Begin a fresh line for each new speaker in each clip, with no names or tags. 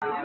Hello,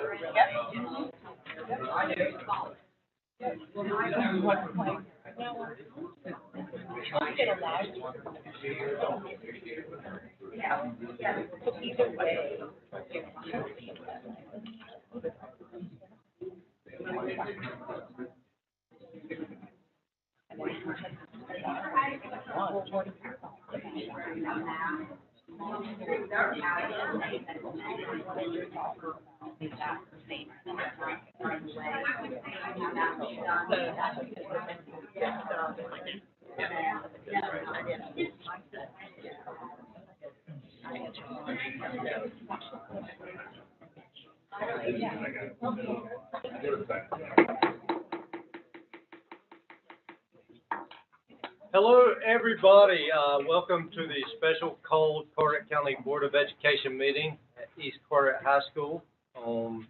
everybody. Welcome to the special called Carteret County Board of Education meeting at East Carteret High School on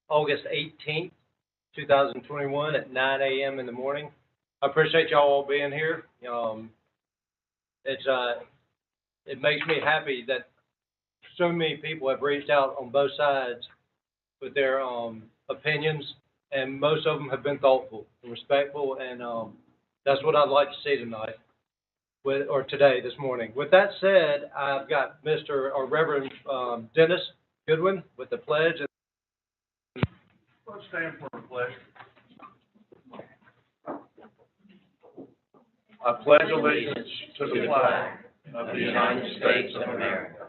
August 18th, 2021 at 9 a.m. in the morning. I appreciate y'all all being here. It makes me happy that so many people have reached out on both sides with their opinions, and most of them have been thoughtful and respectful, and that's what I'd like to see tonight, this morning. With that said, I've got Reverend Dennis Goodwin with the pledge.
Let's stand for the pledge. I pledge allegiance to the flag of the United States of America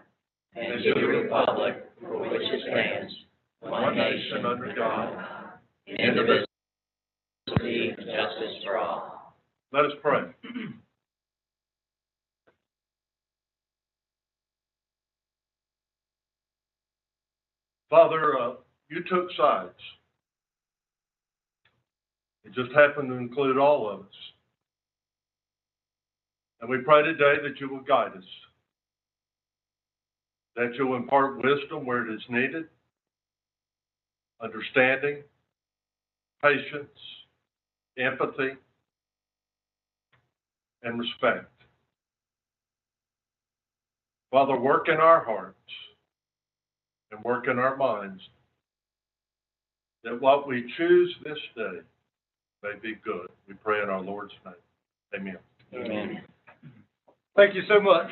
and to the republic for which it stands, one nation under God, indivisible, with liberty and justice for all. Let us pray. Father, you took sides. It just happened to include all of us. And we pray today that you will guide us, that you'll impart wisdom where it is needed, understanding, patience, empathy, and respect. Father, work in our hearts and work in our minds that what we choose this day may be good. We pray in our Lord's name. Amen.
Amen. Thank you so much.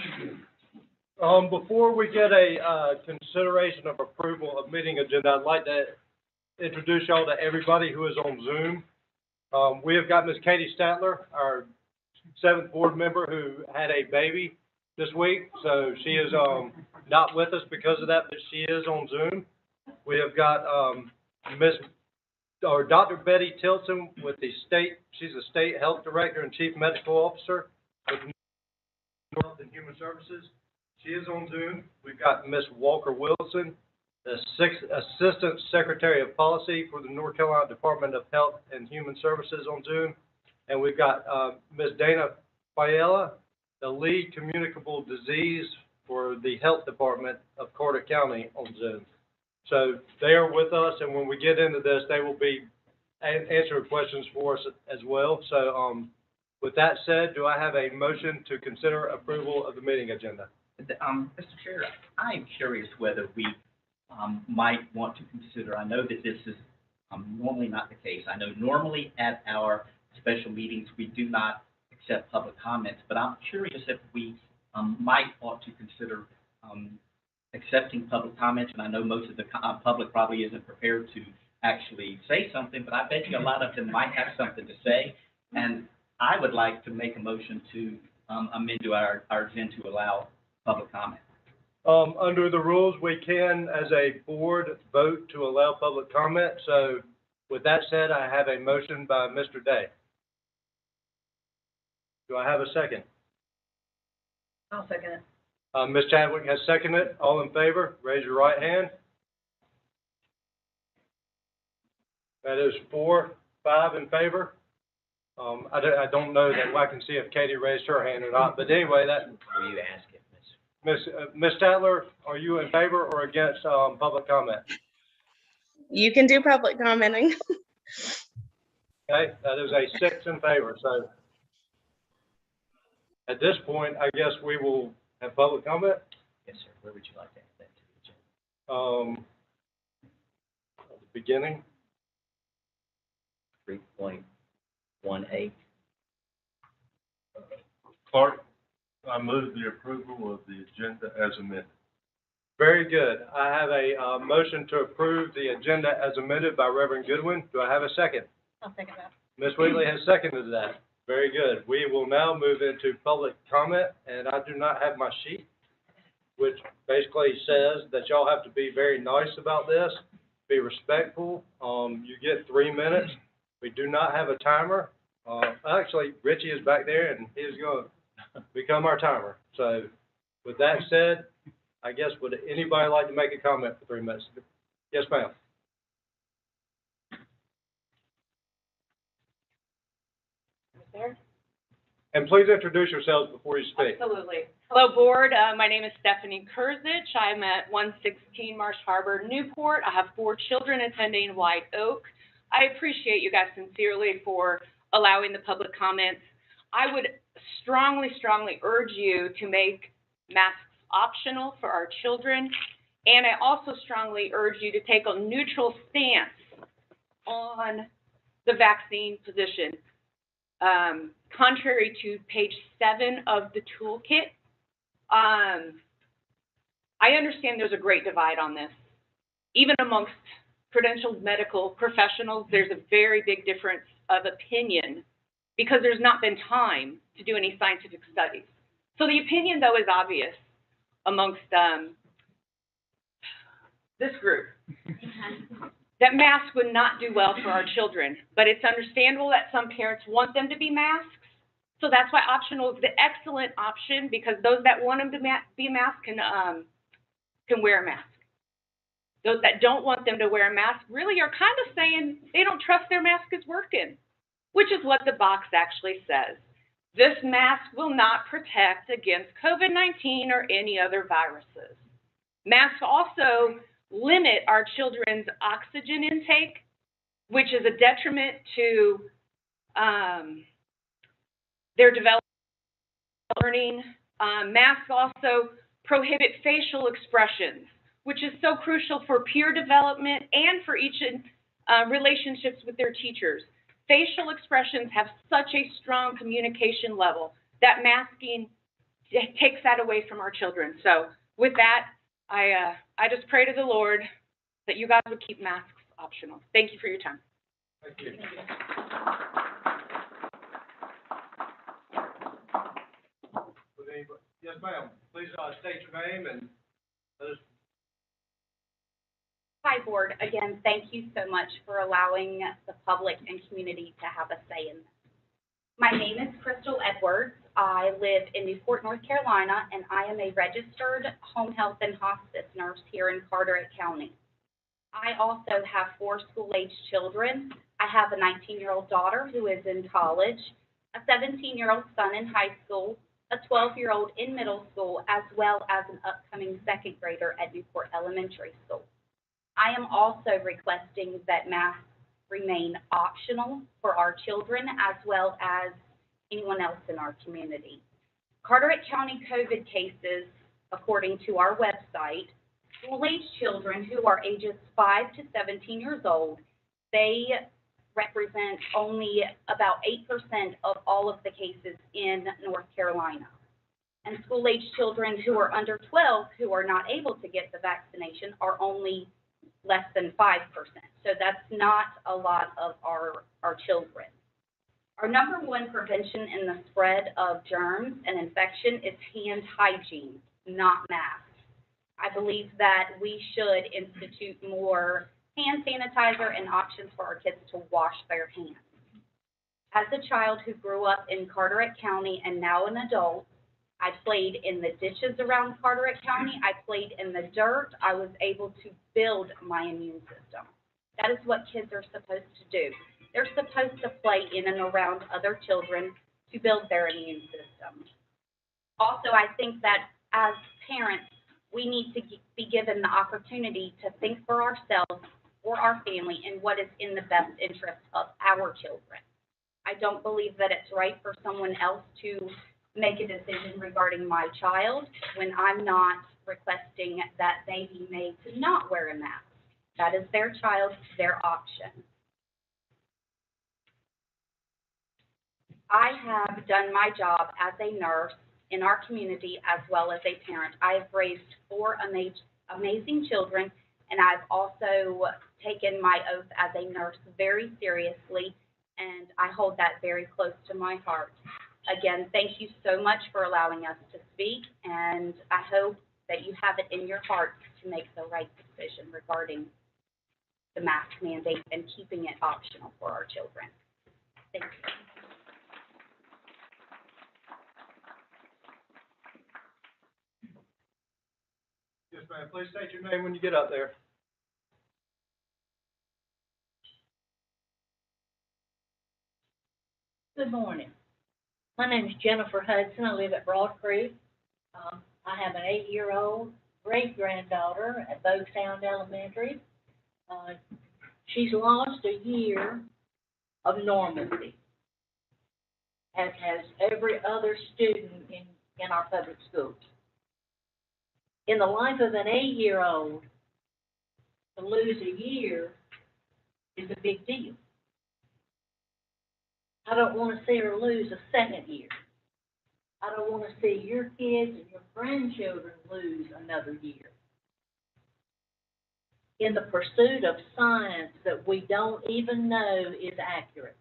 Before we get a consideration of approval of meeting agenda, I'd like to introduce y'all to everybody who is on Zoom. We have got Ms. Katie Statler, our 7th board member, who had a baby this week, so she is not with us because of that, but she is on Zoom. We have got Dr. Betty Tilson with the state. She's the state health director and chief medical officer with Health and Human Services. She is on Zoom. We've got Ms. Walker Wilson, the assistant secretary of policy for the North Carolina Department of Health and Human Services on Zoom. And we've got Ms. Dana Fiella, the lead communicable disease for the health department of Carteret County on Zoom. So they are with us, and when we get into this, they will be answering questions for us as well. So with that said, do I have a motion to consider approval of the meeting agenda?
Mr. Chair, I'm curious whether we might want to consider, I know that this is normally not the case. I know normally at our special meetings, we do not accept public comments, but I'm curious if we might ought to consider accepting public comments, and I know most of the public probably isn't prepared to actually say something, but I bet you a lot of them might have something to say, and I would like to make a motion to amend to our agenda to allow public comment.
Under the rules, we can, as a board, vote to allow public comment. So with that said, I have a motion by Mr. Day. Do I have a second?
I'll second it.
Ms. Chadwick has seconded it. All in favor, raise your right hand. That is 4-5 in favor. I don't know that I can see if Katie raised her hand or not, but anyway, that.
Will you ask it,
Ms. Statler, are you in favor or against public comment?
You can do public commenting.
Okay, that is a 6 in favor. So at this point, I guess we will have public comment.
Yes, sir. Where would you like to add that to the agenda?
beginning.
3.18.
Clerk, I move the approval of the agenda as amended.
Very good. I have a motion to approve the agenda as amended by Reverend Goodwin. Do I have a second?
I'll second that.
Ms. Wheatley has seconded that. Very good. We will now move into public comment, and I do not have my sheet, which basically says that y'all have to be very nice about this, be respectful. You get 3 minutes. We do not have a timer. Actually, Richie is back there, and he is going to become our timer. So with that said, I guess, would anybody like to make a comment for 3 minutes? Yes, ma'am.
There?
And please introduce yourselves before you speak.
Absolutely. Hello, board. My name is Stephanie Kurzich. I'm at 116 Marsh Harbor, Newport. I have 4 children attending White Oak. I appreciate you guys sincerely for allowing the public comments. I would strongly, strongly urge you to make masks optional for our children. And I also strongly urge you to take a neutral stance on the vaccine position. Contrary to page 7 of the toolkit, I understand there's a great divide on this. Even amongst credentialed medical professionals, there's a very big difference of opinion because there's not been time to do any scientific studies. So the opinion, though, is obvious amongst this group. That masks would not do well for our children, but it's understandable that some parents want them to be masks. So that's why optional is the excellent option, because those that want them to be masked can wear a mask. Those that don't want them to wear a mask really are kind of saying they don't trust their mask is working, which is what the box actually says. This mask will not protect against COVID-19 or any other viruses. Masks also limit our children's oxygen intake, which is a detriment to their development learning. Masks also prohibit facial expressions, which is so crucial for peer development and for each relationships with their teachers. Facial expressions have such a strong communication level that masking takes that away from our children. So with that, I just pray to the Lord that you guys would keep masks optional. Thank you for your time.
Thank you. Yes, ma'am. Please state your name and let us.
Hi, board. Again, thank you so much for allowing the public and community to have a say in this. My name is Crystal Edwards. I live in Newport, North Carolina, and I am a registered home health and hospice nurse here in Carteret County. I also have 4 school-age children. I have a 19-year-old daughter who is in college, a 17-year-old son in high school, a 12-year-old in middle school, as well as an upcoming 2nd grader at Newport Elementary School. I am also requesting that masks remain optional for our children as well as anyone else in our community. Carteret County COVID cases, according to our website, school-age children who are ages 5 to 17 years old, they represent only about 8% of all of the cases in North Carolina. And school-age children who are under 12 who are not able to get the vaccination are only less than 5%. So that's not a lot of our children. Our number 1 prevention in the spread of germs and infection is hand hygiene, not masks. I believe that we should institute more hand sanitizer and options for our kids to wash their hands. As a child who grew up in Carteret County and now an adult, I played in the ditches around Carteret County. I played in the dirt. I was able to build my immune system. That is what kids are supposed to do. They're supposed to play in and around other children to build their immune system. Also, I think that as parents, we need to be given the opportunity to think for ourselves or our family and what is in the best interest of our children. I don't believe that it's right for someone else to make a decision regarding my child when I'm not requesting that they be made to not wear a mask. That is their child, their option. I have done my job as a nurse in our community as well as a parent. I have raised 4 amazing children, and I've also taken my oath as a nurse very seriously, and I hold that very close to my heart. Again, thank you so much for allowing us to speak, and I hope that you have it in your heart to make the right decision regarding the mask mandate and keeping it optional for our children. Thank you.
Yes, ma'am. Please state your name when you get up there.
Good morning. My name is Jennifer Hudson. I live at Broad Creek. I have an 8-year-old great-granddaughter at Bogue Sound Elementary. She's lost a year of normalcy, as has every other student in our public schools. In the life of an 8-year-old, to lose a year is a big deal. I don't want to see her lose a second year. I don't want to see your kids and your grandchildren lose another year. In the pursuit of science that we don't even know is accurate,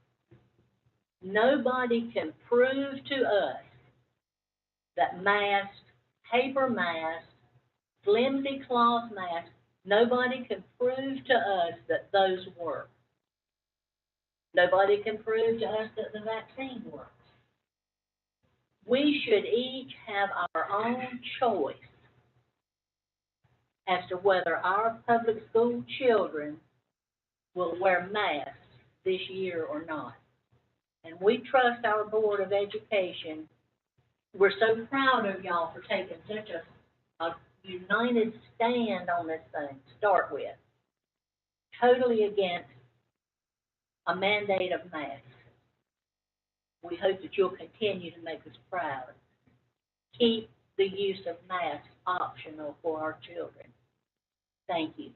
nobody can prove to us that masks, paper masks, flimsy cloth masks, nobody can prove to us that those work. Nobody can prove to us that the vaccine works. We should each have our own choice as to whether our public school children will wear masks this year or not. And we trust our Board of Education. We're so proud of y'all for taking such a united stand on this thing to start with. Totally against a mandate of masks. We hope that you'll continue to make us proud. Keep the use of masks optional for our children. Thank you.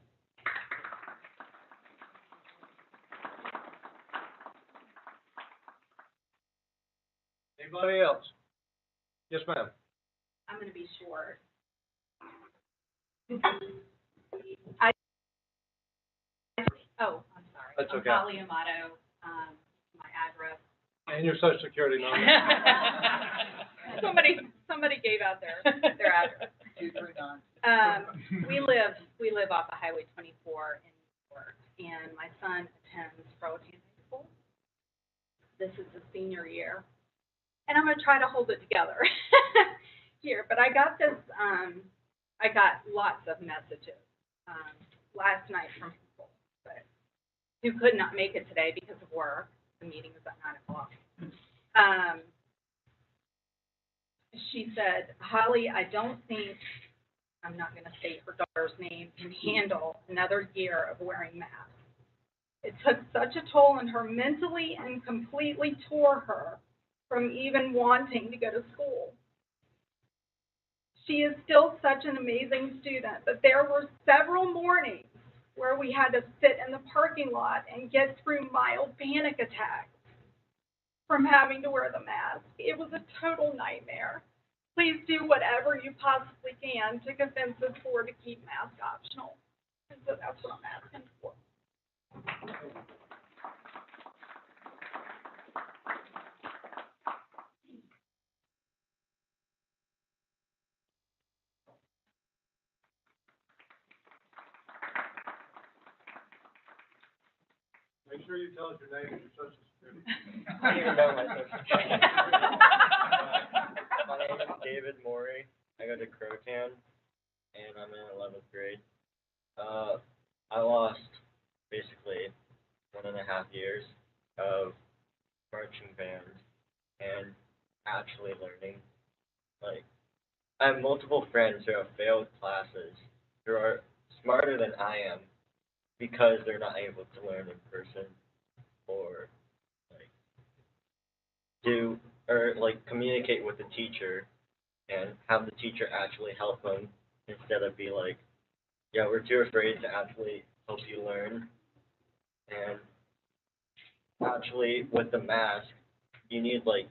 Anybody else? Yes, ma'am.
I'm going to be short. I'm sorry.
That's okay.
I'm Holly Amato, my address.
And your social security number.
Somebody gave out their address. We live off of Highway 24 in New York, and my son attends Burlington High School. This is the senior year, and I'm going to try to hold it together here. But I got this. I got lots of messages last night from people, but who could not make it today because of work. The meeting was at 9 o'clock. She said, Holly, I don't think, I'm not going to say her daughter's name, can handle another year of wearing masks. It took such a toll on her mentally and completely tore her from even wanting to go to school. She is still such an amazing student, but there were several mornings where we had to sit in the parking lot and get through mild panic attacks from having to wear the mask. It was a total nightmare. Please do whatever you possibly can to convince this board to keep masks optional. And so that's what I'm asking for.
Make sure you tell us your name and your social security.
I don't even know my social security. My name is David Morey. I go to Crocan, and I'm in 11th grade. I lost basically 1.5 years of marching band and actually learning. Like, I have multiple friends who have failed classes who are smarter than I am because they're not able to learn in person or communicate with the teacher and have the teacher actually help them instead of be like, yeah, we're too afraid to actually help you learn. And actually, with the mask, you need like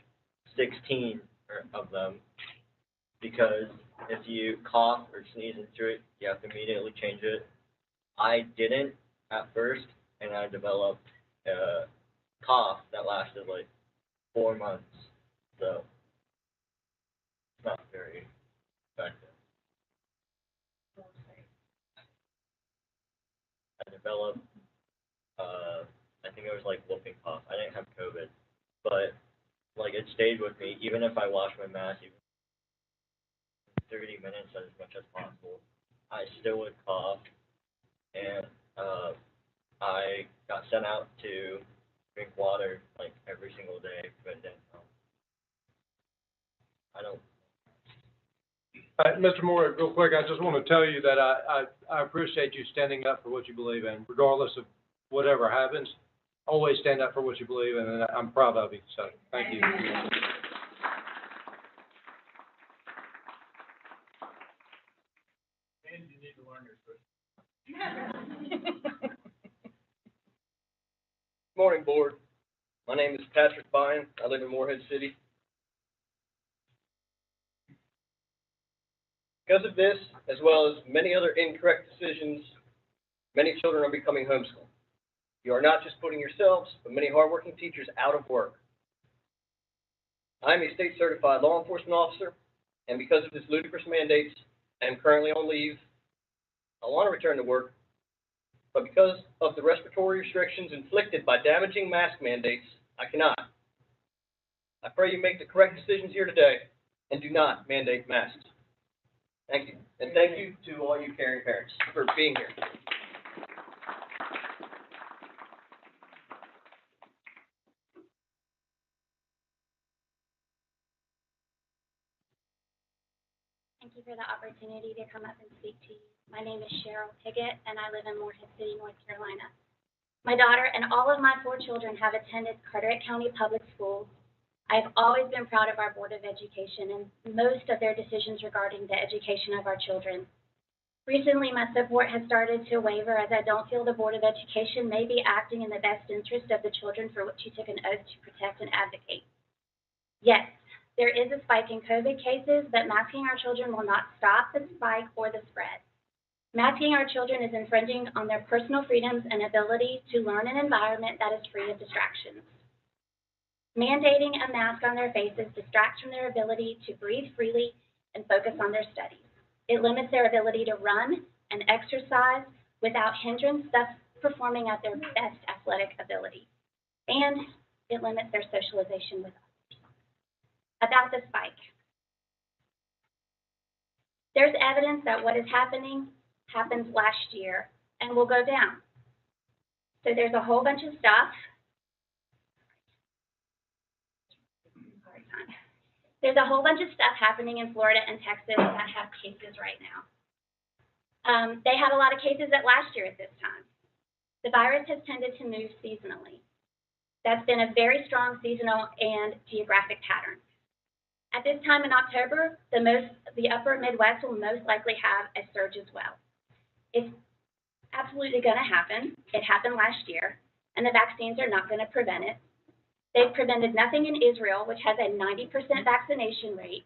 16 of them, because if you cough or sneeze into it, you have to immediately change it. I didn't at first, and I developed a cough that lasted like 4 months, so it's not very effective. I developed, I think it was like whooping cough. I didn't have COVID, but like it stayed with me, even if I washed my mask even 30 minutes as much as possible. I still would cough, and I got sent out to drink water like every single day, but it didn't help. I don't.
Mr. Moore, real quick, I just want to tell you that I appreciate you standing up for what you believe in, regardless of whatever happens. Always stand up for what you believe in, and I'm proud of you, so thank you.
Morning, Board. My name is Patrick Byen. I live in Morehead City. Because of this, as well as many other incorrect decisions, many children are becoming homeschooled. You are not just putting yourselves, but many hardworking teachers out of work. I am a state-certified law enforcement officer, and because of this ludicrous mandates, I am currently on leave. I want to return to work, but because of the respiratory restrictions inflicted by damaging mask mandates, I cannot. I pray you make the correct decisions here today and do not mandate masks. Thank you. And thank you to all you caring parents for being here.
Thank you for the opportunity to come up and speak to you. My name is Cheryl Piggott, and I live in Morehead City, North Carolina. My daughter and all of my 4 children have attended Carteret County Public Schools. I've always been proud of our Board of Education and most of their decisions regarding the education of our children. Recently, my support has started to waver as I don't feel the Board of Education may be acting in the best interest of the children for which you took an oath to protect and advocate. Yes, there is a spike in COVID cases, but masking our children will not stop the spike or the spread. Masking our children is infringing on their personal freedoms and ability to learn in an environment that is free of distractions. Mandating a mask on their faces distracts from their ability to breathe freely and focus on their studies. It limits their ability to run and exercise without hindrance, thus performing at their best athletic ability. And it limits their socialization with others. About the spike. There's evidence that what is happening happened last year and will go down. So there's a whole bunch of stuff. There's a whole bunch of stuff happening in Florida and Texas that have cases right now. They had a lot of cases at last year at this time. The virus has tended to move seasonally. That's been a very strong seasonal and geographic pattern. At this time in October, the upper Midwest will most likely have a surge as well. It's absolutely going to happen. It happened last year, and the vaccines are not going to prevent it. They've prevented nothing in Israel, which has a 90% vaccination rate,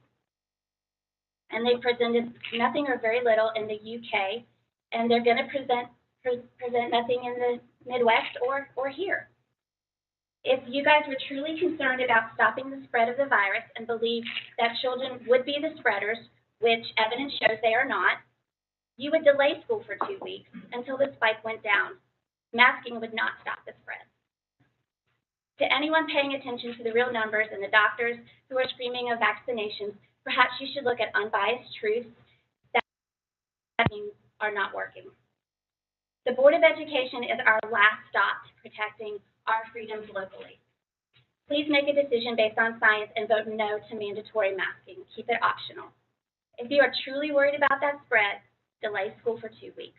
and they've presented nothing or very little in the UK, and they're going to present nothing in the Midwest or here. If you guys were truly concerned about stopping the spread of the virus and believe that children would be the spreaders, which evidence shows they are not, you would delay school for 2 weeks until the spike went down. Masking would not stop the spread. To anyone paying attention to the real numbers and the doctors who are screaming of vaccinations, perhaps you should look at unbiased truths that are not working. The Board of Education is our last stop to protecting our freedoms locally. Please make a decision based on science and vote no to mandatory masking. Keep it optional. If you are truly worried about that spread, delay school for 2 weeks.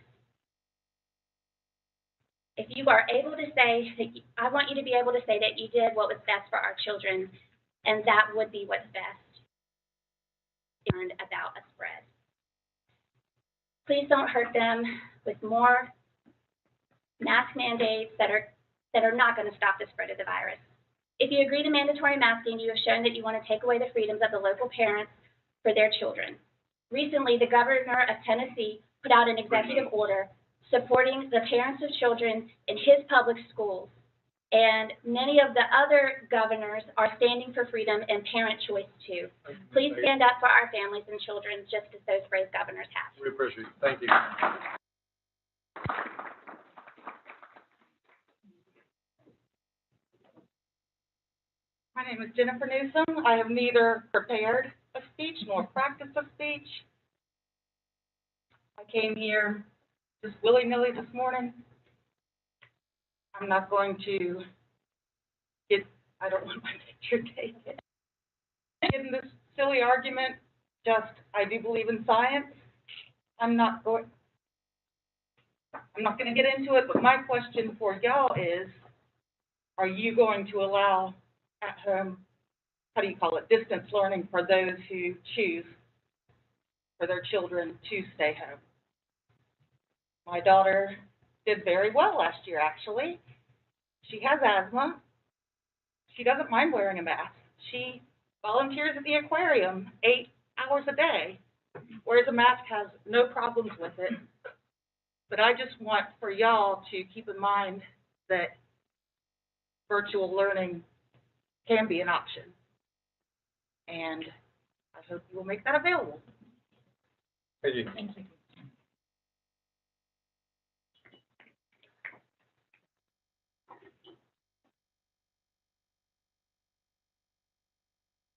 If you are able to say, I want you to be able to say that you did what was best for our children, and that would be what's best. Learned about a spread. Please don't hurt them with more mask mandates that are not going to stop the spread of the virus. If you agree to mandatory masking, you have shown that you want to take away the freedoms of the local parents for their children. Recently, the governor of Tennessee put out an executive order supporting the parents of children in his public schools. And many of the other governors are standing for freedom and parent choice too. Please stand up for our families and children, just as those brave governors have.
We appreciate it. Thank you.
My name is Jennifer Newsom. I have neither prepared a speech nor practiced a speech. I came here just willy-nilly this morning. I'm not going to I don't want my picture taken. In this silly argument, I do believe in science. I'm not going to get into it, but my question for y'all is, are you going to allow at home, distance learning for those who choose for their children to stay home? My daughter did very well last year, actually. She has asthma. She doesn't mind wearing a mask. She volunteers at the aquarium 8 hours a day, whereas a mask has no problems with it. But I just want for y'all to keep in mind that virtual learning can be an option. And I hope you will make that available.
Thank you.
Thank you.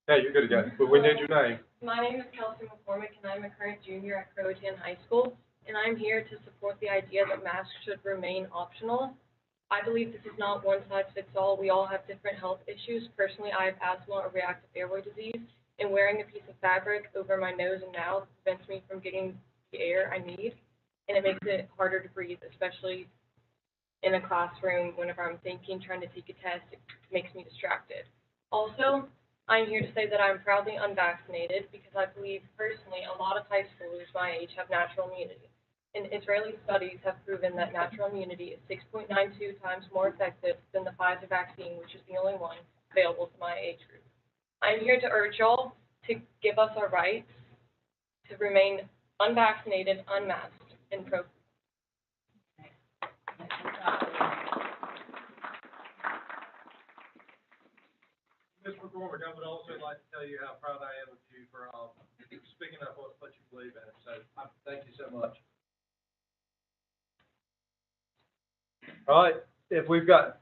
Yeah, you're good again, but we need your name.
My name is Kelsey McCormick, and I'm a current junior at Croatan High School, and I'm here to support the idea that masks should remain optional. I believe this is not one size fits all. We all have different health issues. Personally, I have asthma or reactive airway disease, and wearing a piece of fabric over my nose and mouth prevents me from getting the air I need, and it makes it harder to breathe, especially in a classroom whenever I'm thinking, trying to take a test. It makes me distracted. Also, I'm here to say that I'm proudly unvaccinated because I believe personally a lot of high schoolers my age have natural immunity. And Israeli studies have proven that natural immunity is 6.92 times more effective than the Pfizer vaccine, which is the only one available to my age group. I'm here to urge y'all to give us our rights to remain unvaccinated, unmasked, and pro.
Ms. McCormick, I would also like to tell you how proud I am of you for speaking up on what you believe in. So thank you so much. All right, if we've got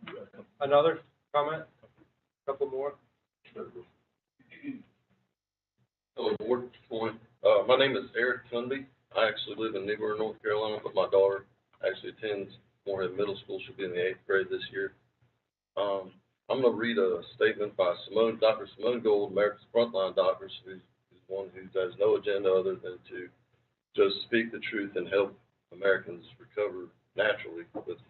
another comment, a couple more.
Hello, board. My name is Eric Tunby. I actually live in Newbern, North Carolina, but my daughter actually attends Moorhead Middle School. She'll be in the 8th grade this year. I'm going to read a statement by Dr. Simone Gould, America's Frontline Doctors, who's one who has no agenda other than to just speak the truth and help Americans recover naturally with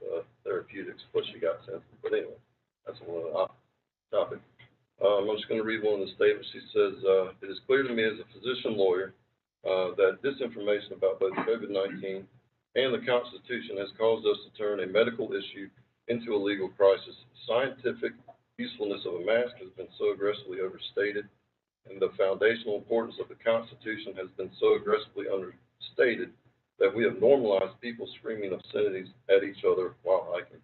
therapeutics. Plus, she got sensitive. But anyway, that's another topic. I'm just going to read one of the statements. She says, it is clear to me as a physician lawyer that disinformation about both COVID-19 and the Constitution has caused us to turn a medical issue into a legal crisis. Scientific usefulness of a mask has been so aggressively overstated, and the foundational importance of the Constitution has been so aggressively understated that we have normalized people screaming obscenities at each other while hiking.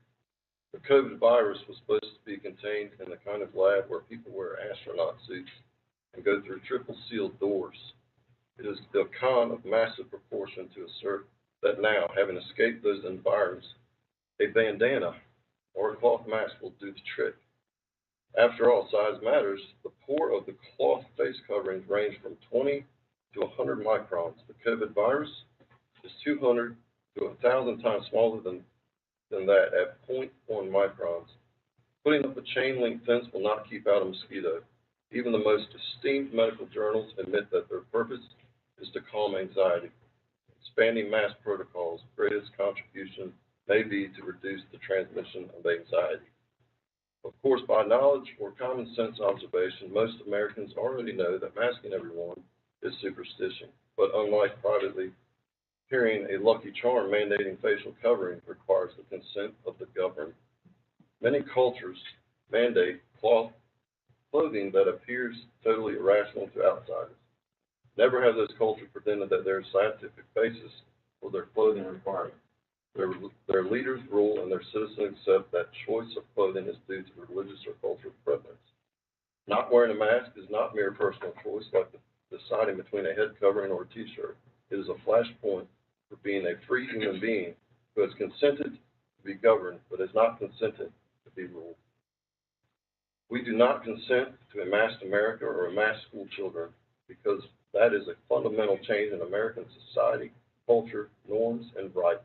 The COVID virus was supposed to be contained in the kind of lab where people wear astronaut suits and go through triple sealed doors. It is the con of massive proportion to assert that now, having escaped those environments, a bandana or a cloth mask will do the trick. After all, size matters. The pore of the cloth face coverings range from 20 to 100 microns. The COVID virus is 200 to 1,000 times smaller than that at 0.1 microns. Putting up a chain link fence will not keep out a mosquito. Even the most esteemed medical journals admit that their purpose is to calm anxiety. Expanding mask protocols' greatest contribution may be to reduce the transmission of anxiety. Of course, by knowledge or common sense observation, most Americans already know that masking everyone is superstition. But unlike privately Carrying a Lucky Charm mandating facial covering requires the consent of the governed. Many cultures mandate clothing that appears totally irrational to outsiders. Never has this culture pretended that there is scientific basis for their clothing requirement. Their leaders rule and their citizens accept that choice of clothing is due to religious or cultural preference. Not wearing a mask is not mere personal choice like deciding between a head covering or a t-shirt. It is a flashpoint for being a free human being who has consented to be governed but has not consented to be ruled. We do not consent to a masked America or a masked school children because that is a fundamental change in American society, culture, norms, and rights.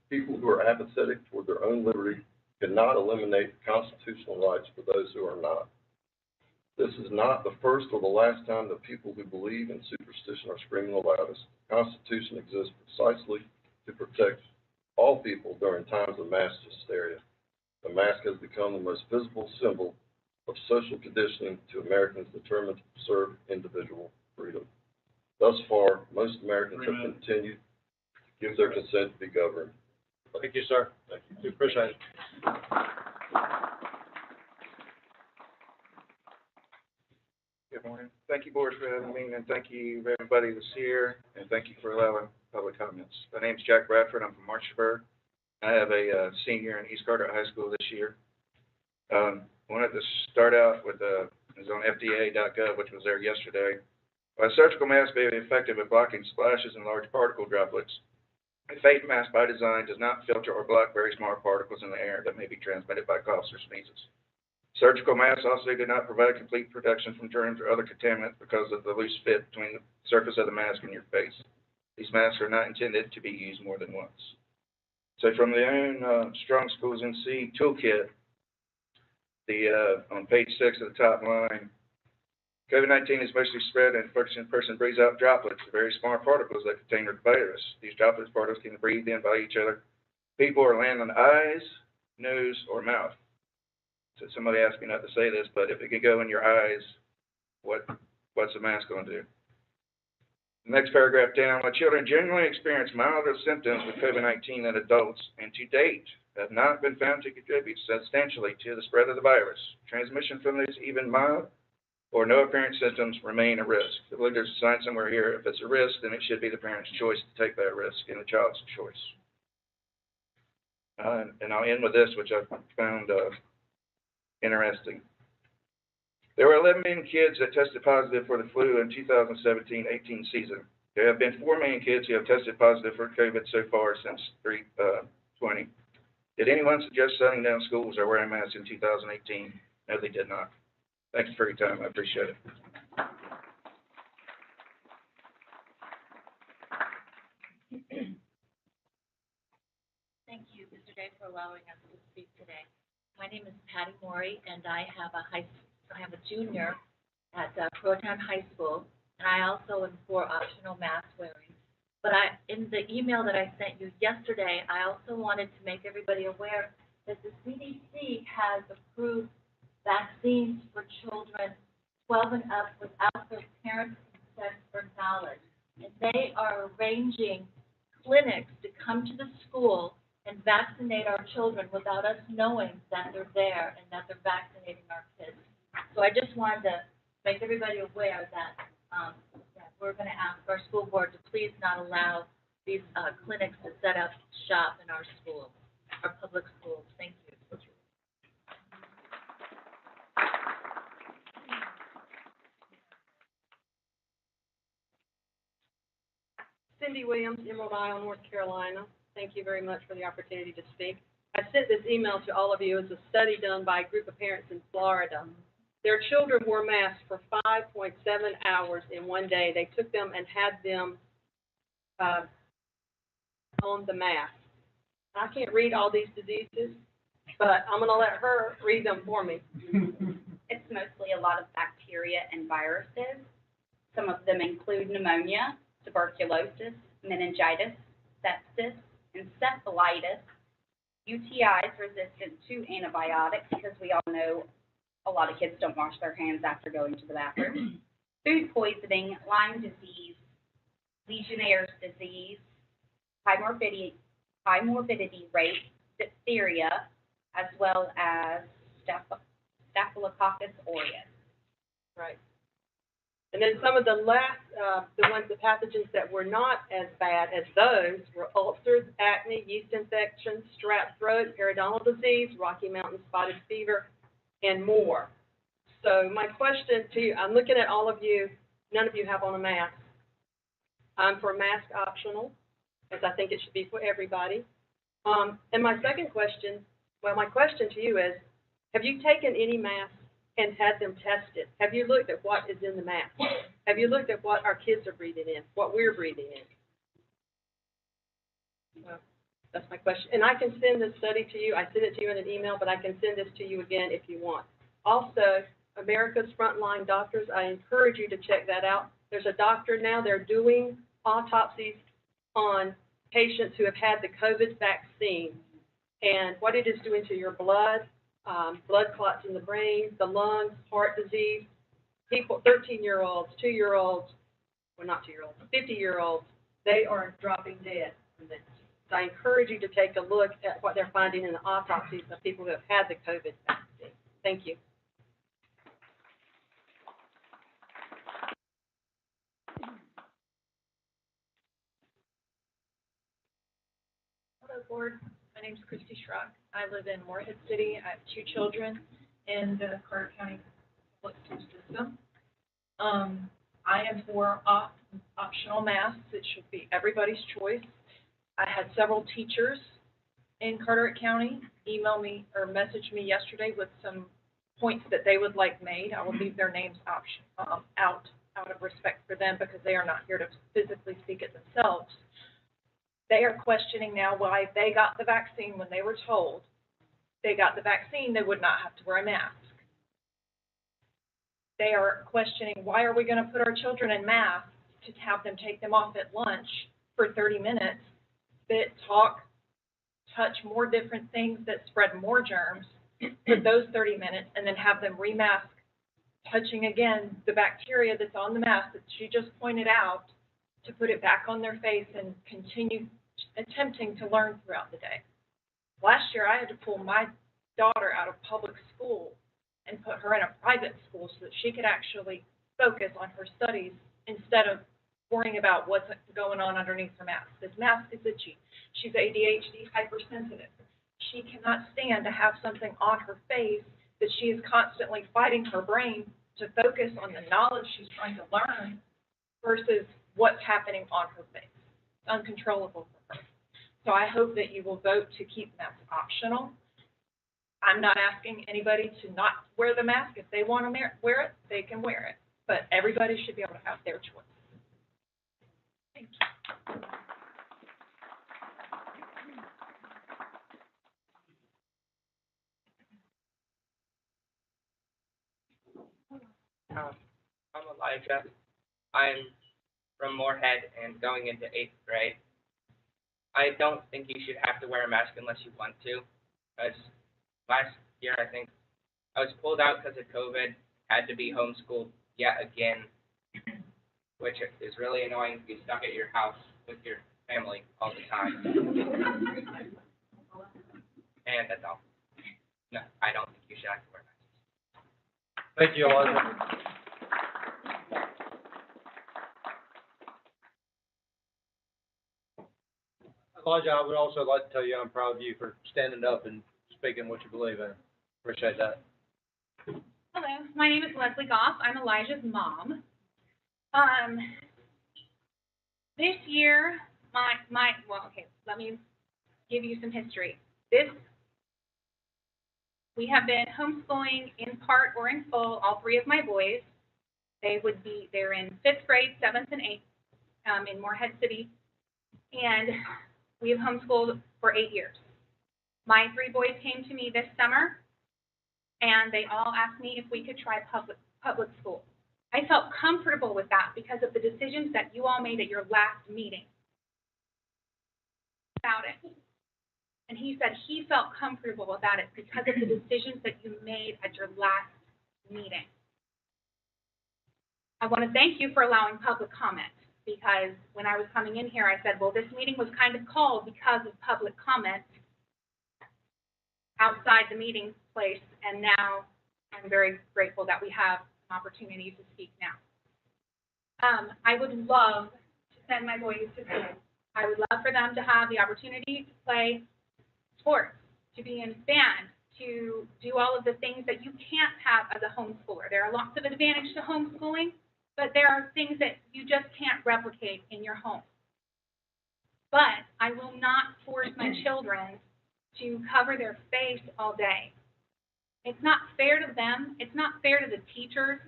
People who are apathetic toward their own liberty cannot eliminate constitutional rights for those who are not. This is not the first or the last time that people who believe in superstition are screaming the loudest. The Constitution exists precisely to protect all people during times of mass hysteria. The mask has become the most visible symbol of social conditioning to Americans determined to preserve individual freedom. Thus far, most Americans have continued to give their consent to be governed.
Thank you, sir. Thank you. Appreciate it.
Good morning. Thank you, board, for having me, and thank you, everybody that's here, and thank you for allowing public comments. My name's Jack Bradford. I'm from Martinsburg. I have a senior in East Carteret High School this year. Wanted to start out with, it was on FDA.gov, which was there yesterday. While a surgical mask may be effective at blocking splashes and large particle droplets, a face mask by design does not filter or block very small particles in the air that may be transmitted by coughs or sneezes. Surgical masks also do not provide complete protection from germs or other contaminants because of the loose fit between the surface of the mask and your face. These masks are not intended to be used more than once. So from the own Strong Schools NC toolkit, on page 6 of the top line, COVID-19 is mostly spread and person breathes out droplets, very small particles that contain the virus. These droplets particles can be breathed in by each other. People or land on the eyes, nose, or mouth. So somebody asked me not to say this, but if it could go in your eyes, what's the mask going to do? The next paragraph down, while children generally experience milder symptoms with COVID-19 than adults, and to date have not been found to contribute substantially to the spread of the virus, transmission from these even mild or no apparent symptoms remain a risk. I believe there's a sign somewhere here. If it's a risk, then it should be the parent's choice to take that risk and the child's choice. And I'll end with this, which I found interesting. There were 11 million kids that tested positive for the flu in 2017-18 season. There have been 4 million kids who have tested positive for COVID so far since 2020. Did anyone suggest shutting down schools or wearing masks in 2018? No, they did not. Thank you for your time. I appreciate it.
Thank you, Mr. Day, for allowing us to speak today. My name is Patty Morey, and I have a junior at Croton High School, and I also am for optional mask wearing. But in the email that I sent you yesterday, I also wanted to make everybody aware that the CDC has approved vaccines for children 12 and up without their parents' consent or knowledge. And they are arranging clinics to come to the school and vaccinate our children without us knowing that they're there and that they're vaccinating our kids. So I just wanted to make everybody aware that, that we're going to ask our school board to please not allow these clinics to set up shop in our schools, our public schools. Thank you.
Cindy Williams, Emerald Isle, North Carolina. Thank you very much for the opportunity to speak. I sent this email to all of you. It's a study done by a group of parents in Florida. Their children wore masks for 5.7 hours in one day. They took them and had them on the mask. I can't read all these diseases, but I'm going to let her read them for me.
It's mostly a lot of bacteria and viruses. Some of them include pneumonia, tuberculosis, meningitis, sepsis, encephalitis, UTIs resistant to antibiotics, because we all know a lot of kids don't wash their hands after going to the bathroom, food poisoning, Lyme disease, Legionnaire's disease, high morbidity rate, diphtheria, as well as Staphylococcus aureus.
Right. And then some of the the pathogens that were not as bad as those were ulcers, acne, yeast infections, strep throat, periodontal disease, Rocky Mountain spotted fever, and more. So my question to you, I'm looking at all of you, none of you have on a mask. I'm for mask optional, as I think it should be for everybody. And my second question, my question to you is, have you taken any masks and had them tested? Have you looked at what is in the mask? Have you looked at what our kids are breathing in, what we're breathing in? Well, that's my question. And I can send this study to you. I sent it to you in an email, but I can send this to you again if you want. Also, America's Frontline Doctors, I encourage you to check that out. There's a doctor now, they're doing autopsies on patients who have had the COVID vaccine and what it is doing to your blood, blood clots in the brain, the lungs, heart disease. People, 13-year-olds, 2-year-olds, well, not 2-year-olds, 50-year-olds, they are dropping dead from this. So I encourage you to take a look at what they're finding in the autopsies of people who have had the COVID vaccine. Thank you.
Hello, Board. My name is Christy Schrock. I live in Morehead City. I have 2 children in the Carter County public school system. I am for optional masks. It should be everybody's choice. I had several teachers in Carteret County email me or message me yesterday with some points that they would like made. I will leave their names out of respect for them because they are not here to physically speak it themselves. They are questioning now why they got the vaccine when they were told they got the vaccine, they would not have to wear a mask. They are questioning why are we going to put our children in masks to have them take them off at lunch for 30 minutes, spit, talk, touch more different things that spread more germs for those 30 minutes, and then have them remask, touching again the bacteria that's on the mask that she just pointed out, to put it back on their face and continue attempting to learn throughout the day. Last year, I had to pull my daughter out of public school and put her in a private school so that she could actually focus on her studies instead of worrying about what's going on underneath her mask. This mask is itchy. She's ADHD, hypersensitive. She cannot stand to have something on her face that she is constantly fighting her brain to focus on the knowledge she's trying to learn versus what's happening on her face. It's uncontrollable for her. So I hope that you will vote to keep masks optional. I'm not asking anybody to not wear the mask. If they want to wear it, they can wear it. But everybody should be able to have their choice. Thank you.
I'm Elijah. I'm from Morehead and going into 8th grade. I don't think you should have to wear a mask unless you want to. Because last year, I think, I was pulled out because of COVID, had to be homeschooled yet again, which is really annoying to be stuck at your house with your family all the time. And that's all. No, I don't think you should have to wear masks.
Thank you, Elijah. Elijah, I would also like to tell you I'm proud of you for standing up and speaking what you believe in. Appreciate that.
Hello, my name is Leslie Goff. I'm Elijah's mom. This year, let me give you some history. We have been homeschooling in part or in full, all 3 of my boys. They're in 5th grade, 7th, and 8th in Morehead City. And we have homeschooled for 8 years. My 3 boys came to me this summer, and they all asked me if we could try public school. I felt comfortable with that because of the decisions that you all made at your last meeting about it. And he said he felt comfortable about it because of the decisions that you made at your last meeting. I want to thank you for allowing public comment.
because when I was coming in here, I said, well, this meeting was kind of called because of public comment outside the meeting place, and now I'm very grateful that we have an opportunity to speak now. I would love to send my boys to school. I would love for them to have the opportunity to play sports, to be in band, to do all of the things that you can't have as a homeschooler. There are lots of advantages to homeschooling, but there are things that you just can't replicate in your home. But I will not force my children to cover their face all day. It's not fair to them. It's not fair to the teachers.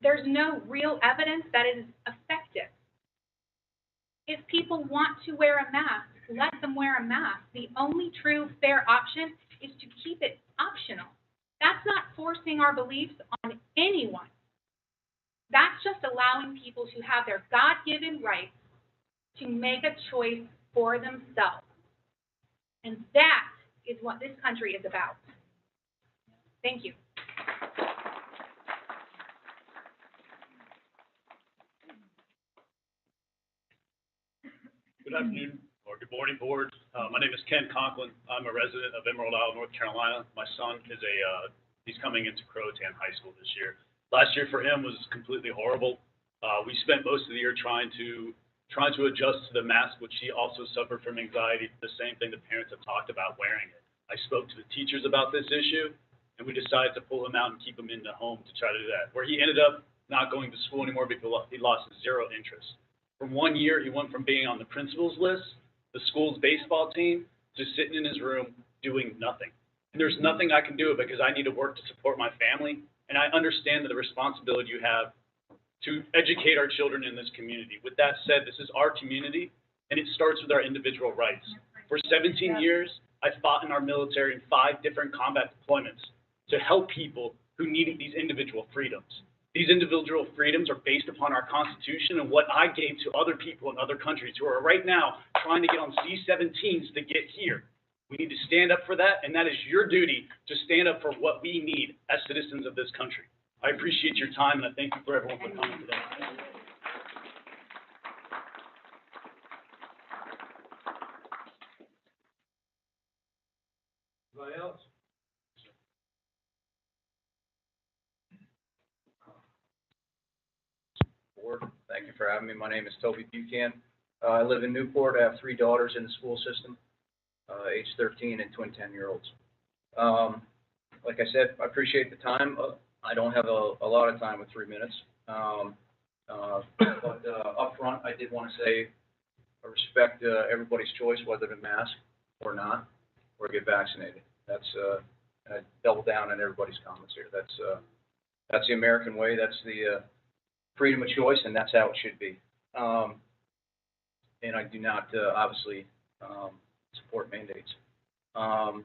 There's no real evidence that it is effective. If people want to wear a mask, let them wear a mask. The only true fair option is to keep it optional. That's not forcing our beliefs on anyone. That's just allowing people to have their God-given rights to make a choice for themselves. And that is what this country is about. Thank you.
Good afternoon, or good morning, board. My name is Ken Conklin. I'm a resident of Emerald Isle, North Carolina. My son is he's coming into Croatan High School this year. Last year for him was completely horrible. We spent most of the year trying to adjust to the mask, which he also suffered from anxiety, the same thing the parents have talked about wearing it. I spoke to the teachers about this issue, and we decided to pull him out and keep him in the home to try to do that, where he ended up not going to school anymore because he lost zero interest. From 1 year, he went from being on the principal's list, the school's baseball team, to sitting in his room doing nothing. And there's nothing I can do because I need to work to support my family, and I understand the responsibility you have to educate our children in this community. With that said, this is our community, and it starts with our individual rights. For 17 years, I fought in our military in 5 different combat deployments to help people who needed these individual freedoms. These individual freedoms are based upon our Constitution and what I gave to other people in other countries who are right now trying to get on C-17s to get here. We need to stand up for that, and that is your duty to stand up for what we need as citizens of this country. I appreciate your time, and I thank you for everyone for coming today.
Anybody else?
Board, thank you for having me. My name is Toby Buchan. I live in Newport. I have 3 daughters in the school system, age 13 and twin 10-year-olds. Like I said, I appreciate the time. I don't have a lot of time with 3 minutes. But up front, I did want to say I respect everybody's choice, whether to mask or not, or get vaccinated. That's and I double down on everybody's comments here. That's the American way. That's the freedom of choice, and that's how it should be. And I do not obviously support mandates. A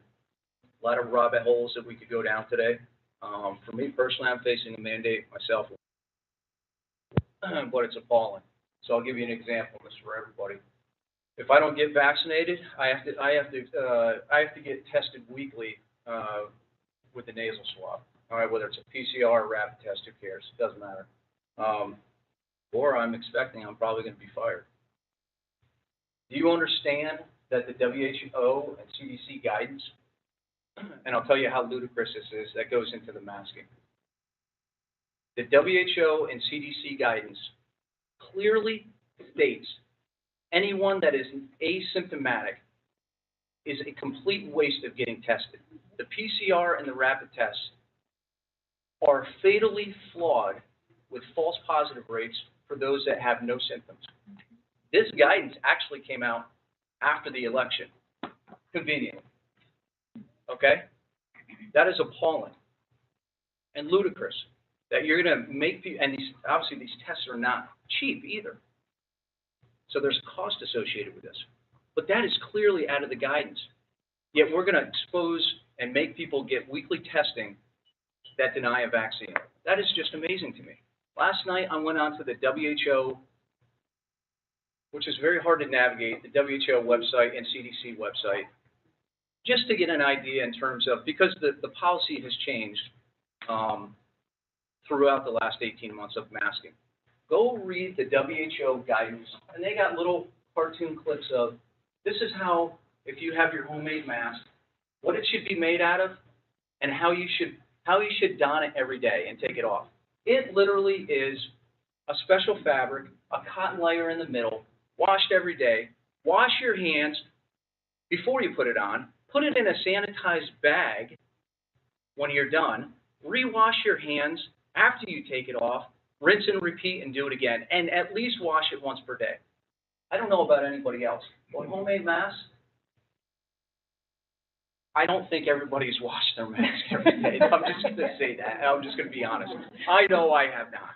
lot of rabbit holes that we could go down today. For me personally, I'm facing a mandate myself, but it's appalling. So I'll give you an example. This is for everybody. If I don't get vaccinated, I have to get tested weekly with the nasal swab. All right, whether it's a PCR or rapid test, who cares? It doesn't matter. Or I'm expecting I'm probably going to be fired. Do you understand that the WHO and CDC guidance, and I'll tell you how ludicrous this is, that goes into the masking. The WHO and CDC guidance clearly states anyone that is asymptomatic is a complete waste of getting tested. The PCR and the rapid tests are fatally flawed with false positive rates for those that have no symptoms. This guidance actually came out after the election, conveniently. Okay? That is appalling and ludicrous that you're going to make people, and obviously these tests are not cheap either. So there's a cost associated with this. But that is clearly out of the guidance. Yet we're going to expose and make people get weekly testing that deny a vaccine. That is just amazing to me. Last night I went on to the WHO, which is very hard to navigate, the WHO website and CDC website, just to get an idea in terms of, because the policy has changed throughout the last 18 months of masking.
go read the WHO guidance, and they got little cartoon clips of, this is how, if you have your homemade mask, what it should be made out of, and how you should don it every day and take it off. It literally is a special fabric, a cotton layer in the middle, washed every day. Wash your hands before you put it on. Put it in a sanitized bag when you're done. Rewash your hands after you take it off. Rinse and repeat and do it again. And at least wash it once per day. I don't know about anybody else, but homemade masks, I don't think everybody's washed their mask every day. I'm just going to say that. I'm just going to be honest. I know I have not.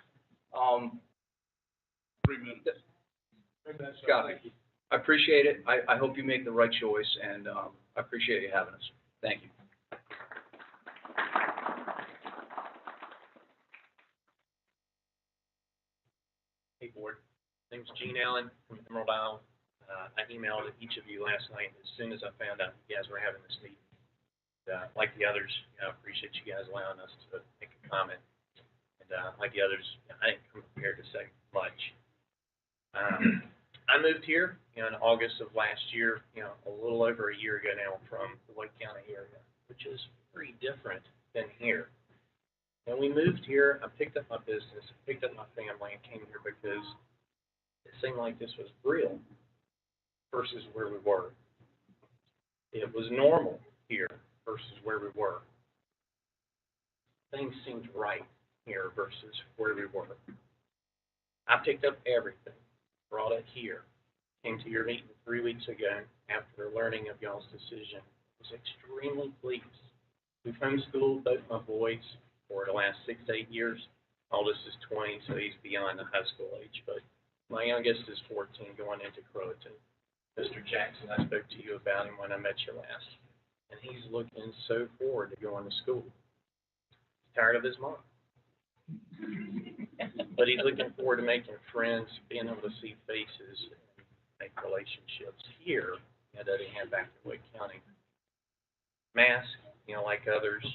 3 minutes.
Scott, I appreciate it. I hope you make the right choice, and I appreciate you having us. Thank you.
Hey, Board. My name's Gene Allen from Emerald Isle. I emailed each of you last night as soon as I found out you guys were having this meeting. Like the others, I appreciate you guys allowing us to make a comment. And like the others, I didn't come prepared to say much. I moved here in August of last year, a little over a year ago now, from the Wake County area, which is pretty different than here. When we moved here, I picked up my business, picked up my family, and came here because it seemed like this was real versus where we were. It was normal here versus where we were. Things seemed right here versus where we were. I picked up everything, brought it here, came to your meeting 3 weeks ago after learning of y'all's decision. I was extremely pleased. We've homeschooled both my boys for the last 6 to 8 years. Oldest is 20, so he's beyond the high school age, but my youngest is 14, going into Croatan. Mr. Jackson, I spoke to you about him when I met you last, and he's looking so forward to going to school. He's tired of his mom. But he's looking forward to making friends, being able to see faces, and make relationships here that he had back in Wake County. Mask, like others,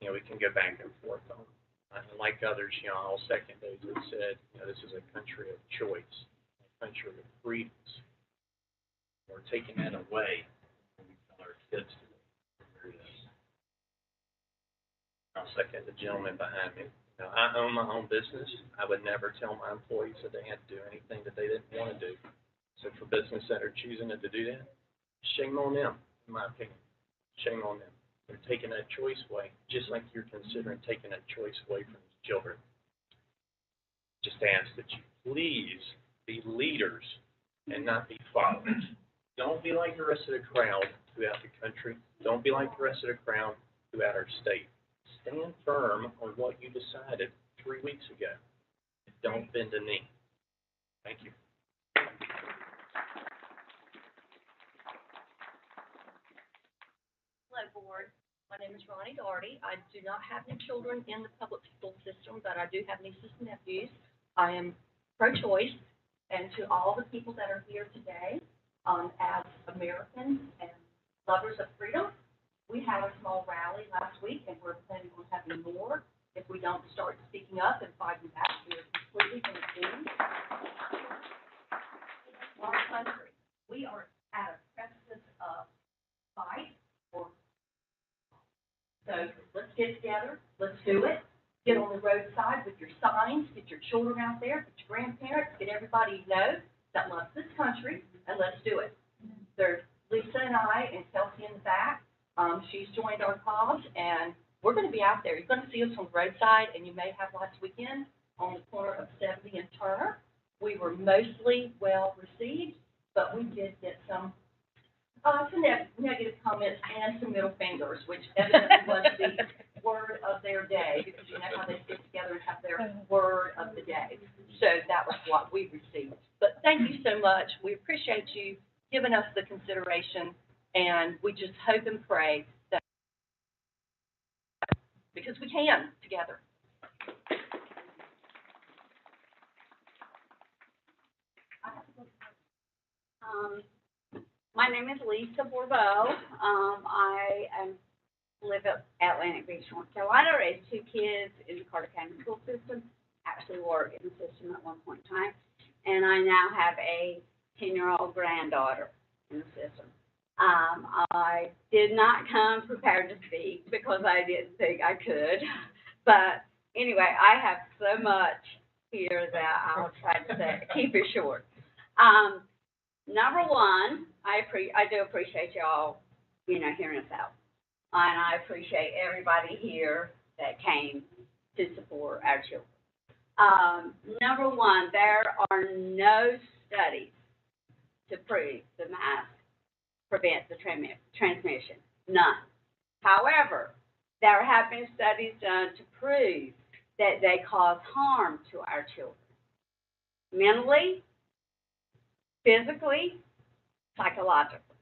we can go back and forth on. Like others, I'll second those that said, this is a country of choice, a country of freedoms. We're taking that away when we tell our kids to. I'll second the gentleman behind me. I own my own business. I would never tell my employees that they had to do anything that they didn't want to do. So for business that are choosing to do that, shame on them, in my opinion. Shame on them. They're taking that choice away, just like you're considering taking that choice away from these children. Just ask that you please be leaders and not be followers. Don't be like the rest of the crowd throughout the country. Don't be like the rest of the crowd throughout our state. Stand firm on what you decided 3 weeks ago. And don't bend a knee. Thank you.
Hello, Board. My name is Ronnie Doherty. I do not have any children in the public school system, but I do have nieces and nephews. I am pro-choice, and to all the people that are here today, as Americans and lovers of freedom, we had a small rally last week, and we're planning on having more if we don't start speaking up and fighting back. We are completely going to do our country. We are at a precipice of fight. So let's get together, let's do it, get on the roadside with your signs, get your children out there, get your grandparents, get everybody you know that loves this country, and let's do it. There's Lisa and I and Kelsey in the back. She's joined our cause, and we're going to be out there. You're going to see us on the roadside, and you may have last weekend on the corner of 70 and Turner. We were mostly well received, but we did get some negative comments and some middle fingers, which evidently was the word of their day, because you know how they get together and have their word of the day. So that was what we received. But thank you so much. We appreciate you giving us the consideration, and we just hope and pray that, because we can together.
My name is Lisa Bourbeau. I live at Atlantic Beach, North Carolina, raised 2 kids in the Carter County school system.
actually work in the system at one point in time. And I now have a 10-year-old granddaughter in the system. I did not come prepared to speak because I didn't think I could. But anyway, I have so much here that I'll try to keep it short. Number one, I do appreciate y'all, hearing us out. And I appreciate everybody here that came to support our children. Number one, there are no studies to prove the mask prevents the transmission. None. However, there have been studies done to prove that they cause harm to our children. Mentally, physically, psychologically.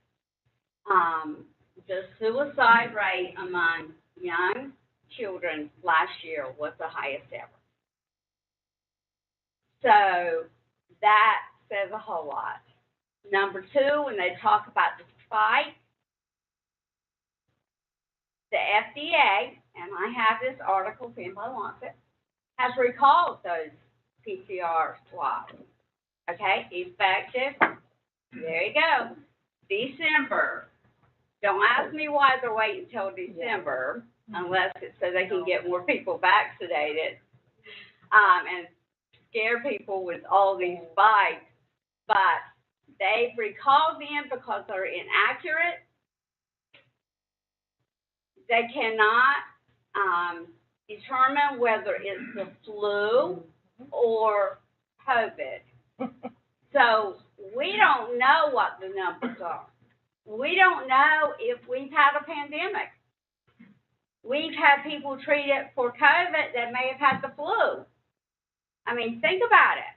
The suicide rate among young children last year was the highest ever. So that says a whole lot. Number two, when they talk about the spike, the FDA, and I have this article if anybody wants it, has recalled those PCR swabs. Okay, effective, there you go, December. Don't ask me why they're waiting until December, unless it's so they can get more people vaccinated, and scare people with all these spikes. But they've recalled them because they're inaccurate. They cannot determine whether it's the flu or COVID. So we don't know what the numbers are. We don't know if we've had a pandemic. We've had people treated for COVID that may have had the flu. I mean, think about it,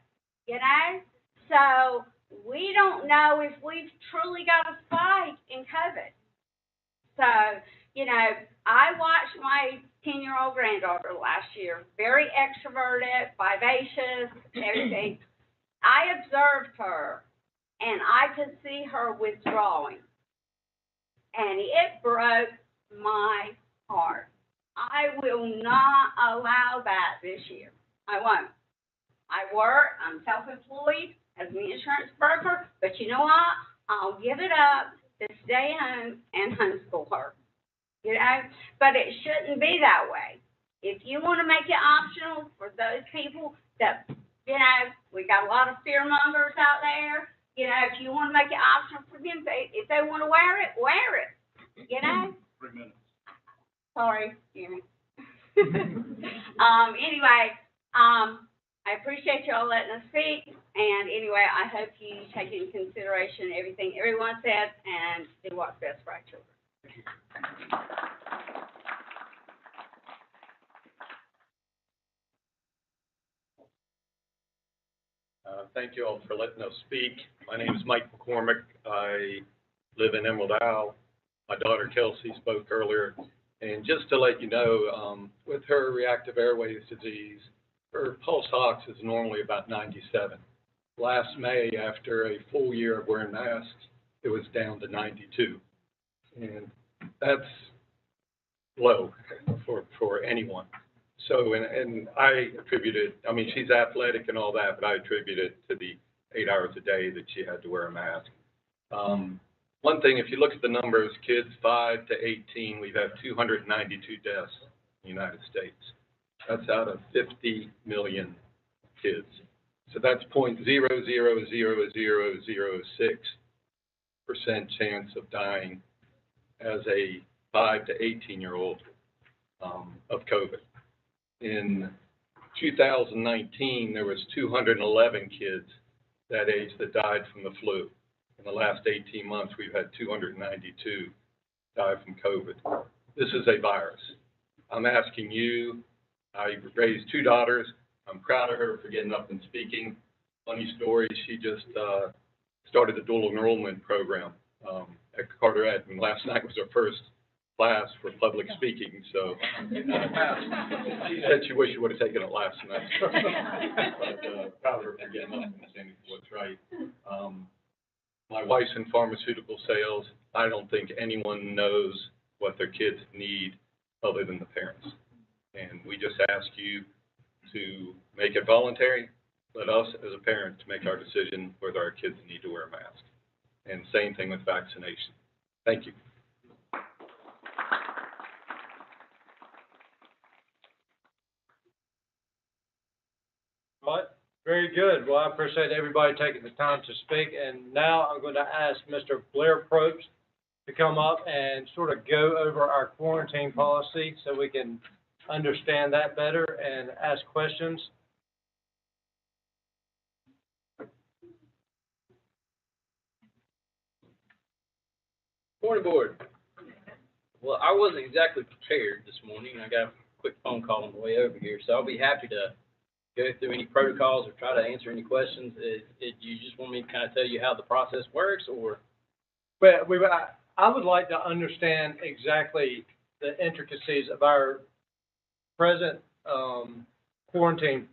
So we don't know if we've truly got a spike in COVID. So, I watched my 10-year-old granddaughter last year, very extroverted, vivacious, everything. I observed her, and I could see her withdrawing. And it broke my heart. I will not allow that this year. I won't. I'm self-employed as an insurance broker, but you know what? I'll give it up to stay home and homeschool her. But it shouldn't be that way. If you want to make it optional for those people that, we got a lot of fear mongers out there. If you want to make it optional for them, if they want to wear it, wear it.
3 minutes.
Sorry, Jimmy. Anyway, I appreciate y'all letting us speak. And anyway, I hope you take into consideration everything everyone said and do what's best for our children.
Thank you all for letting us speak. My name is Mike McCormick. I live in Emerald Isle. My daughter Kelsey spoke earlier. And just to let you know, with her reactive airways disease, her pulse ox is normally about 97. Last May, after a full year of wearing masks, it was down to 92. And that's low for anyone. So, and I attribute it, she's athletic and all that, but I attribute it to the 8 hours a day that she had to wear a mask. One thing, if you look at the numbers, kids 5 to 18, we've had 292 deaths in the United States. That's out of 50 million kids. So that's 0.00006% chance of dying as a 5 to 18-year-old of COVID. In 2019, there was 211 kids that age that died from the flu. In the last 18 months, we've had 292 die from COVID. This is a virus. I'm asking you, I raised 2 daughters. I'm proud of her for getting up and speaking. Funny story, she just started the dual enrollment program at Carteret, and last night was her first class for public speaking, so she said she wished she would have taken it last semester. But proud of her for getting up and saying what's right. My wife's in pharmaceutical sales. I don't think anyone knows what their kids need other than the parents. And we just ask you
to make it voluntary. Let us, as a parent, make our decision whether our kids need to wear a mask. And same thing with vaccination. Thank you.
Right, very good. Well, I appreciate everybody taking the time to speak, and now I'm going to ask Mr. Blair Probes to come up and sort of go over our quarantine policy so we can understand that better and ask questions.
Morning, board. Well, I wasn't exactly prepared this morning. I got a quick phone call on the way over here, so I'll be happy to go through any protocols or try to answer any questions. You just want me to kind of tell you how the process works, or?
Well, I would like to understand exactly the intricacies of our present quarantine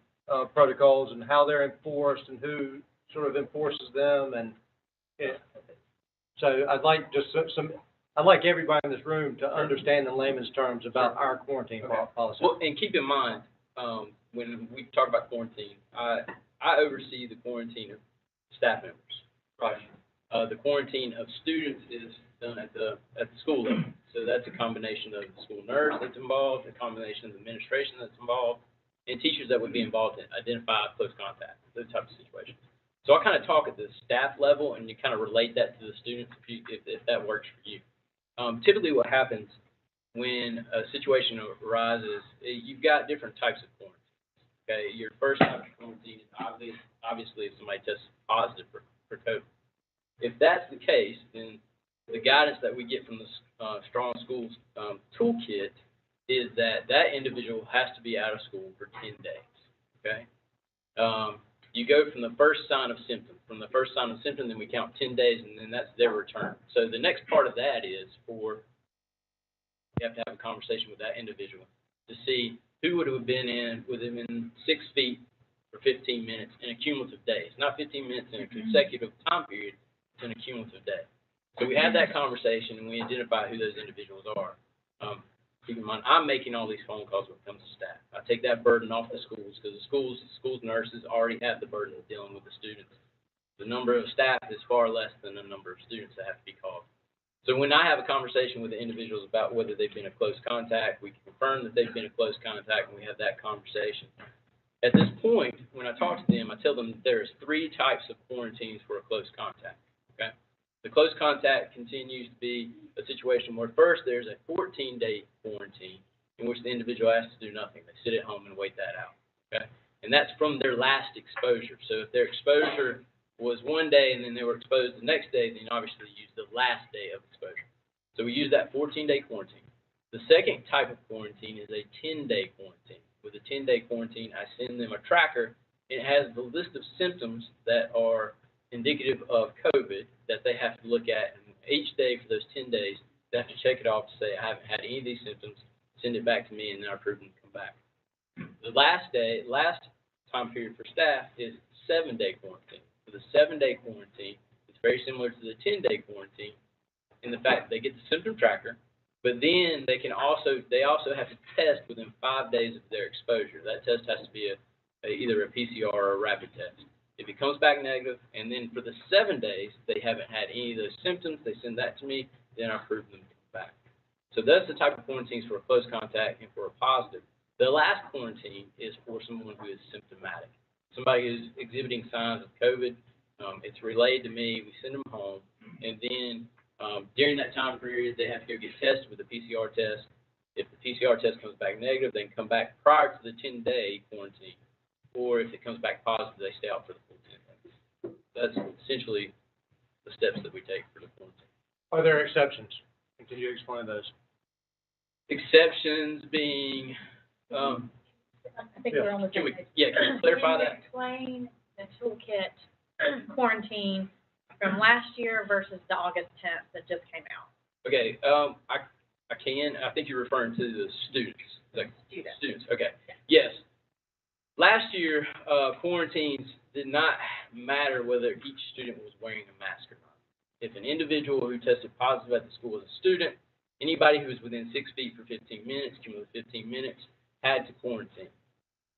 protocols and how they're enforced and who sort of enforces them. And so I'd like just I'd like everybody in this room to understand in layman's terms about our quarantine policy.
Well, and keep in mind, when we talk about quarantine, I oversee the quarantine of staff members. Right. The quarantine of students is done at the school level. So that's a combination of the school nurse that's involved, a combination of the administration that's involved, and teachers that would be involved in identify close contact, those types of situations. So I kind of talk at the staff level, and you kind of relate that to the students if that works for you. Typically what happens when a situation arises, you've got different types of quarantine. Okay, your first type of quarantine is obviously if somebody tests positive for COVID. If that's the case, then the guidance that we get from the Strong Schools toolkit is that individual has to be out of school for 10 days. Okay, you go from the first sign of symptom. From the first sign of symptom, then we count 10 days, and then that's their return. So the next part of that is you have to have a conversation with that individual to see who would have been within 6 feet for 15 minutes in a cumulative days, not 15 minutes in a consecutive time period, it's in a cumulative day. So we have that conversation, and we identify who those individuals are. Keep in mind, I'm making all these phone calls when it comes to staff. I take that burden off the schools because the schools nurses already have the burden of dealing with the students. The number of staff is far less than the number of students that have to be called. So when I have a conversation with the individuals about whether they've been a close contact, we can confirm that they've been a close contact, and we have that conversation. At this point, when I talk to them, I tell them there's 3 types of quarantines for a close contact. Okay? The close contact continues to be a situation where first there's a 14-day quarantine in which the individual has to do nothing. They sit at home and wait that out. Okay? And that's from their last exposure. So if their exposure was 1 day and then they were exposed the next day, then obviously you use the last day of exposure. So we use that 14-day quarantine. The second type of quarantine is a 10-day quarantine. With a 10-day quarantine, I send them a tracker. It has the list of symptoms that are indicative of COVID that they have to look at. And each day for those 10 days, they have to check it off to say, I haven't had any of these symptoms, send it back to me, and then I approve them to come back. The last time period for staff is 7-day quarantine. For the 7-day quarantine, it's very similar to the 10-day quarantine in the fact that they get the symptom tracker, but then they also have to test within 5 days of their exposure. That test has to be either a PCR or a rapid test. If it comes back negative, and then for the 7 days they haven't had any of those symptoms, they send that to me, then I approve them to come back. So that's the type of quarantines for a close contact and for a positive. The last quarantine is for someone who is symptomatic. Somebody who's exhibiting signs of COVID, it's relayed to me, we send them home, and then during that time period, they have to go get tested with a PCR test. If the PCR test comes back negative, they can come back prior to the 10-day quarantine. Or if it comes back positive, they stay out for the full 10 days. That's essentially the steps that we take for the quarantine.
Are there exceptions? And can you explain those?
Exceptions being,
I think we're on the same page.
can you clarify that?
Explain the toolkit quarantine from last year versus the August 10th that just came out.
Okay, I can. I think you're referring to the students. Students. Okay. Yes. Last year, quarantines did not matter whether each student was wearing a mask or not. If an individual who tested positive at the school as a student, anybody who was within 6 feet for 15 minutes, cumulative 15 minutes, had to quarantine.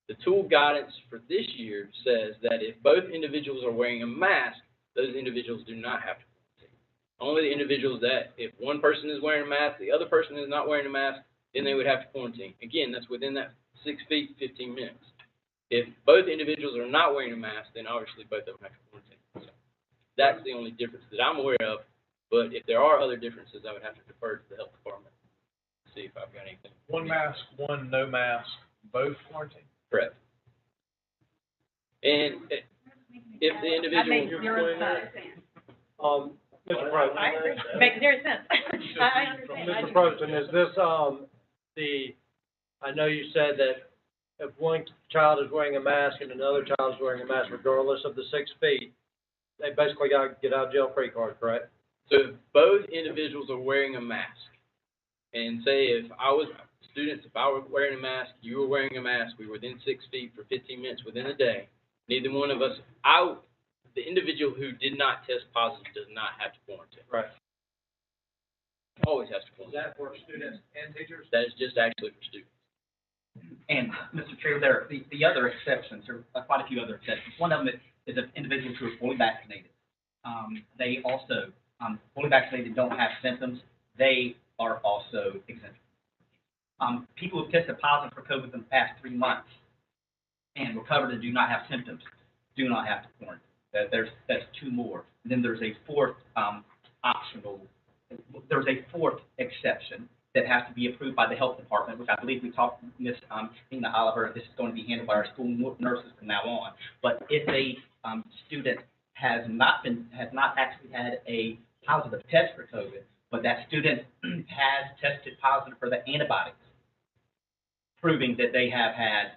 The tool guidance for this year says that if both individuals are wearing a mask, those individuals do not have to quarantine. Only the individuals that, if one person is wearing a mask, the other person is not wearing a mask, then they would have to quarantine. Again, that's within that 6 feet, 15 minutes. If both individuals are not wearing a mask, then obviously both of them have to quarantine. So that's the only difference that I'm aware of. But if there are other differences, I would have to defer to the health department to see if I've got anything.
One mask, one no mask, both quarantine?
Correct. And if the individual.
Mr. President.
I agree. Makes zero sense. I understand.
Mr. President, is this, I know you said that if one child is wearing a mask and another child is wearing a mask, regardless of the 6 feet, they basically got to get out of jail free card, correct?
So if both individuals are wearing a mask, and say if I was students, if I were wearing a mask, you were wearing a mask, we were within 6 feet for 15 minutes within a day, neither one of us, the individual who did not test positive does not have to quarantine.
Right.
Always has to quarantine.
Is that for students and teachers?
That is just actually for students.
And, Mr. Chair, there are the other exceptions, there are quite a few other exceptions. One of them is if individuals who are fully vaccinated. They also, fully vaccinated, don't have symptoms, they are also exempt. People who've tested positive for COVID in the past 3 months and recovered and do not have symptoms do not have to quarantine. That's 2 more. And then there's a fourth there's a fourth exception that has to be approved by the health department, which I believe we talked to Ms. Nina Oliver. This is going to be handled by our school nurses from now on. But if a student has not actually had a positive test for COVID, but that student has tested positive for the antibodies, proving that they have had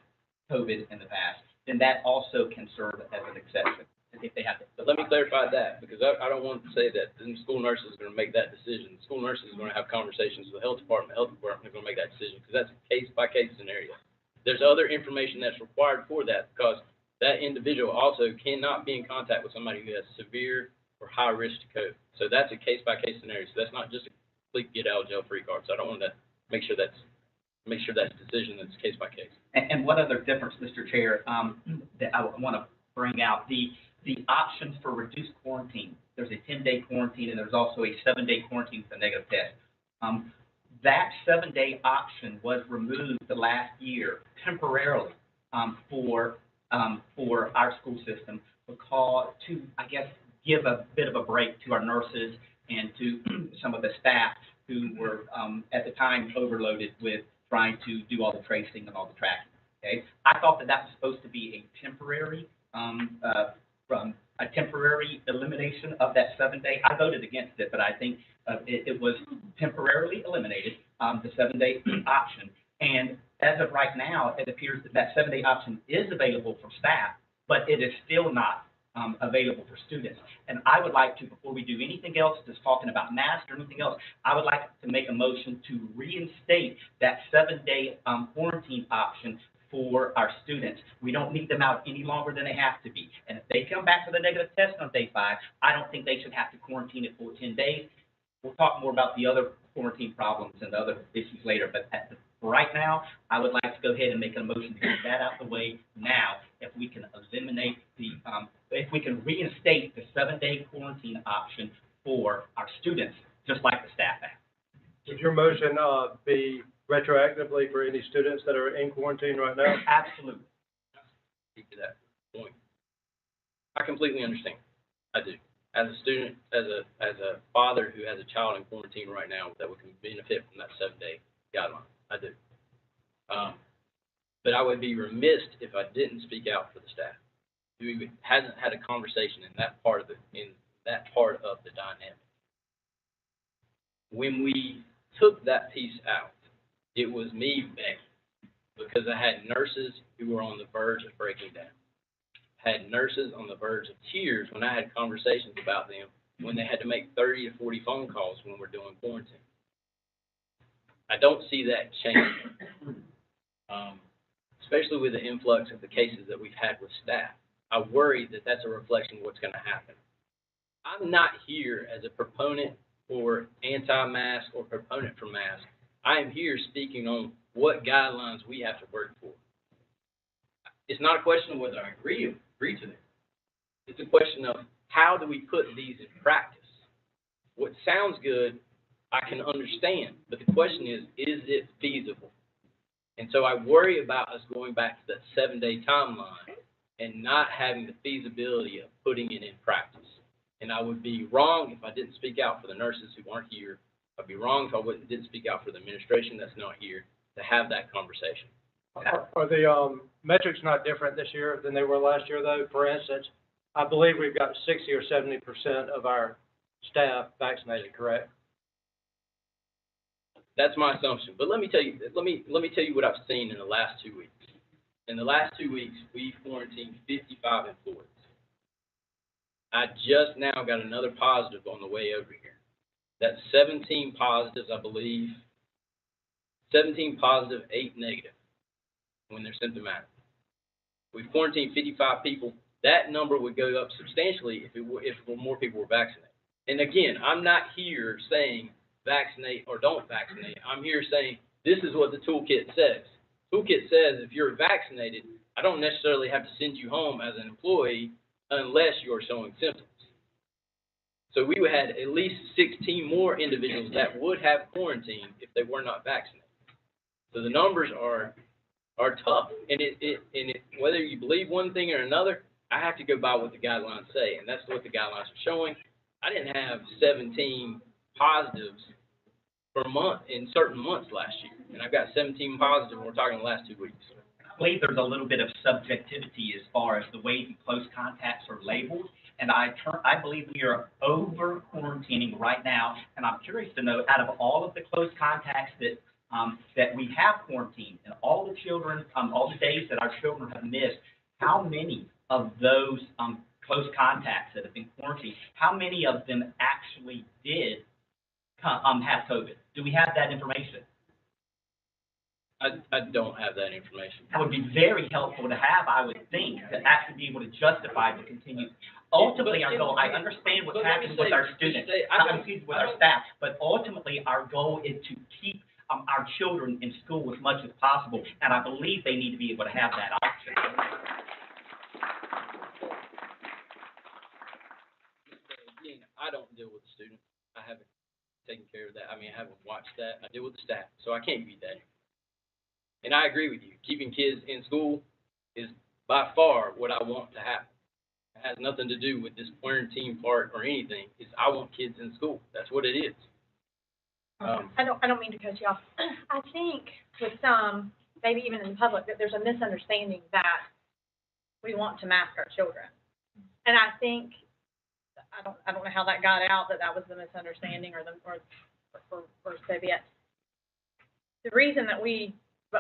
COVID in the past, then that also can serve as an exception. If they have to.
But let me clarify that, because I don't want to say that the school nurse is going to make that decision. The school nurse is going to have conversations with the health department. The health department is going to make that decision, because that's a case-by-case scenario. There's other information that's required for that, because that individual also cannot be in contact with somebody who has severe or high risk to COVID. So that's a case-by-case scenario. So that's not just a complete get-out-of-jail-free card. So I don't want to make sure that's a decision that's case-by-case.
And one other difference, Mr. Chair, that I want to bring out, the options for reduced quarantine. There's a 10-day quarantine, and there's also a 7-day quarantine with a negative test. That 7-day option was removed the last year temporarily for our school system, because to, I guess, give a bit of a break to our nurses and to some of the staff who were at the time overloaded with trying to do all the tracing and all the tracking. Okay, I thought that was supposed to be a temporary elimination of that 7-day. I voted against it, but I think it was temporarily eliminated, the 7-day option. And as of right now, it appears that 7-day option is available for staff, but it is still not available for students. And I would like to, before we do anything else, just talking about masks or anything else, I would like to make a motion to reinstate that 7-day quarantine option for our students. We don't need them out any longer than they have to be. And if they come back with a negative test on day 5, I don't think they should have to quarantine it for 10 days. We'll talk more about the other quarantine problems and the other issues later, but right now, I would like to go ahead and make a motion to get that out of the way now. If we can eliminate if we can reinstate the 7-day quarantine option for our students, just like the staff act.
Would your motion be retroactively for any students that are in quarantine right now?
Absolutely.
Speak to that point. I completely understand. I do. As a student, as a father who has a child in quarantine right now that would benefit from that 7-day guideline, I do. But I would be remiss if I didn't speak out for the staff who hasn't had a conversation in that part of the dynamic. When we took that piece out, it was me begging, because I had nurses who were on the verge of breaking down. I had nurses on the verge of tears when I had conversations about them when they had to make 30 to 40 phone calls when we're doing quarantine. I don't see that changing, especially with the influx of the cases that we've had with staff. I worry that that's a reflection of what's going to happen. I'm not here as a proponent for anti-mask or proponent for mask. I am here speaking on what guidelines we have to work for. It's not a question of whether I agree to them. It's a question of how do we put these in practice? What sounds good, I can understand, but the question is it feasible? And so I worry about us going back to that 7-day timeline and not having the feasibility of putting it in practice. And I would be wrong if I didn't speak out for the nurses who aren't here. I'd be wrong if I didn't speak out for the administration that's not here to have that conversation.
Are the metrics not different this year than they were last year, though? For instance, I believe we've got 60 or 70% of our staff vaccinated, correct?
That's my assumption. But let me tell you what I've seen in the last 2 weeks. In the last 2 weeks, we quarantined 55 employees. I just now got another positive on the way over here. That's 17 positives, I believe. 17 positive, 8 negative when they're symptomatic. We've quarantined 55 people. That number would go up substantially if more people were vaccinated. And again, I'm not here saying vaccinate or don't vaccinate. I'm here saying this is what the toolkit says. Toolkit says if you're vaccinated, I don't necessarily have to send you home as an employee unless you're showing symptoms. So we would have at least 16 more individuals that would have quarantined if they were not vaccinated. So the numbers are tough, and whether you believe one thing or another, I have to go by what the guidelines say, and that's what the guidelines are showing. I didn't have 17 positives per month in certain months last year, and I've got 17 positives, and we're talking the last 2 weeks.
I believe there's a little bit of subjectivity as far as the way the close contacts are labeled, and I believe we are over quarantining right now, and I'm curious to know, out of all of the close contacts that we have quarantined, and all the children, all the days that our children have missed, how many of those close contacts that have been quarantined, how many of them actually did have COVID? Do we have that information?
I don't have that information.
That would be very helpful to have, I would think, to actually be able to justify the continued. Ultimately, our goal, I understand what's happening with our students, with our staff, but ultimately, our goal is to keep our children in school as much as possible, and I believe they need to be able to have that option.
Again, I don't deal with the students. I haven't taken care of that. I haven't watched that. I deal with the staff, so I can't be that. And I agree with you. Keeping kids in school is by far what I want to happen. It has nothing to do with this quarantine part or anything. I want kids in school. That's what it is.
I don't mean to cut you off. I think with some, maybe even in the public, that there's a misunderstanding that we want to mask our children. And I think, I don't know how that got out, that was the misunderstanding or so be it. The reason that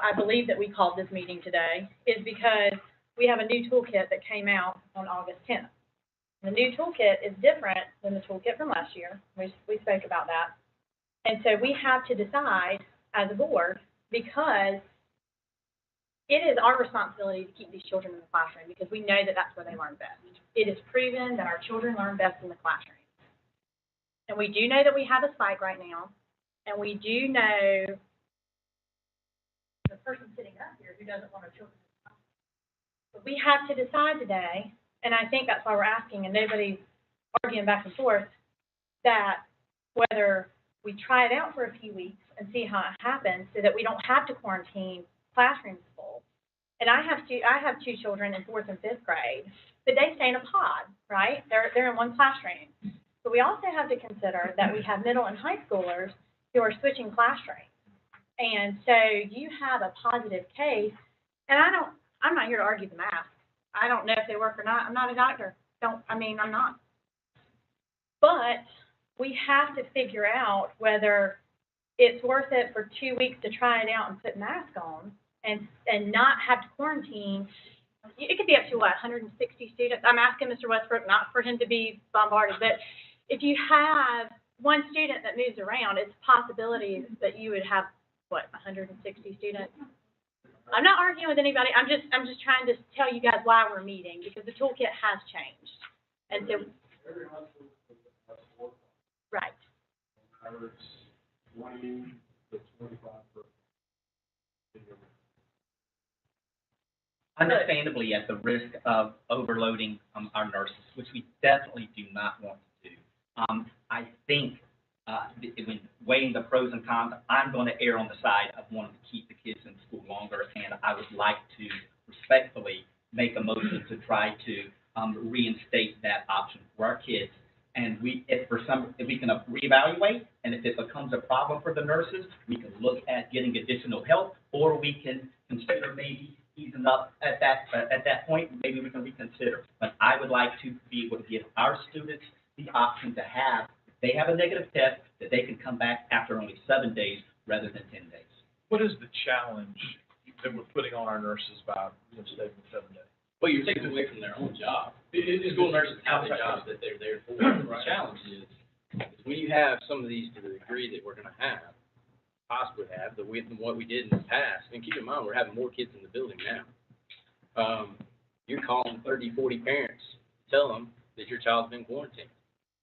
I believe that we called this meeting today is because we have a new toolkit that came out on August 10th. The new toolkit is different than the toolkit from last year. We spoke about that. And so we have to decide as a board, because it is our responsibility to keep these children in the classroom, because we know that that's where they learn best. It is proven that our children learn best in the classroom. And we do know that we have a spike right now, and we do know the person sitting up here who doesn't want our children in the classroom. But we have to decide today, and I think that's why we're asking, and nobody's arguing back and forth, that whether we try it out for a few weeks and see how it happens so that we don't have to quarantine classrooms full. And I have two children in 4th and 5th grade, but they stay in a pod, right? They're in one classroom. But we also have to consider that we have middle and high schoolers who are switching classrooms. And so you have a positive case, and I'm not here to argue the mask. I don't know if they work or not. I'm not a doctor. I'm not. But we have to figure out whether it's worth it for 2 weeks to try it out and put masks on and not have to quarantine. It could be up to, 160 students? I'm asking Mr. Westbrook not for him to be bombarded, but if you have one student that moves around, it's a possibility that you would have, 160 students? I'm not arguing with anybody. I'm just trying to tell you guys why we're meeting, because the toolkit has changed. And so, right.
understandably at the risk of overloading our nurses, which we definitely do not want to do. I think when weighing the pros and cons, I'm going to err on the side of wanting to keep the kids in school longer, and I would like to respectfully make a motion to try to reinstate that option for our kids. And if we can reevaluate, and if it becomes a problem for the nurses, we can look at getting additional help, or we can consider maybe easing up at that point. Maybe we can reconsider. But I would like to be able to give our students the option to have, if they have a negative test, that they can come back after only 7 days rather than 10 days.
What is the challenge that we're putting on our nurses by reinstating 7 days?
Well, you're taking away from their own job. School nurses have the jobs that they're there for. The challenge is when you have some of these to the degree that we're going to have, possibly have, than what we did in the past. And keep in mind, we're having more kids in the building now. You're calling 30, 40 parents, tell them that your child's been quarantined.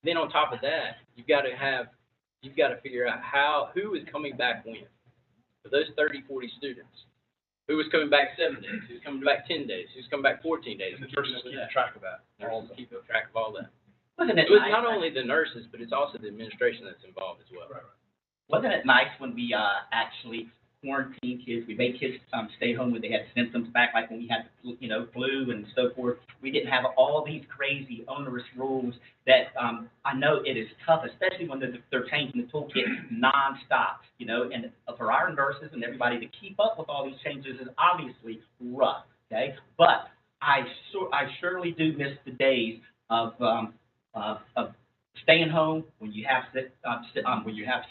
Then on top of that, you've got to figure out who is coming back when. For those 30, 40 students, who was coming back 7 days, who's coming back 10 days, who's coming back 14 days.
And the nurses keep track of that.
Nurses keep track of all that.
Wasn't it
So it's
nice?
not only the nurses, but it's also the administration that's involved as well.
Right.
Wasn't it nice when we actually quarantined kids? We made kids stay home when they had symptoms back, like when we had flu and so forth. We didn't have all these crazy onerous rules that I know it is tough, especially when they're changing the toolkit nonstop. And for our nurses and everybody to keep up with all these changes is obviously rough. Okay, but I surely do miss the days of staying home when you have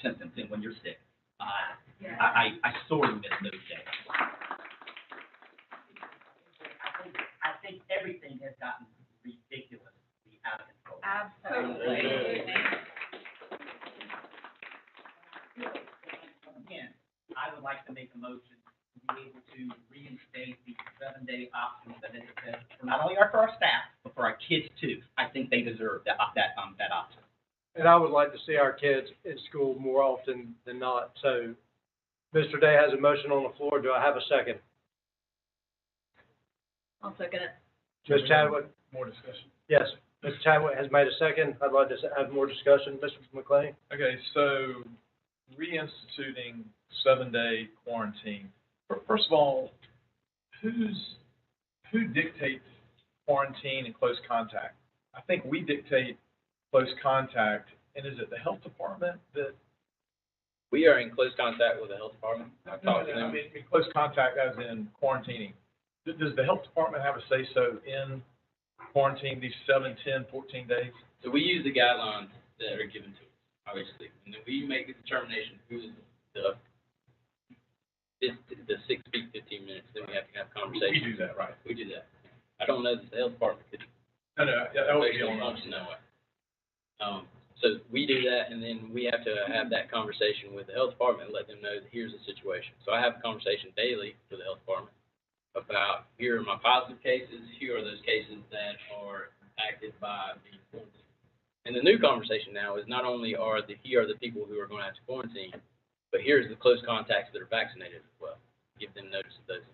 symptoms and when you're sick. I sorely miss those days. I think everything has gotten ridiculously out of control.
Absolutely.
Again, I would like to make a motion to be able to reinstate the 7-day option that is for not only for our staff, but for our kids too. I think they deserve that option.
And I would like to see our kids in school more often than not. So Mr. Day has a motion on the floor. Do I have a second?
I'll second it.
Ms. Chadwick?
More discussion.
Yes. Ms. Chadwick has made a second. I'd like to have more discussion. Mr. McLean?
Okay, so reinstituting 7-day quarantine. First of all, who dictates quarantine and close contact? I think we dictate close contact, and is it the health department that?
We are in close contact with the health department. I've talked to them.
I mean, in close contact as in quarantining. Does the health department have a say-so in quarantine these 7, 10, 14 days?
So we use the guidelines that are given to us, obviously, and then we make a determination who is the 6 feet, 15 minutes. Then we have to have conversations.
We do that, right?
We do that. I don't know that the health department could.
No, that would be on us.
No way. So we do that, and then we have to have that conversation with the health department and let them know that here's the situation. So I have a conversation daily with the health department about here are my positive cases, here are those cases that are impacted by the quarantine. And the new conversation now is not only here are the people who are going to have to quarantine, but here's the close contacts that are vaccinated as well. Give them notice of those.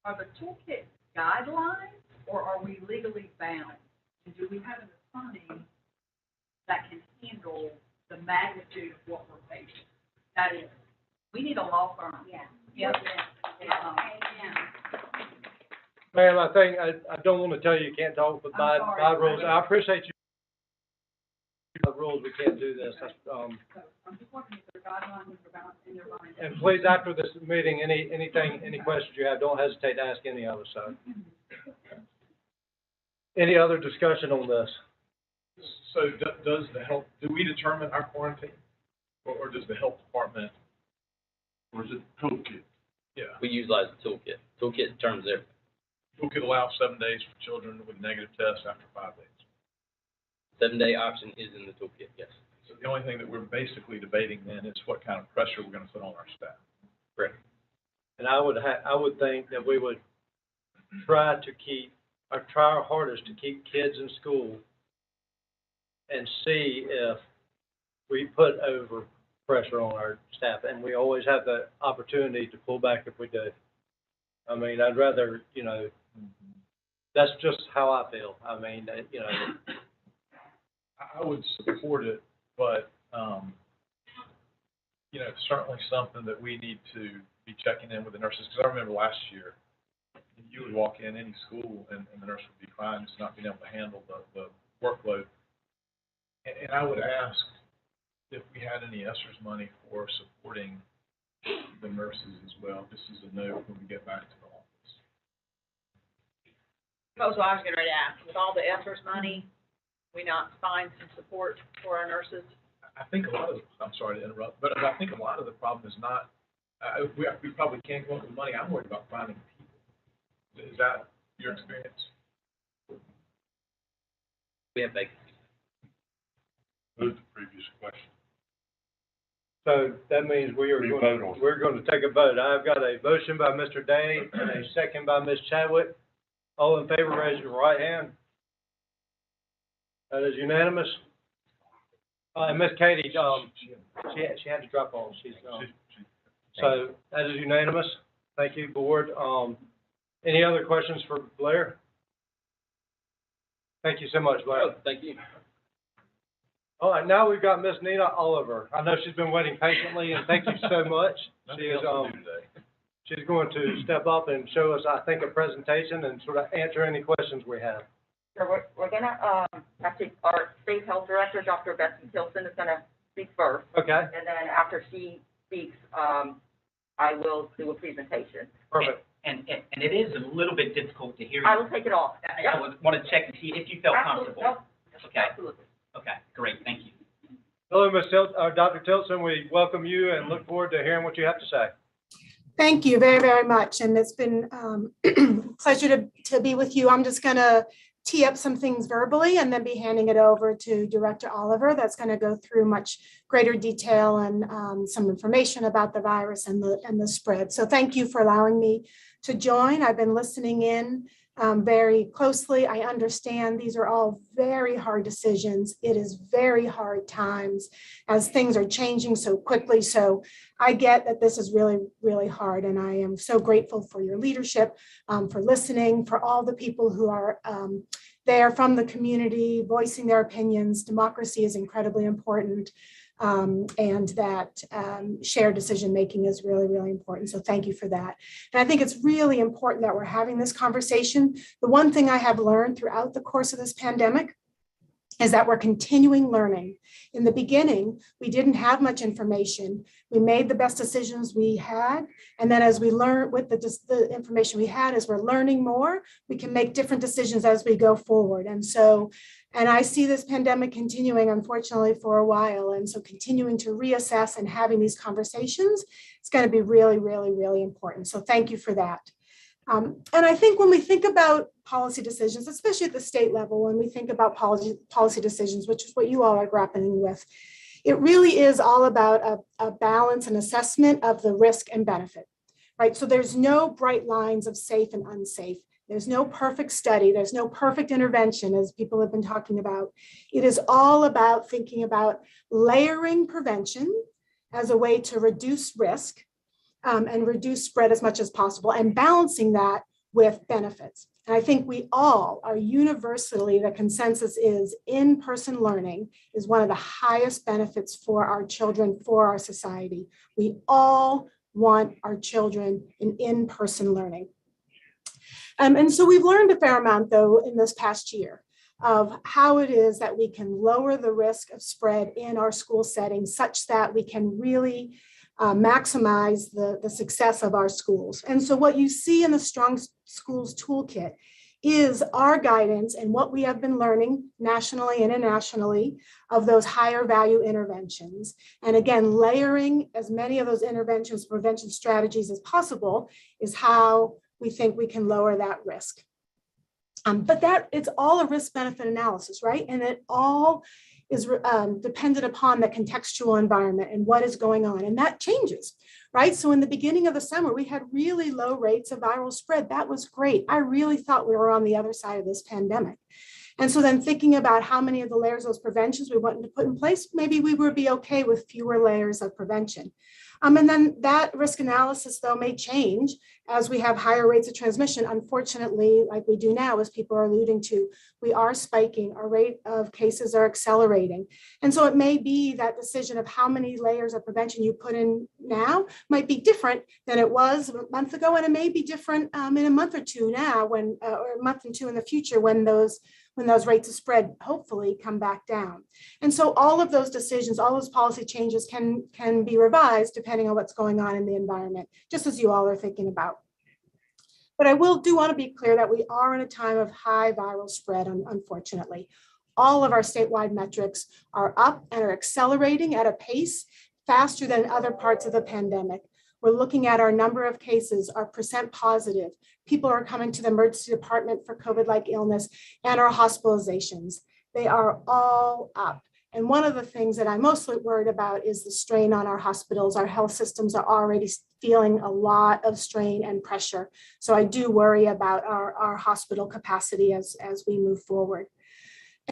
Are the toolkit guidelines, or are we legally bound? And do we have an attorney that can handle the magnitude of what we're facing? That is, we need a law firm.
Yeah.
Yep.
Ma'am, I think, I don't want to tell you can't talk, but by rules, I appreciate you. By rules, we can't do this. That's,
I'm just wondering if there are guidelines in your mind.
and please, after this meeting, any questions you have, don't hesitate to ask any of us, so. Any other discussion on this?
So do we determine our quarantine? Or does the health department, or is it toolkit? Yeah.
We utilize the toolkit. Toolkit determines everything.
Toolkit allows 7 days for children with negative tests after 5 days.
7-day option is in the toolkit, yes.
So the only thing that we're basically debating then is what kind of pressure we're going to put on our staff.
Correct.
And I would think that we would try our hardest to keep kids in school and see if we put over pressure on our staff, and we always have the opportunity to pull back if we do. I mean, I'd rather, you know, that's just how I feel. I mean, you know.
I would support it, but, you know, it's certainly something that we need to be checking in with the nurses, because I remember last year, you would walk in any school and the nurse would be crying, just not being able to handle the workload. And I would ask if we had any ESSER's money for supporting the nurses as well, just as a note when we get back to the office.
That's what I was getting ready to ask. With all the ESSER's money, we not find some support for our nurses?
I think a lot of, I'm sorry to interrupt, but I think a lot of the problem is not, we probably can't go up with money. I'm worried about finding people. Is that your experience?
We have vacancies.
Move the previous question.
So that means we're going to take a vote. I've got a motion by Mr. Day and a second by Ms. Chadwick. All in favor, raise your right hand. That is unanimous. And Ms. Katie, she had to drop off. So that is unanimous. Thank you, board. Any other questions for Blair? Thank you so much, Blair.
Oh, thank you.
All right, now we've got Miss Nina Oliver. I know she's been waiting patiently, and thank you so much. She is, she's going to step up and show us, I think, a presentation and sort of answer any questions we have.
So we're gonna, actually, our state health director, Dr. Betsy Kilson, is gonna speak first.
Okay.
And then after she speaks, I will do a presentation.
Perfect.
And it is a little bit difficult to hear you.
I will take it off.
I want to check and see if you felt
Absolutely.
comfortable.
Nope.
Okay.
Absolutely.
Okay, great, thank you.
Hello, Dr. Tilson. We welcome you and look forward to hearing what you have to say.
Thank you very, very much. And it's been pleasure to be with you. I'm just going to tee up some things verbally and then be handing it over to Director Oliver. That's going to go through much greater detail and some information about the virus and the spread. So thank you for allowing me to join. I've been listening in very closely. I understand these are all very hard decisions. It is very hard times as things are changing so quickly. So I get that this is really, really hard. And I am so grateful for your leadership, for listening, for all the people who are there from the community, voicing their opinions. Democracy is incredibly important. And that shared decision-making is really, really important. So thank you for that. And I think it's really important that we're having this conversation. The one thing I have learned throughout the course of this pandemic is that we're continuing learning. In the beginning, we didn't have much information. We made the best decisions we had. And then as we learn with the information we had, as we're learning more, we can make different decisions as we go forward. And I see this pandemic continuing, unfortunately, for a while. And so continuing to reassess and having these conversations is going to be really, really, really important. So thank you for that. And I think when we think about policy decisions, especially at the state level, when we think about policy decisions, which is what you all are grappling with, it really is all about a balance and assessment of the risk and benefit, right? So there's no bright lines of safe and unsafe. There's no perfect study. There's no perfect intervention, as people have been talking about. It is all about thinking about layering prevention as a way to reduce risk and reduce spread as much as possible, and balancing that with benefits. And I think we all are universally, the consensus is in-person learning is one of the highest benefits for our children, for our society. We all want our children in-person learning. And so we've learned a fair amount, though, in this past year of how it is that we can lower the risk of spread in our school settings such that we can really maximize the success of our schools. And so what you see in the Strong Schools Toolkit is our guidance and what we have been learning nationally and internationally of those higher value interventions. And again, layering as many of those interventions, prevention strategies as possible is how we think we can lower that risk. But it's all a risk-benefit analysis, right? And it all is dependent upon the contextual environment and what is going on. And that changes, right? So in the beginning of the summer, we had really low rates of viral spread. That was great. I really thought we were on the other side of this pandemic. And so then thinking about how many of the layers of those preventions we want to put in place, maybe we would be okay with fewer layers of prevention. And then that risk analysis, though, may change as we have higher rates of transmission. Unfortunately, like we do now, as people are alluding to, we are spiking, our rate of cases are accelerating. And so it may be that decision of how many layers of prevention you put in now might be different than it was a month ago, and it may be different in a month or two now, when, or a month or two in the future, when those rates of spread hopefully come back down. And so all of those decisions, all those policy changes can be revised depending on what's going on in the environment, just as you all are thinking about. But I do want to be clear that we are in a time of high viral spread, unfortunately. All of our statewide metrics are up and are accelerating at a pace faster than other parts of the pandemic. We're looking at our number of cases, our percent positive. People are coming to the emergency department for COVID-like illness, and our hospitalizations. They are all up. And one of the things that I'm mostly worried about is the strain on our hospitals. Our health systems are already feeling a lot of strain and pressure. So I do worry about our hospital capacity as we move forward.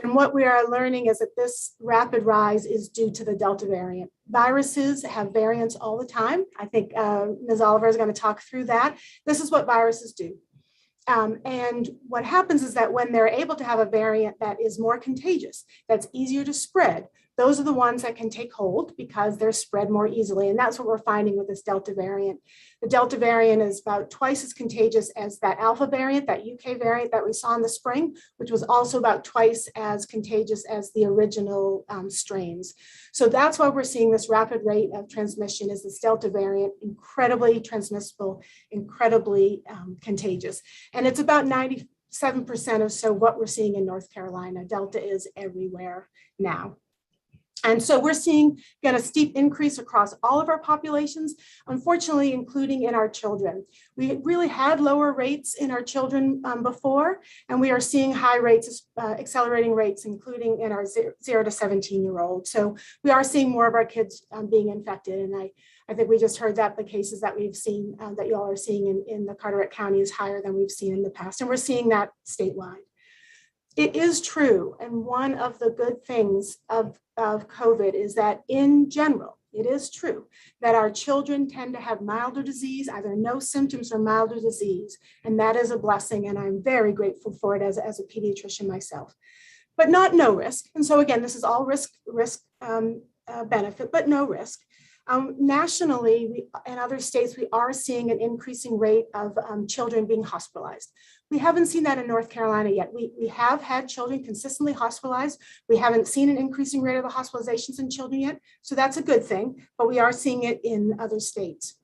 And what we are learning is that this rapid rise is due to the Delta variant. Viruses have variants all the time. I think Ms. Oliver is going to talk through that. This is what viruses do. And what happens is that when they're able to have a variant that is more contagious, that's easier to spread, those are the ones that can take hold because they're spread more easily. And that's what we're finding with this Delta variant. The Delta variant is about twice as contagious as that Alpha variant, that UK variant that we saw in the spring, which was also about twice as contagious as the original strains. So that's why we're seeing this rapid rate of transmission is this Delta variant, incredibly transmissible, incredibly contagious. And it's about 97% or so what we're seeing in North Carolina. Delta is everywhere now. And so we're seeing, again, a steep increase across all of our populations, unfortunately, including in our children. We really had lower rates in our children before, and we are seeing high rates, accelerating rates, including in our 0 to 17-year-olds. So we are seeing more of our kids being infected. And I think we just heard that the cases that we've seen, that you all are seeing in the Carteret County is higher than we've seen in the past. And we're seeing that statewide. It is true, and one of the good things of COVID is that in general, it is true that our children tend to have milder disease, either no symptoms or milder disease, and that is a blessing, and I'm very grateful for it as a pediatrician myself, but not no risk. And so again, this is all risk benefit, but no risk. Nationally, in other states, we are seeing an increasing rate of children being hospitalized. We haven't seen that in North Carolina yet. We have had children consistently hospitalized. We haven't seen an increasing rate of the hospitalizations in children yet. So that's a good thing, but we are seeing it in other states.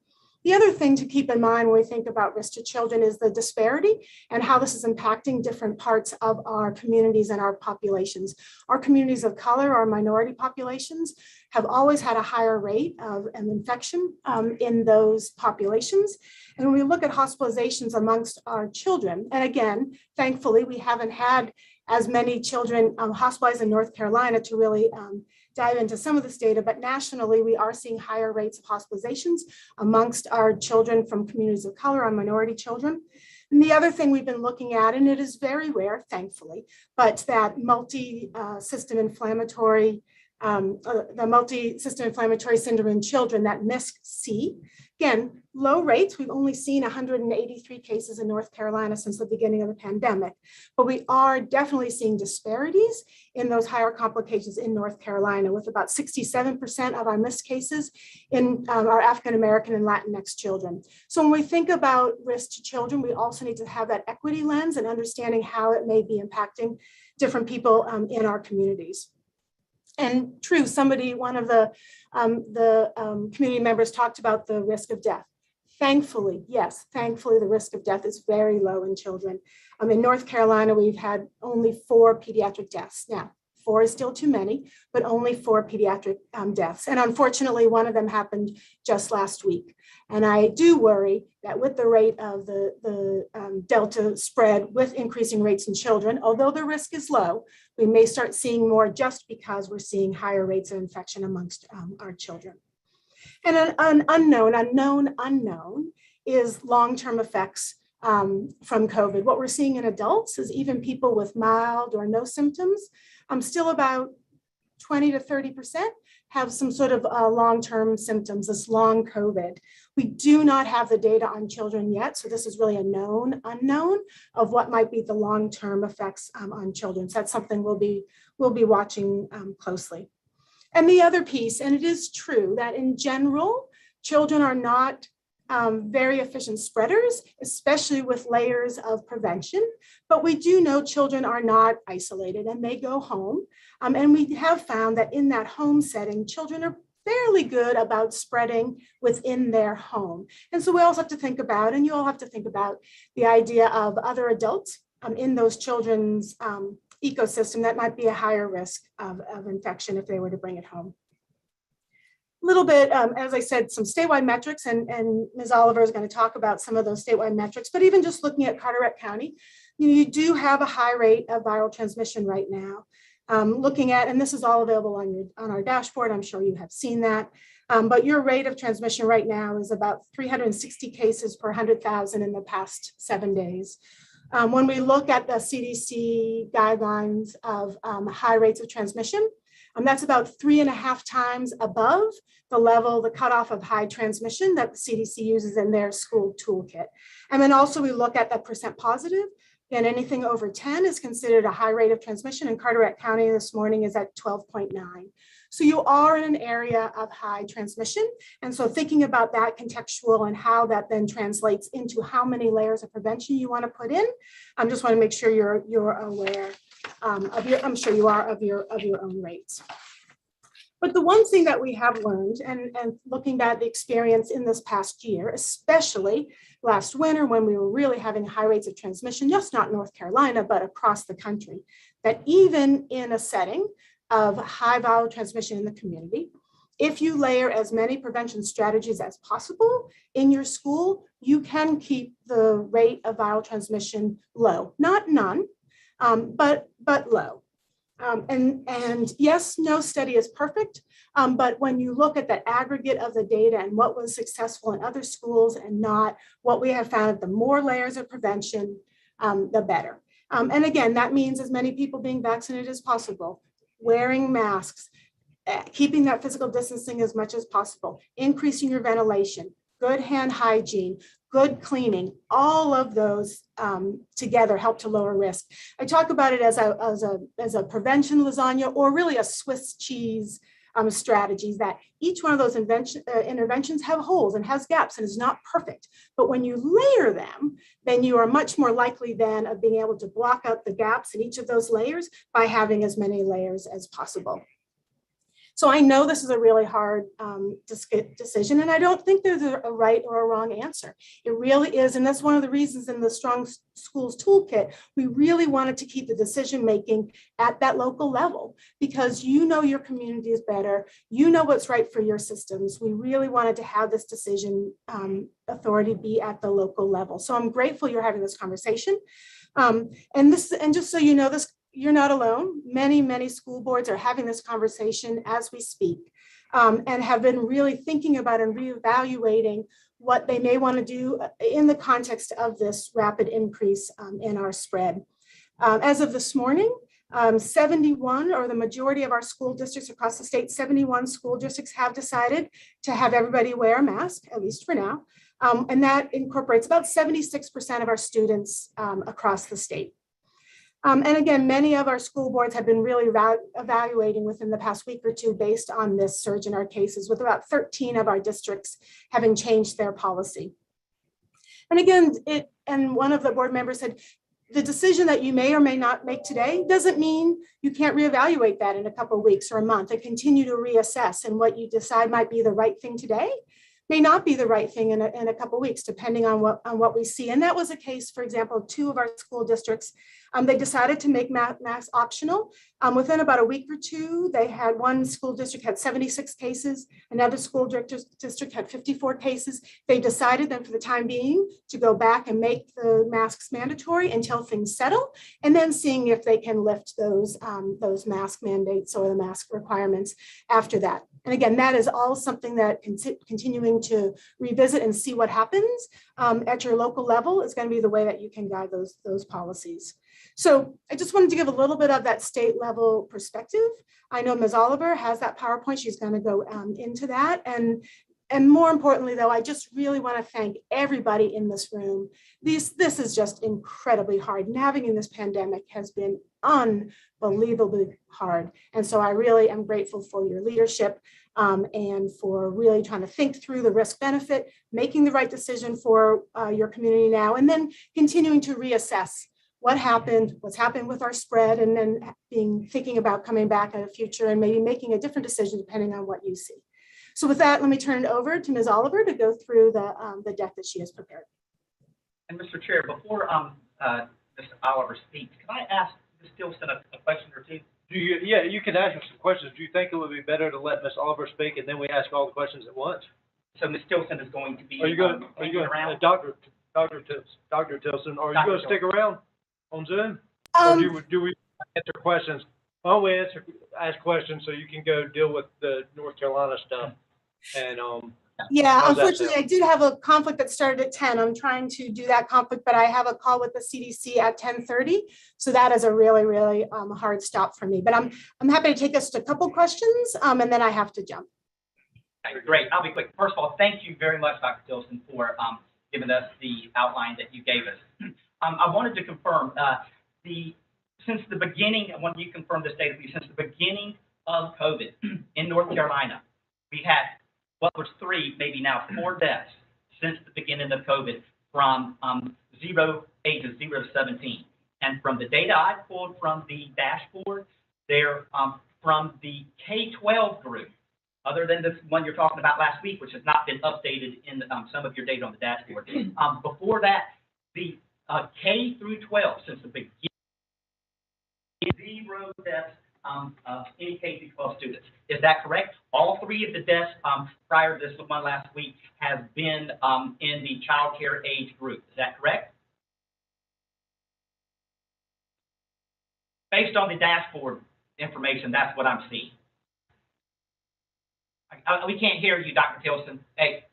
The other thing to keep in mind when we think about risk to children is the disparity and how this is impacting different parts of our communities and our populations. Our communities of color, our minority populations, have always had a higher rate of an infection in those populations. And when we look at hospitalizations amongst our children, and again, thankfully, we haven't had as many children hospitalized in North Carolina to really dive into some of this data, but nationally, we are seeing higher rates of hospitalizations amongst our children from communities of color, our minority children. And the other thing we've been looking at, and it is very rare, thankfully, but that multi-system inflammatory syndrome in children, that MISC-C. Again, low rates. We've only seen 183 cases in North Carolina since the beginning of the pandemic, but we are definitely seeing disparities in those higher complications in North Carolina, with about 67% of our MISC cases in our African-American and Latinx children. So when we think about risk to children, we also need to have that equity lens and understanding how it may be impacting different people in our communities. And true, one of the community members talked about the risk of death. Thankfully, yes, thankfully, the risk of death is very low in children. In North Carolina, we've had only 4 pediatric deaths. Now, 4 is still too many, but only 4 pediatric deaths. And unfortunately, one of them happened just last week. And I do worry that with the rate of the Delta spread with increasing rates in children, although the risk is low, we may start seeing more just because we're seeing higher rates of infection amongst our children. And an unknown is long-term effects from COVID. What we're seeing in adults is even people with mild or no symptoms, still about 20 to 30% have some sort of long-term symptoms, this long COVID. We do not have the data on children yet, so this is really a known unknown of what might be the long-term effects on children. So that's something we'll be watching closely. And the other piece, and it is true that in general, children are not very efficient spreaders, especially with layers of prevention. But we do know children are not isolated and they go home. And we have found that in that home setting, children are fairly good about spreading within their home. And so we also have to think about, and you all have to think about the idea of other adults in those children's ecosystem that might be a higher risk of infection if they were to bring it home. A little bit, as I said, some statewide metrics, and Ms. Oliver is going to talk about some of those statewide metrics, but even just looking at Carteret County, you do have a high rate of viral transmission right now. Looking at, and this is all available on our dashboard, I'm sure you have seen that, but your rate of transmission right now is about 360 cases per 100,000 in the past 7 days. When we look at the CDC guidelines of high rates of transmission, that's about 3.5 times above the level, the cutoff of high transmission that the CDC uses in their school toolkit. And then also we look at the percent positive, and anything over 10 is considered a high rate of transmission, and Carteret County this morning is at 12.9. So you are in an area of high transmission. And so thinking about that contextual and how that then translates into how many layers of prevention you want to put in, I just want to make sure you're aware of your, I'm sure you are, of your own rates. But the one thing that we have learned, and looking at the experience in this past year, especially last winter when we were really having high rates of transmission, just not North Carolina, but across the country, that even in a setting of high viral transmission in the community, if you layer as many prevention strategies as possible in your school, you can keep the rate of viral transmission low, not none, but low. And yes, no study is perfect, but when you look at the aggregate of the data and what was successful in other schools and not, what we have found, the more layers of prevention, the better. And again, that means as many people being vaccinated as possible, wearing masks, keeping that physical distancing as much as possible, increasing your ventilation, good hand hygiene, good cleaning, all of those together help to lower risk. I talk about it as a prevention lasagna, or really a Swiss cheese strategies, that each one of those interventions have holes and has gaps and is not perfect. But when you layer them, then you are much more likely then of being able to block out the gaps in each of those layers by having as many layers as possible. So I know this is a really hard decision, and I don't think there's a right or a wrong answer. It really is, and that's one of the reasons in the Strong Schools Toolkit, we really wanted to keep the decision-making at that local level, because you know your community is better, you know what's right for your systems. We really wanted to have this decision authority be at the local level. So I'm grateful you're having this conversation. And just so you know, you're not alone. Many, many school boards are having this conversation as we speak, and have been really thinking about and reevaluating what they may want to do in the context of this rapid increase in our spread. As of this morning, 71, or the majority of our school districts across the state, 71 school districts have decided to have everybody wear a mask, at least for now. And that incorporates about 76% of our students across the state. And again, many of our school boards have been really evaluating within the past week or two based on this surge in our cases, with about 13 of our districts having changed their policy. And again, and one of the board members said, the decision that you may or may not make today doesn't mean you can't reevaluate that in a couple of weeks or a month and continue to reassess, and what you decide might be the right thing today may not be the right thing in a couple of weeks, depending on what we see. And that was a case, for example, 2 of our school districts They decided to make masks optional. Within about a week or two, they had one school district had 76 cases, another school district had 54 cases. They decided then for the time being to go back and make the masks mandatory until things settle, and then seeing if they can lift those mask mandates or the mask requirements after that. And again, that is all something that continuing to revisit and see what happens at your local level is going to be the way that you can guide those policies. So I just wanted to give a little bit of that state level perspective. I know Ms. Oliver has that PowerPoint. She's going to go into that. And more importantly, though, I just really want to thank everybody in this room. This is just incredibly hard. Navigating this pandemic has been unbelievably hard. And so I really am grateful for your leadership and for really trying to think through the risk benefit, making the right decision for your community now, and then continuing to reassess what happened, what's happened with our spread, and then thinking about coming back in the future and maybe making a different decision depending on what you see. So with that, let me turn it over to Ms. Oliver to go through the deck that she has prepared.
And Mr. Chair, before Ms. Oliver speaks, can I ask Ms. Stilson a question or two?
Yeah, you can ask her some questions. Do you think it would be better to let Ms. Oliver speak and then we ask all the questions at once?
So Ms. Stilson is going to be
Are you going
around?
Dr. Tilson, are you going to stick around on Zoom? Or do we answer questions? Why don't we ask questions so you can go deal with the North Carolina stuff? And
yeah, unfortunately, I did have a conflict that started at 10. I'm trying to do that conflict, but I have a call with the CDC at 10:30. So that is a really, really hard stop for me. But I'm happy to take us to a couple questions, and then I have to jump.
Okay, great. I'll be quick. First of all, thank you very much, Dr. Tilson, for giving us the outline that you gave us. I wanted to confirm since the beginning, when you confirmed this data, since the beginning of COVID in North Carolina, we had what was 3, maybe now 4 deaths since the beginning of COVID from ages 0 to 17. And from the data I pulled from the dashboard, they're from the K-12 group, other than this one you're talking about last week, which has not been updated in some of your data on the dashboard. Before that, the K through 12, since the beginning, 0 deaths of any K through 12 students. Is that correct? All 3 of the deaths prior to this one last week have been in the child care age group. Is that correct? Based on the dashboard information, that's what I'm seeing. We can't hear you, Dr. Tilson. Hey,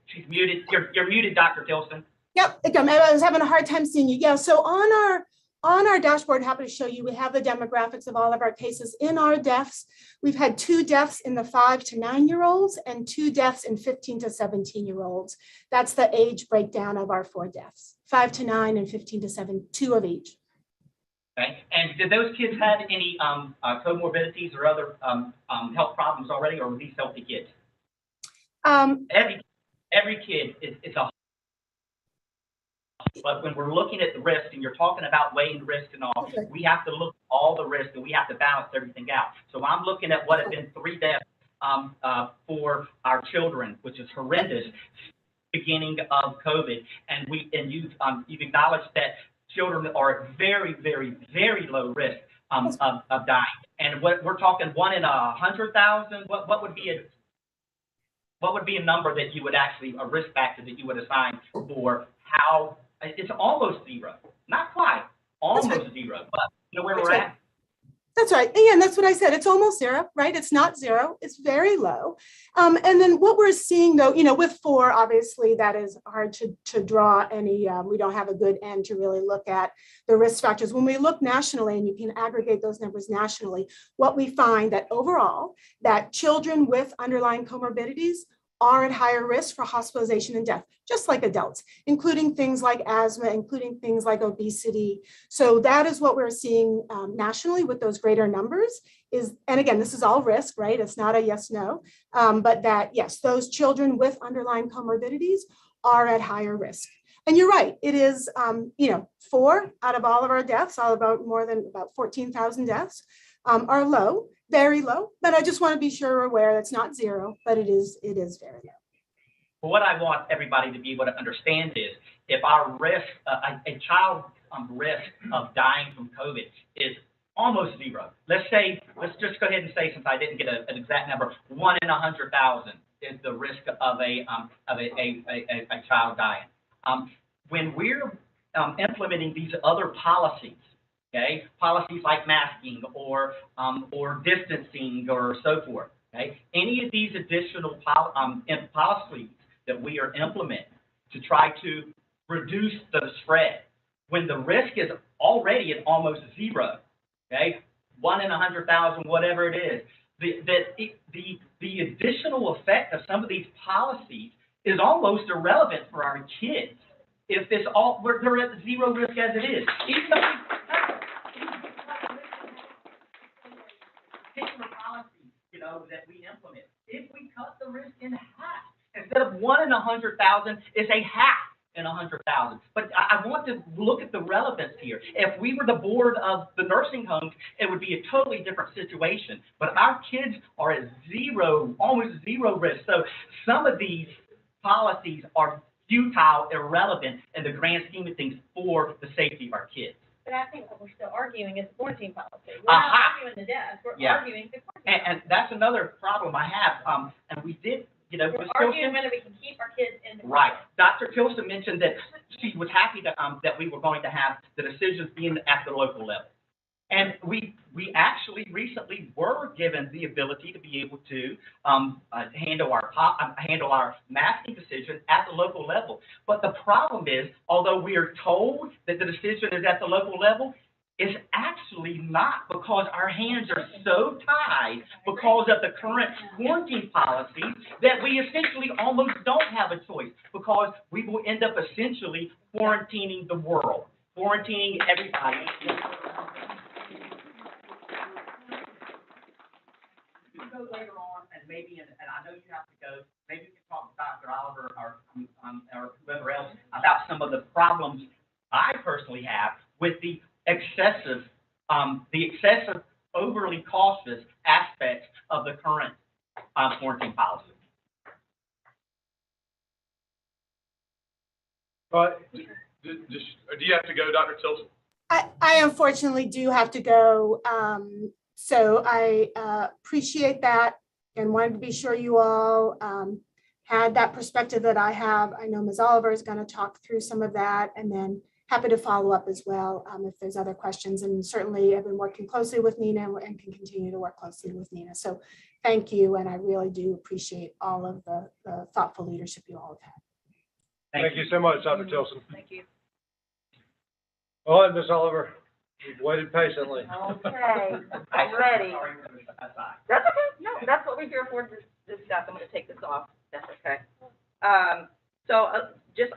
she's muted. You're muted, Dr. Tilson.
Yep, I was having a hard time seeing you. Yeah, so on our dashboard, happy to show you, we have the demographics of all of our cases. In our deaths, we've had 2 deaths in the 5 to 9-year-olds and 2 deaths in 15 to 17-year-olds. That's the age breakdown of our 4 deaths, 5 to 9 and 15 to 7, 2 of each.
Okay, and did those kids have any comorbidities or other health problems already, or were these healthy kids? Every kid is a. But when we're looking at the risk, and you're talking about weighing the risk and all, we have to look at all the risk, and we have to balance everything out. So I'm looking at what have been 3 deaths for our children, which is horrendous, beginning of COVID, and you've acknowledged that children are at very, very, very low risk of dying. And what we're talking 1 in 100,000. What would be a number that you would actually, a risk factor that you would assign for how? It's almost 0, not quite, almost 0, but you know where we're at?
That's right. Again, that's what I said. It's almost 0, right? It's not 0. It's very low. And then what we're seeing, though, with 4, obviously, that is hard to draw any, we don't have a good end to really look at the risk factors. When we look nationally, and you can aggregate those numbers nationally, what we find that overall, that children with underlying comorbidities are at higher risk for hospitalization and death, just like adults, including things like asthma, including things like obesity. So that is what we're seeing nationally with those greater numbers and again, this is all risk, right? It's not a yes, no, but that, yes, those children with underlying comorbidities are at higher risk. And you're right, it is, 4 out of all of our deaths, more than 14,000 deaths are low. Very low, but I just want to be sure we're aware it's not 0, but it is very low.
But what I want everybody to be able to understand is if our risk, a child's risk of dying from COVID is almost zero. Let's just go ahead and say, since I didn't get an exact number, 1 in 100,000 is the risk of a child dying. When we're implementing these other policies, okay, policies like masking or distancing or so forth, okay, any of these additional policies that we are implementing to try to reduce the spread, when the risk is already at almost zero, okay, 1 in 100,000, whatever it is, the additional effect of some of these policies is almost irrelevant for our kids. If it's all, they're at zero risk as it is. Even though particular policies, that we implement, if we cut the risk in half, instead of 1 in 100,000, it's a half in 100,000. But I want to look at the relevance here. If we were the board of the nursing homes, it would be a totally different situation. But our kids are at zero, almost zero risk. So some of these policies are futile, irrelevant in the grand scheme of things for the safety of our kids.
But I think what we're still arguing is the quarantine policy. We're not arguing the death, we're arguing the quarantine.
And that's another problem I have. And we did,
we're arguing whether we can keep our kids in the
right. Dr. Kelsey mentioned that she was happy that we were going to have the decisions being at the local level. And we actually recently were given the ability to be able to handle our masking decision at the local level. But the problem is, although we are told that the decision is at the local level, it's actually not, because our hands are so tied because of the current quarantine policy that we essentially almost don't have a choice, because we will end up essentially quarantining the world, quarantining everybody. Go later on, and maybe, and I know you have to go, maybe we can talk to Dr. Oliver or whoever else about some of the problems I personally have with the excessive, overly cautious aspects of the current quarantine policy.
But do you have to go, Dr. Tilson?
I unfortunately do have to go. So I appreciate that and wanted to be sure you all had that perspective that I have. I know Ms. Oliver is going to talk through some of that, and then happy to follow up as well if there's other questions. And certainly I've been working closely with Nina and can continue to work closely with Nina. So thank you, and I really do appreciate all of the thoughtful leadership you all have had.
Thank you so much, Dr. Tilson.
Thank you.
All right, Ms. Oliver, you've waited patiently.
Okay, I'm ready. That's okay. No, that's what we're here for, this stuff. I'm going to take this off. That's okay.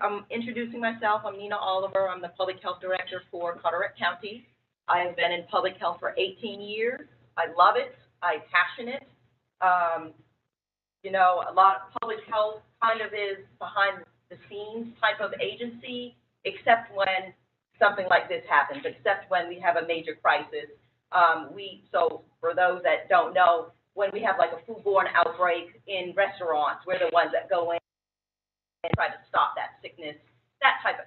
I'm introducing myself. I'm Nina Oliver. I'm the Public Health Director for Carteret County. I have been in public health for 18 years. I love it. I'm passionate. A lot of public health kind of is behind the scenes type of agency, except when something like this happens, except when we have a major crisis. So for those that don't know, when we have like a foodborne outbreak in restaurants, we're the ones that go in and try to stop that sickness, that type of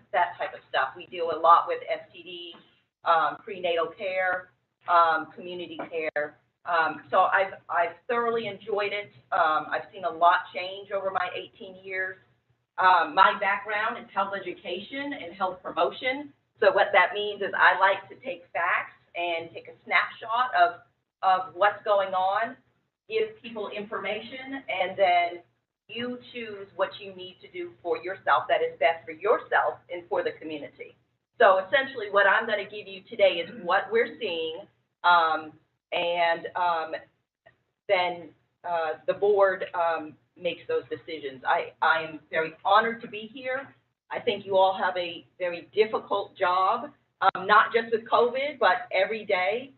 stuff. We deal a lot with STD, prenatal care, community care. So I've thoroughly enjoyed it. I've seen a lot change over my 18 years. My background is health education and health promotion. So what that means is I like to take facts and take a snapshot of what's going on, give people information, and then you choose what you need to do for yourself that is best for yourself and for the community. So essentially what I'm going to give you today is what we're seeing, and then the board makes those decisions. I am very honored to be here. I think you all have a very difficult job, not just with COVID, but every day,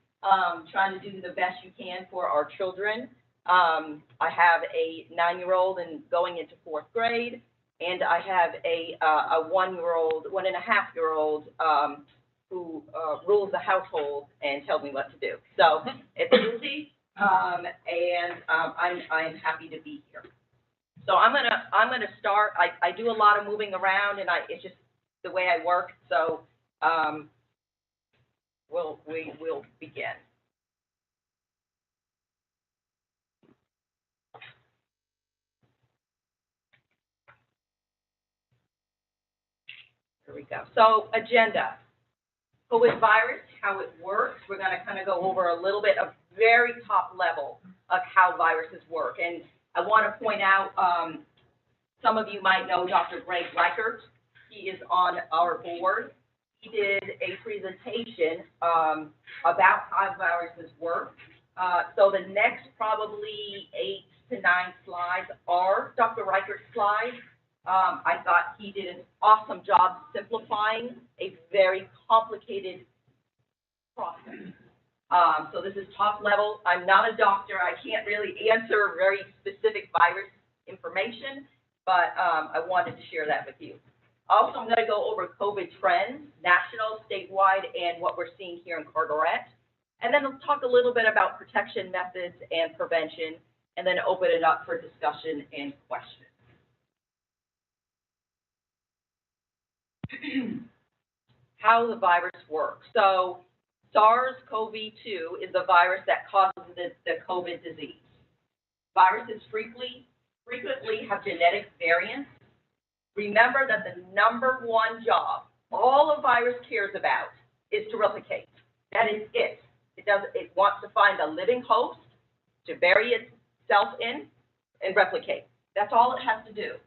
trying to do the best you can for our children. I have a 9-year-old and going into 4th grade, and I have a 1.5-year-old who rules the household and tells me what to do. So it's busy, and I'm happy to be here. So I'm gonna start, I do a lot of moving around, and it's just the way I work, so, we'll begin. Here we go. So, agenda. COVID virus, how it works. We're gonna kind of go over a little bit of very top level of how viruses work. And I want to point out, some of you might know Dr. Greg Reichert. He is on our board. He did a presentation about how viruses work. So the next probably 8 to 9 slides are Dr. Reichert's slides. I thought he did an awesome job simplifying a very complicated process. So this is top level. I'm not a doctor. I can't really answer very specific virus information, but I wanted to share that with you. Also, I'm going to go over COVID trends, national, statewide, and what we're seeing here in Carteret. And then I'll talk a little bit about protection methods and prevention, and then open it up for discussion and questions. How the virus works. So SARS-CoV-2 is the virus that causes the COVID disease. Viruses frequently have genetic variants. Remember that the number one job all a virus cares about is to replicate. That is it. It wants to find a living host to bury itself in and replicate. That's all it has to do.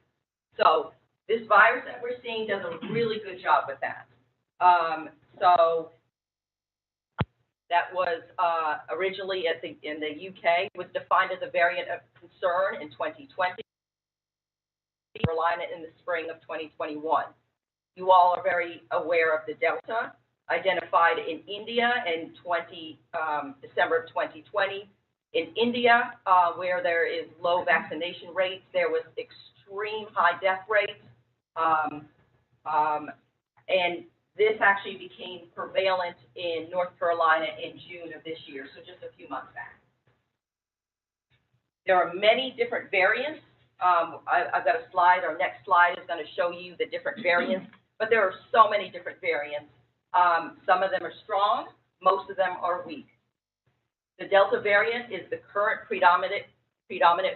So this virus that we're seeing does a really good job with that. So that was originally in the UK, was defined as a variant of concern in 2020, Carolina in the spring of 2021. You all are very aware of the Delta, identified in India in December of 2020. In India, where there is low vaccination rates, there was extreme high death rates, and this actually became prevalent in North Carolina in June of this year, so just a few months back. There are many different variants. I've got a slide. Our next slide is going to show you the different variants, but there are so many different variants. Some of them are strong. Most of them are weak. The Delta variant is the current predominant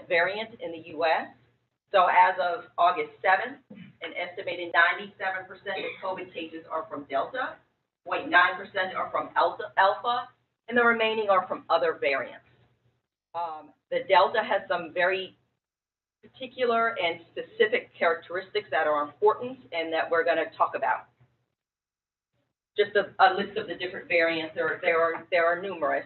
variant in the U.S. So as of August 7th, an estimated 97% of COVID cases are from Delta, 0.9% are from Alpha, and the remaining are from other variants. The Delta has some very particular and specific characteristics that are important and that we're going to talk about. Just a list of the different variants. There are numerous.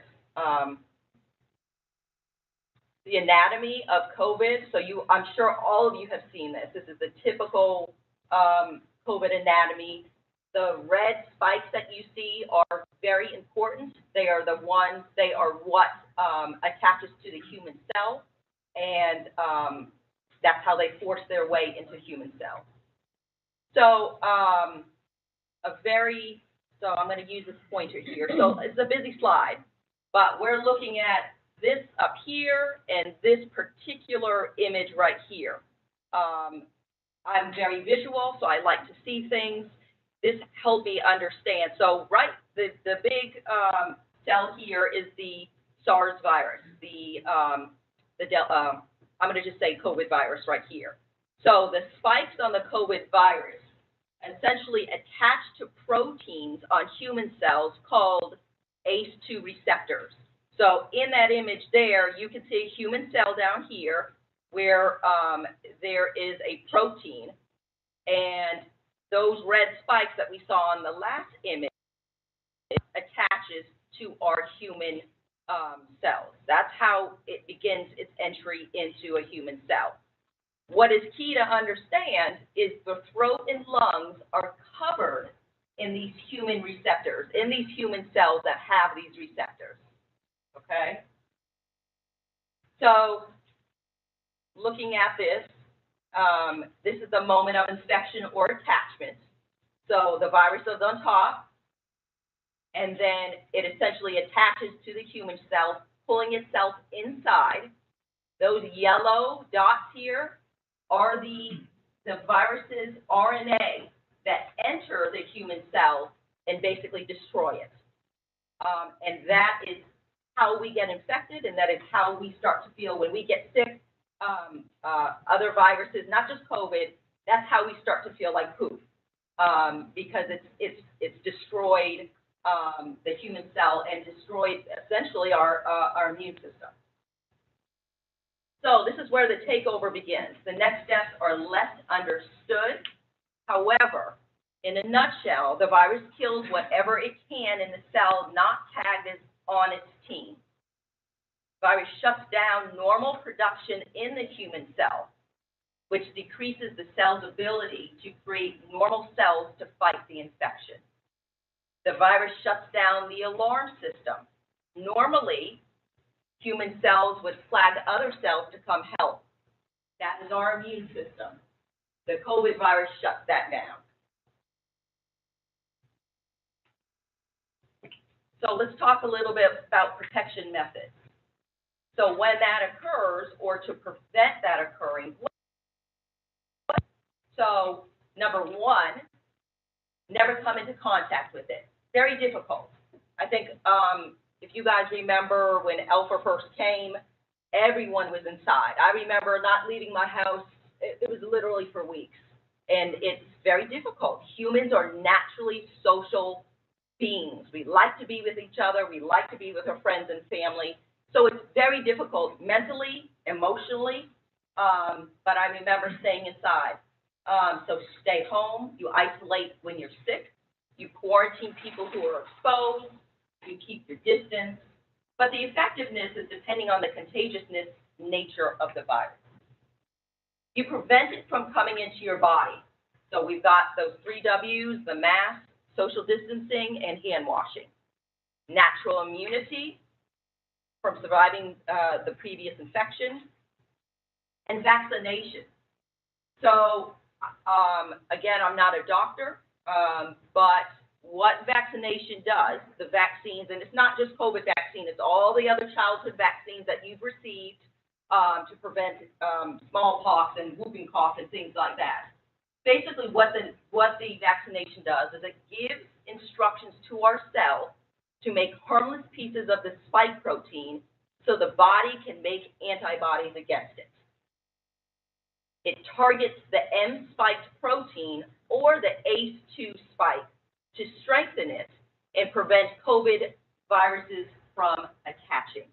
The anatomy of COVID. So I'm sure all of you have seen this. This is the typical COVID anatomy. The red spikes that you see are very important. They are what attaches to the human cell, and that's how they force their way into human cells. So So I'm going to use this pointer here. So it's a busy slide, but we're looking at this up here and this particular image right here. I'm very visual, so I like to see things. This helped me understand. So the big cell here is the SARS virus, I'm going to just say COVID virus right here. So the spikes on the COVID virus essentially attach to proteins on human cells called ACE2 receptors. So in that image there, you can see a human cell down here where there is a protein, and those red spikes that we saw on the last image attaches to our human cells. That's how it begins its entry into a human cell. What is key to understand is the throat and lungs are covered in these human receptors, in these human cells that have these receptors. Okay? So, looking at this, this is the moment of infection or attachment. So the virus is on top, and then it essentially attaches to the human cell, pulling itself inside. Those yellow dots here are the virus's RNA that enter the human cell and basically destroy it. And that is how we get infected, and that is how we start to feel when we get sick. Other viruses, not just COVID, that's how we start to feel like poop, because it's destroyed the human cell and destroyed essentially our immune system. So this is where the takeover begins. The next steps are less understood. However, in a nutshell, the virus kills whatever it can in the cell not tagged as on its team. The virus shuts down normal production in the human cell, which decreases the cell's ability to create normal cells to fight the infection. The virus shuts down the alarm system. Normally, human cells would flag other cells to come help. That is our immune system. The COVID virus shuts that down. So let's talk a little bit about protection methods. So when that occurs, or to prevent that occurring, so number one, never come into contact with it. Very difficult. I think if you guys remember when Alpha first came, everyone was inside. I remember not leaving my house. It was literally for weeks. And it's very difficult. Humans are naturally social beings. We like to be with each other. We like to be with our friends and family. So it's very difficult mentally, emotionally, but I remember staying inside. So stay home. You isolate when you're sick. You quarantine people who are exposed. You keep your distance. But the effectiveness is depending on the contagiousness nature of the virus. You prevent it from coming into your body. So we've got those 3 W's, the mask, social distancing, and hand washing. Natural immunity from surviving the previous infection, and vaccination. So, again, I'm not a doctor, but what vaccination does, the vaccines, and it's not just COVID vaccine, it's all the other childhood vaccines that you've received to prevent smallpox and whooping cough and things like that. Basically, what the vaccination does is it gives instructions to our cell to make harmless pieces of the spike protein so the body can make antibodies against it. It targets the M-spiked protein or the ACE2 spike to strengthen it and prevent COVID viruses from attaching.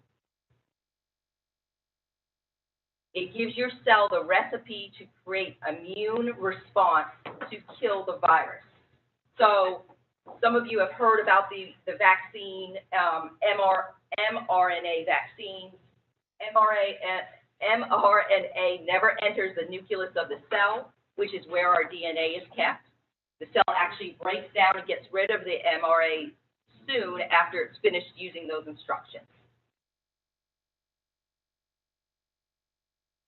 It gives your cell the recipe to create immune response to kill the virus. So some of you have heard about the vaccine, mRNA vaccines. mRNA never enters the nucleus of the cell, which is where our DNA is kept. The cell actually breaks down and gets rid of the mRNA soon after it's finished using those instructions.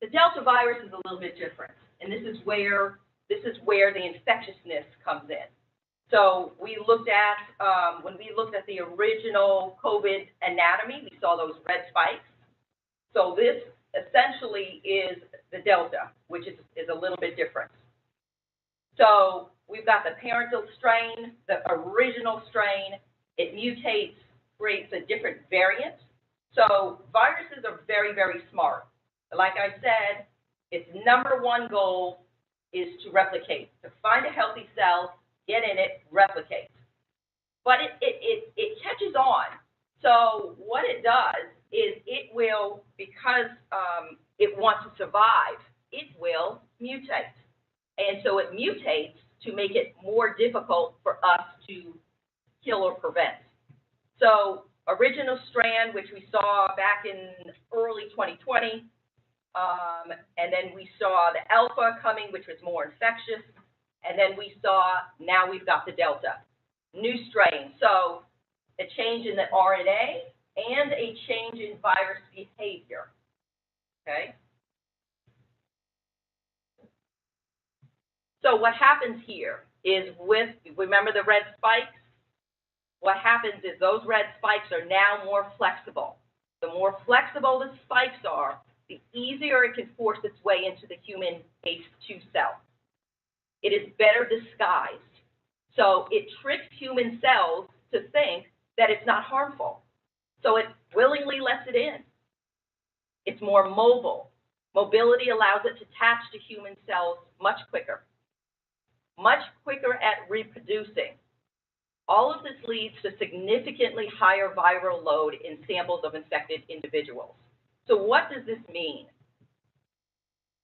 The Delta virus is a little bit different, and this is where the infectiousness comes in. So we looked at, when we looked at the original COVID anatomy, we saw those red spikes. So this essentially is the Delta, which is a little bit different. So we've got the parental strain, the original strain. It mutates, creates a different variant. So viruses are very, very smart. Like I said, its number one goal is to replicate, to find a healthy cell, get in it, replicate. But it catches on. So what it does is it will, because it wants to survive, it will mutate. And so it mutates to make it more difficult for us to kill or prevent. So original strand, which we saw back in early 2020, and then we saw the Alpha coming, which was more infectious, and then we saw, now we've got the Delta, new strain. So a change in the RNA and a change in virus behavior, okay? So what happens here is remember the red spikes? What happens is those red spikes are now more flexible. The more flexible the spikes are, the easier it can force its way into the human ACE2 cell. It is better disguised. So it tricks human cells to think that it's not harmful. So it willingly lets it in. It's more mobile. Mobility allows it to attach to human cells much quicker at reproducing. All of this leads to significantly higher viral load in samples of infected individuals. So what does this mean?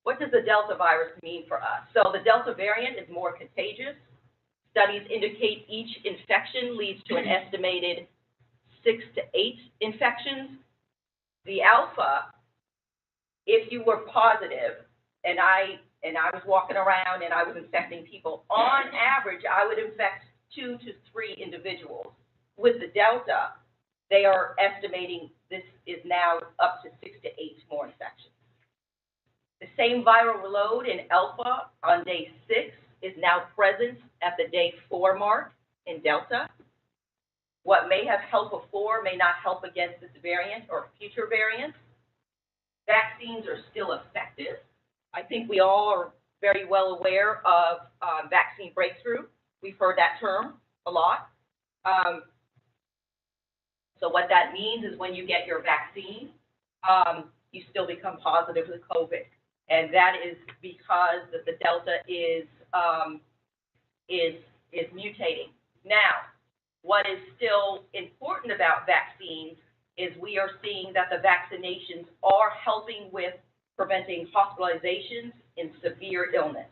What does the Delta virus mean for us? So the Delta variant is more contagious. Studies indicate each infection leads to an estimated 6 to 8 infections. The Alpha, if you were positive, and I was walking around and I was infecting people, on average, I would infect 2 to 3 individuals. With the Delta, they are estimating this is now up to 6 to 8 more infections. The same viral load in Alpha on day 6 is now present at the day 4 mark in Delta. What may have helped before may not help against this variant or future variants. Vaccines are still effective. I think we all are very well aware of vaccine breakthrough. We've heard that term a lot. So what that means is when you get your vaccine, you still become positive with COVID. And that is because the Delta is mutating. Now, what is still important about vaccines is we are seeing that the vaccinations are helping with preventing hospitalizations in severe illness.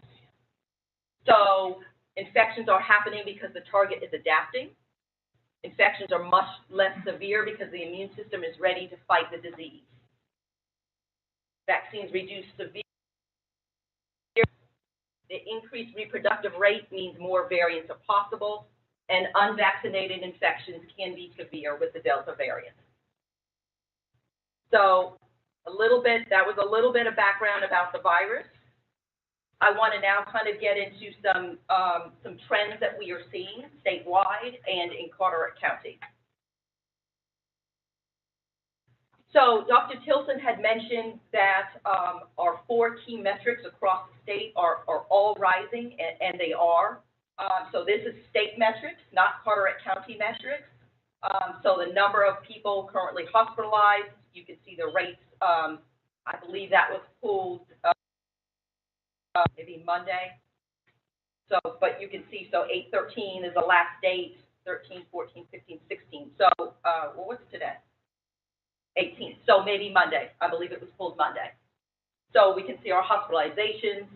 So infections are happening because the target is adapting. Infections are much less severe because the immune system is ready to fight the disease. Vaccines reduce severe. The increased reproductive rate means more variants are possible, and unvaccinated infections can be severe with the Delta variant. So that was a little bit of background about the virus. I want to now kind of get into some trends that we are seeing statewide and in Carteret County. So Dr. Tilson had mentioned that our 4 key metrics across the state are all rising, and they are. So this is state metrics, not Carteret County metrics. So the number of people currently hospitalized, you can see the rates. I believe that was pulled maybe Monday. So, but you can see, so 8/13 is the last date, 13, 14, 15, 16. So, well, what's today? 18th. So maybe Monday. I believe it was pulled Monday. So we can see our hospitalizations,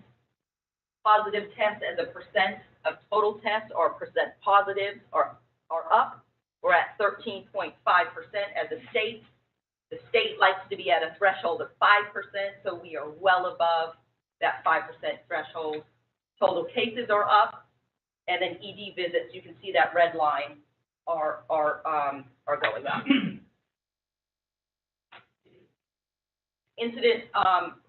positive tests as a percent of total tests or percent positives are up. We're at 13.5% as a state. The state likes to be at a threshold of 5%, so we are well above that 5% threshold. Total cases are up, and then ED visits, you can see that red line, are going up. Incident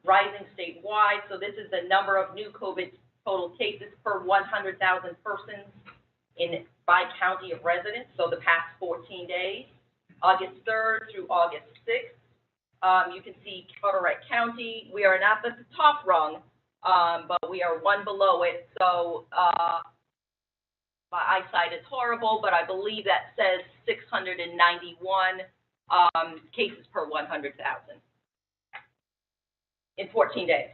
rising statewide, so this is the number of new COVID total cases per 100,000 persons by county of residence, so the past 14 days, August 3rd through August 6th. You can see Carteret County, we are not at the top rung, but we are one below it, so my eyesight is horrible, but I believe that says 691 cases per 100,000 in 14 days.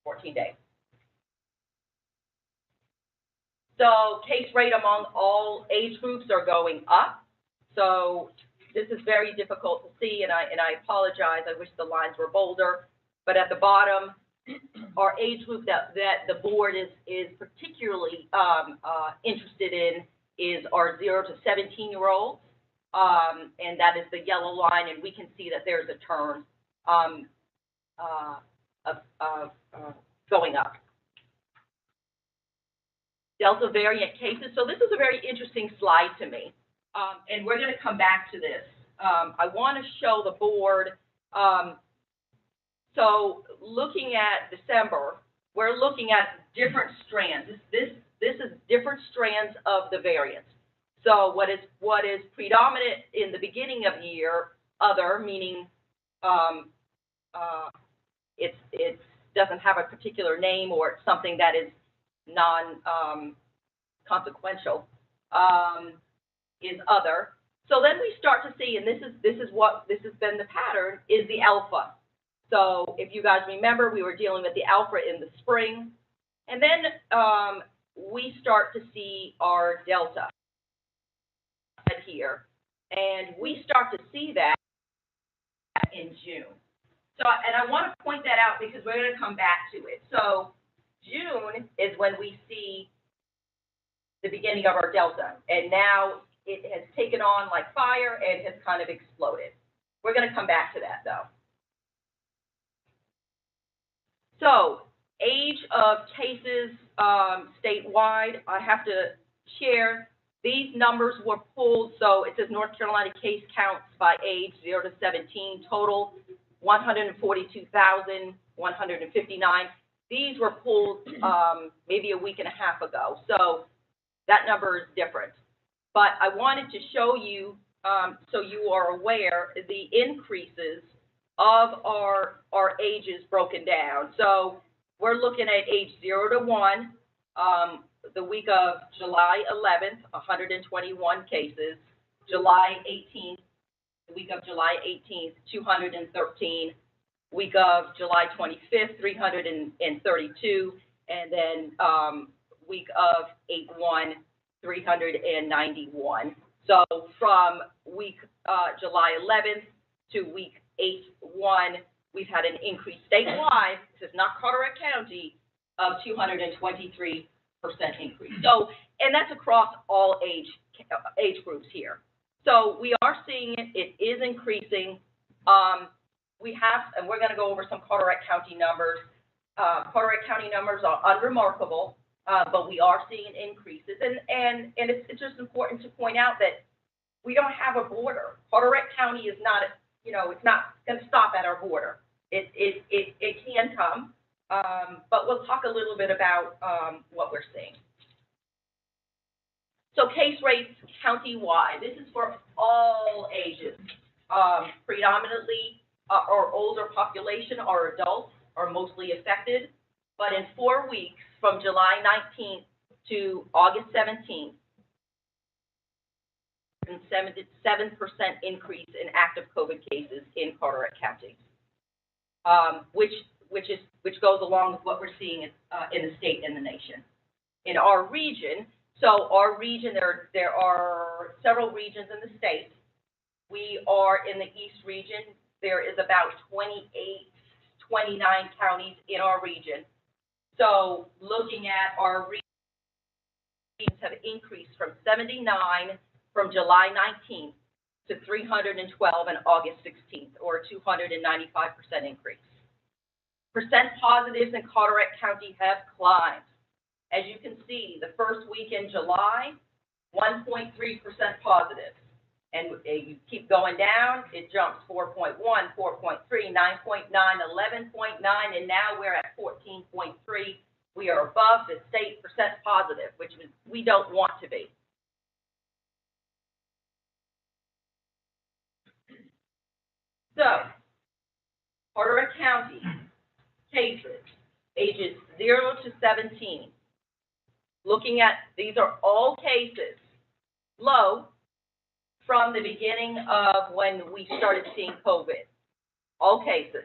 14 days. So case rate among all age groups are going up. So this is very difficult to see, and I apologize. I wish the lines were bolder. But at the bottom, our age group that the board is particularly interested in is our 0 to 17-year-olds, and that is the yellow line, and we can see that there's a turn going up. Delta variant cases. So this is a very interesting slide to me, and we're going to come back to this. I want to show the board. So looking at December, we're looking at different strands. This is different strands of the variant. So what is predominant in the beginning of the year, other, meaning it doesn't have a particular name or it's something that is consequential, is other. So then we start to see, and this has been the pattern, is the alpha. So if you guys remember, we were dealing with the alpha in the spring, and then we start to see our delta here, and we start to see that in June. So, and I want to point that out because we're going to come back to it. So June is when we see the beginning of our delta, and now it has taken on like fire and has kind of exploded. We're going to come back to that though. So, age of cases statewide, I have to share, these numbers were pulled, so it says North Carolina case counts by age 0 to 17, total 142,159. These were pulled maybe a week and a half ago, so that number is different. But I wanted to show you, so you are aware, the increases of our ages broken down. So we're looking at age 0 to 1, the week of July 11th, 121 cases. July 18th, the week of July 18th, 213. Week of July 25th, 332. And then week of 8/1, 391. So from week July 11th to week 8/1, we've had an increase statewide, this is not Carteret County, of 223% increase. So, and that's across all age groups here. So we are seeing it, it is increasing. We have, and we're going to go over some Carteret County numbers. Carteret County numbers are unremarkable, but we are seeing increases. And it's just important to point out that we don't have a border. Carteret County is not, it's not going to stop at our border. It can come, but we'll talk a little bit about what we're seeing. So case rates county-wide. This is for all ages. Predominantly, our older population, our adults, are mostly affected. But in 4 weeks, from July 19th to August 17th, 7% increase in active COVID cases in Carteret County, which goes along with what we're seeing in the state and the nation. In our region, there are several regions in the state. We are in the East region. There is about 29 counties in our region. So looking at our regions have increased from 79 from July 19th to 312 on August 16th, or a 295% increase. Percent positives in Carteret County have climbed. As you can see, the first week in July, 1.3% positive. And you keep going down, it jumps 4.1, 4.3, 9.9, 11.9, and now we're at 14.3. We are above the state percent positive, which we don't want to be. So, Carteret County cases, ages 0 to 17. Looking at, these are all cases, low, from the beginning of when we started seeing COVID. All cases.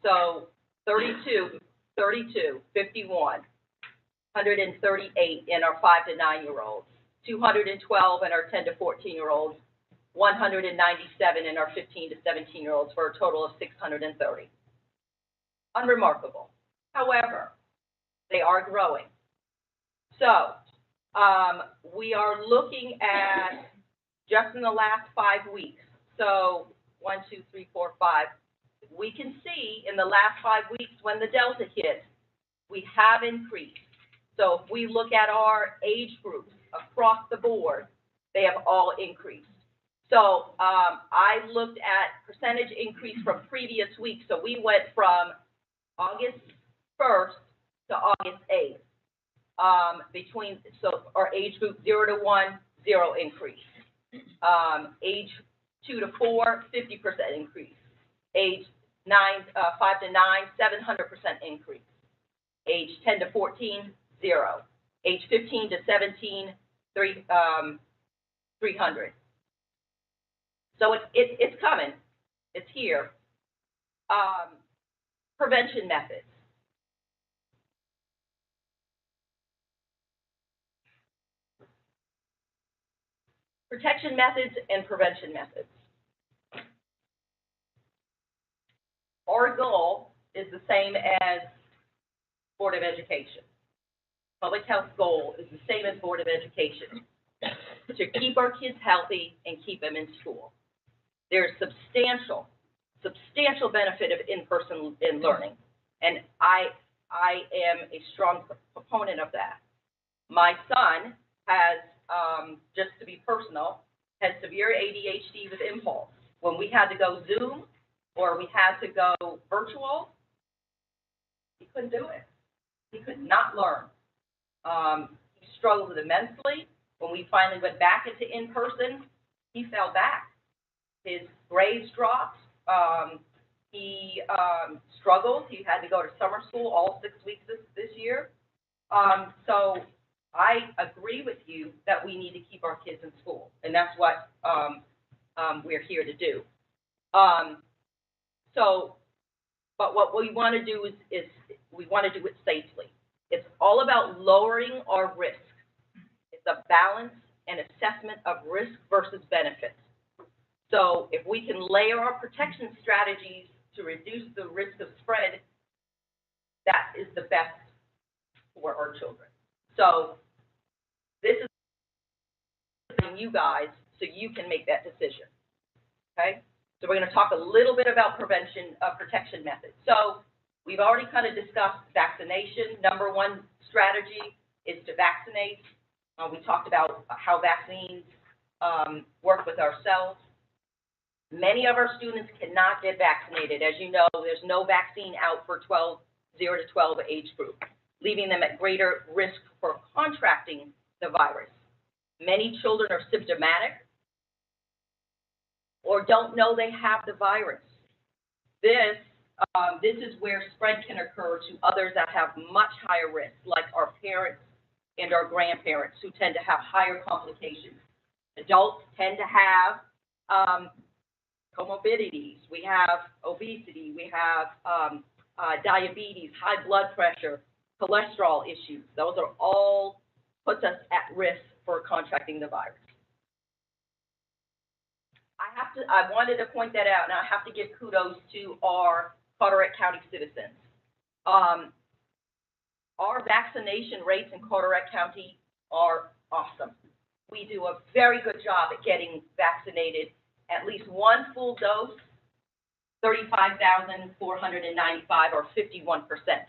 So 32, 51, 138 in our 5 to 9-year-olds, 212 in our 10 to 14-year-olds, 197 in our 15 to 17-year-olds, for a total of 630. Unremarkable. However, they are growing. So, we are looking at just in the last 5 weeks. So 1, 2, 3, 4, 5. We can see in the last 5 weeks when the Delta hit, we have increased. So if we look at our age groups across the board, they have all increased. So I looked at percentage increase from previous weeks. So we went from August 1st to August 8th. So our age group 0 to 1, 0 increase. Age 2 to 4, 50% increase. Age 5 to 9, 700% increase. Age 10 to 14, 0. Age 15 to 17, 300. So it's coming. It's here. Prevention methods. Protection methods and prevention methods. Our goal is the same as Board of Education. Public health goal is the same as Board of Education, to keep our kids healthy and keep them in school. There's substantial benefit of in-person learning, and I am a strong proponent of that. My son has, just to be personal, has severe ADHD with impulse. When we had to go Zoom or we had to go virtual, he couldn't do it. He could not learn. He struggled immensely. When we finally went back into in-person, he fell back. His grades dropped. He struggled. He had to go to summer school all 6 weeks this year. So I agree with you that we need to keep our kids in school, and that's what we're here to do. But what we want to do is we want to do it safely. It's all about lowering our risk. It's a balance and assessment of risk versus benefits. So if we can layer our protection strategies to reduce the risk of spread, that is the best for our children. So this is you guys so you can make that decision, okay? So we're going to talk a little bit about protection methods. So we've already kind of discussed vaccination. Number one strategy is to vaccinate. We talked about how vaccines work with our cells. Many of our students cannot get vaccinated. As you know, there's no vaccine out for 0 to 12 age group, leaving them at greater risk for contracting the virus. Many children are symptomatic or don't know they have the virus. This is where spread can occur to others that have much higher risk, like our parents and our grandparents, who tend to have higher complications. Adults tend to have comorbidities. We have obesity. We have diabetes, high blood pressure, cholesterol issues. Those are all puts us at risk for contracting the virus. I wanted to point that out, and I have to give kudos to our Carteret County citizens. Our vaccination rates in Carteret County are awesome. We do a very good job at getting vaccinated. At least one full dose, 35,495, or 51%.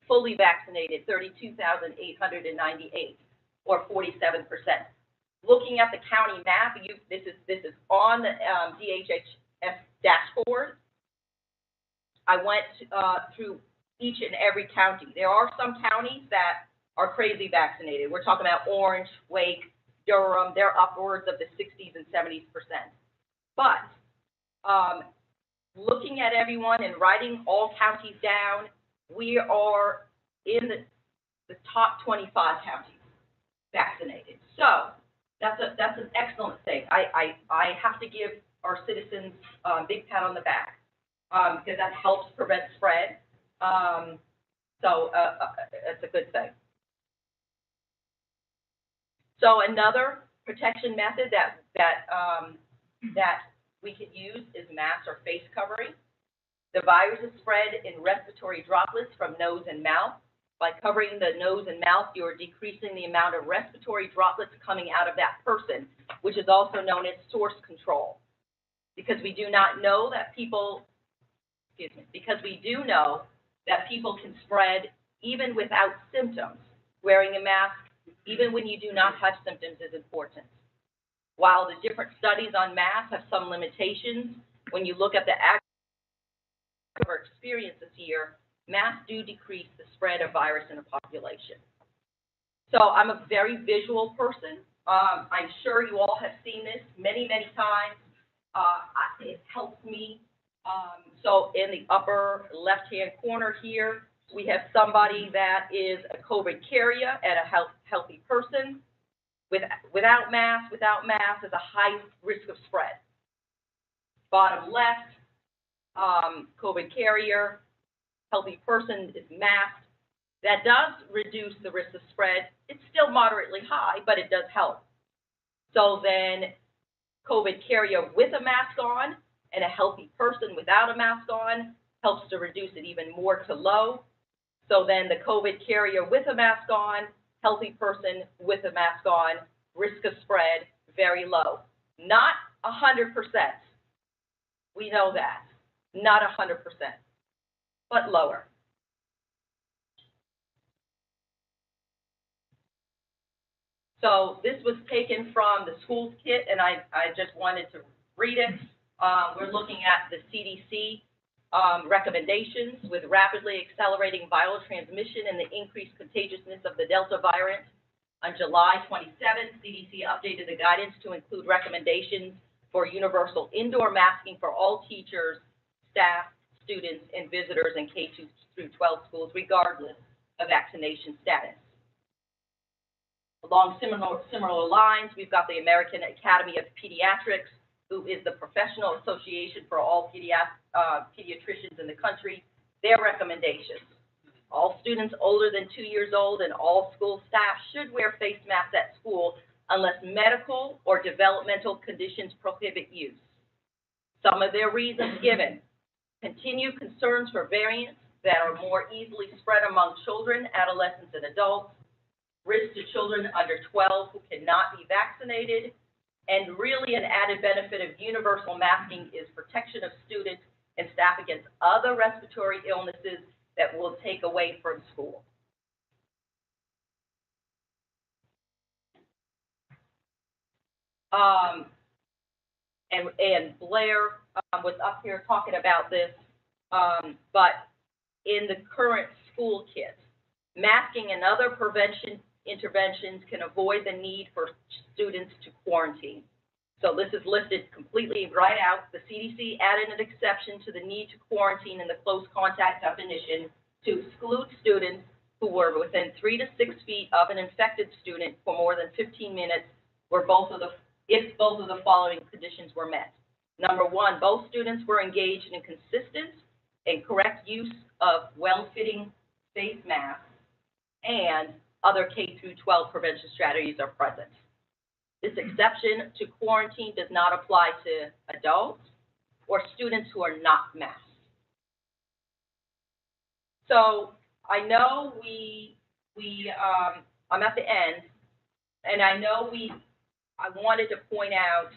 Fully vaccinated, 32,898, or 47%. Looking at the county map, this is on the DHHS dashboard. I went through each and every county. There are some counties that are crazy vaccinated. We're talking about Orange, Wake, Durham. They're upwards of the 60s and 70%. But looking at everyone and writing all counties down, we are in the top 25 counties vaccinated. So that's an excellent thing. I have to give our citizens a big pat on the back because that helps prevent spread. So it's a good thing. So another protection method that we could use is mask or face covering. The virus is spread in respiratory droplets from nose and mouth. By covering the nose and mouth, you are decreasing the amount of respiratory droplets coming out of that person, which is also known as source control. Because we do not know that people, because we do know that people can spread even without symptoms. Wearing a mask, even when you do not have symptoms, is important. While the different studies on masks have some limitations, when you look at the average of our experience this year, masks do decrease the spread of virus in a population. So I'm a very visual person. I'm sure you all have seen this many, many times. It helps me So in the upper left-hand corner here, we have somebody that is a COVID carrier and a healthy person. Without mask is a high risk of spread. Bottom left, COVID carrier, healthy person is masked. That does reduce the risk of spread. It's still moderately high, but it does help. So then COVID carrier with a mask on and a healthy person without a mask on helps to reduce it even more to low. So then the COVID carrier with a mask on, healthy person with a mask on, risk of spread, very low. Not 100%. We know that. Not 100%, but lower. So this was taken from the schools kit, and I just wanted to read it. We're looking at the CDC recommendations with rapidly accelerating viral transmission and the increased contagiousness of the Delta variant. On July 27th, CDC updated the guidance to include recommendations for universal indoor masking for all teachers, staff, students, and visitors in K-2 through 12 schools, regardless of vaccination status. Along similar lines, we've got the American Academy of Pediatrics, who is the professional association for all pediatricians in the country, their recommendations. All students older than 2 years old and all school staff should wear face masks at school unless medical or developmental conditions prohibit use. Some of their reasons given: continued concerns for variants that are more easily spread among children, adolescents, and adults, risk to children under 12 who cannot be vaccinated, and really an added benefit of universal masking is protection of students and staff against other respiratory illnesses that will take away from school. And Blair was up here talking about this, but in the current school kit, masking and other prevention interventions can avoid the need for students to quarantine. So this is listed completely right out. The CDC added an exception to the need to quarantine in the close contact definition to exclude students who were within 3 to 6 feet of an infected student for more than 15 minutes if both of the following conditions were met. Number one, both students were engaged in consistent and correct use of well-fitting face masks, and other K through 12 prevention strategies are present. This exception to quarantine does not apply to adults or students who are not masked. So I know I'm at the end, and I know I wanted to point out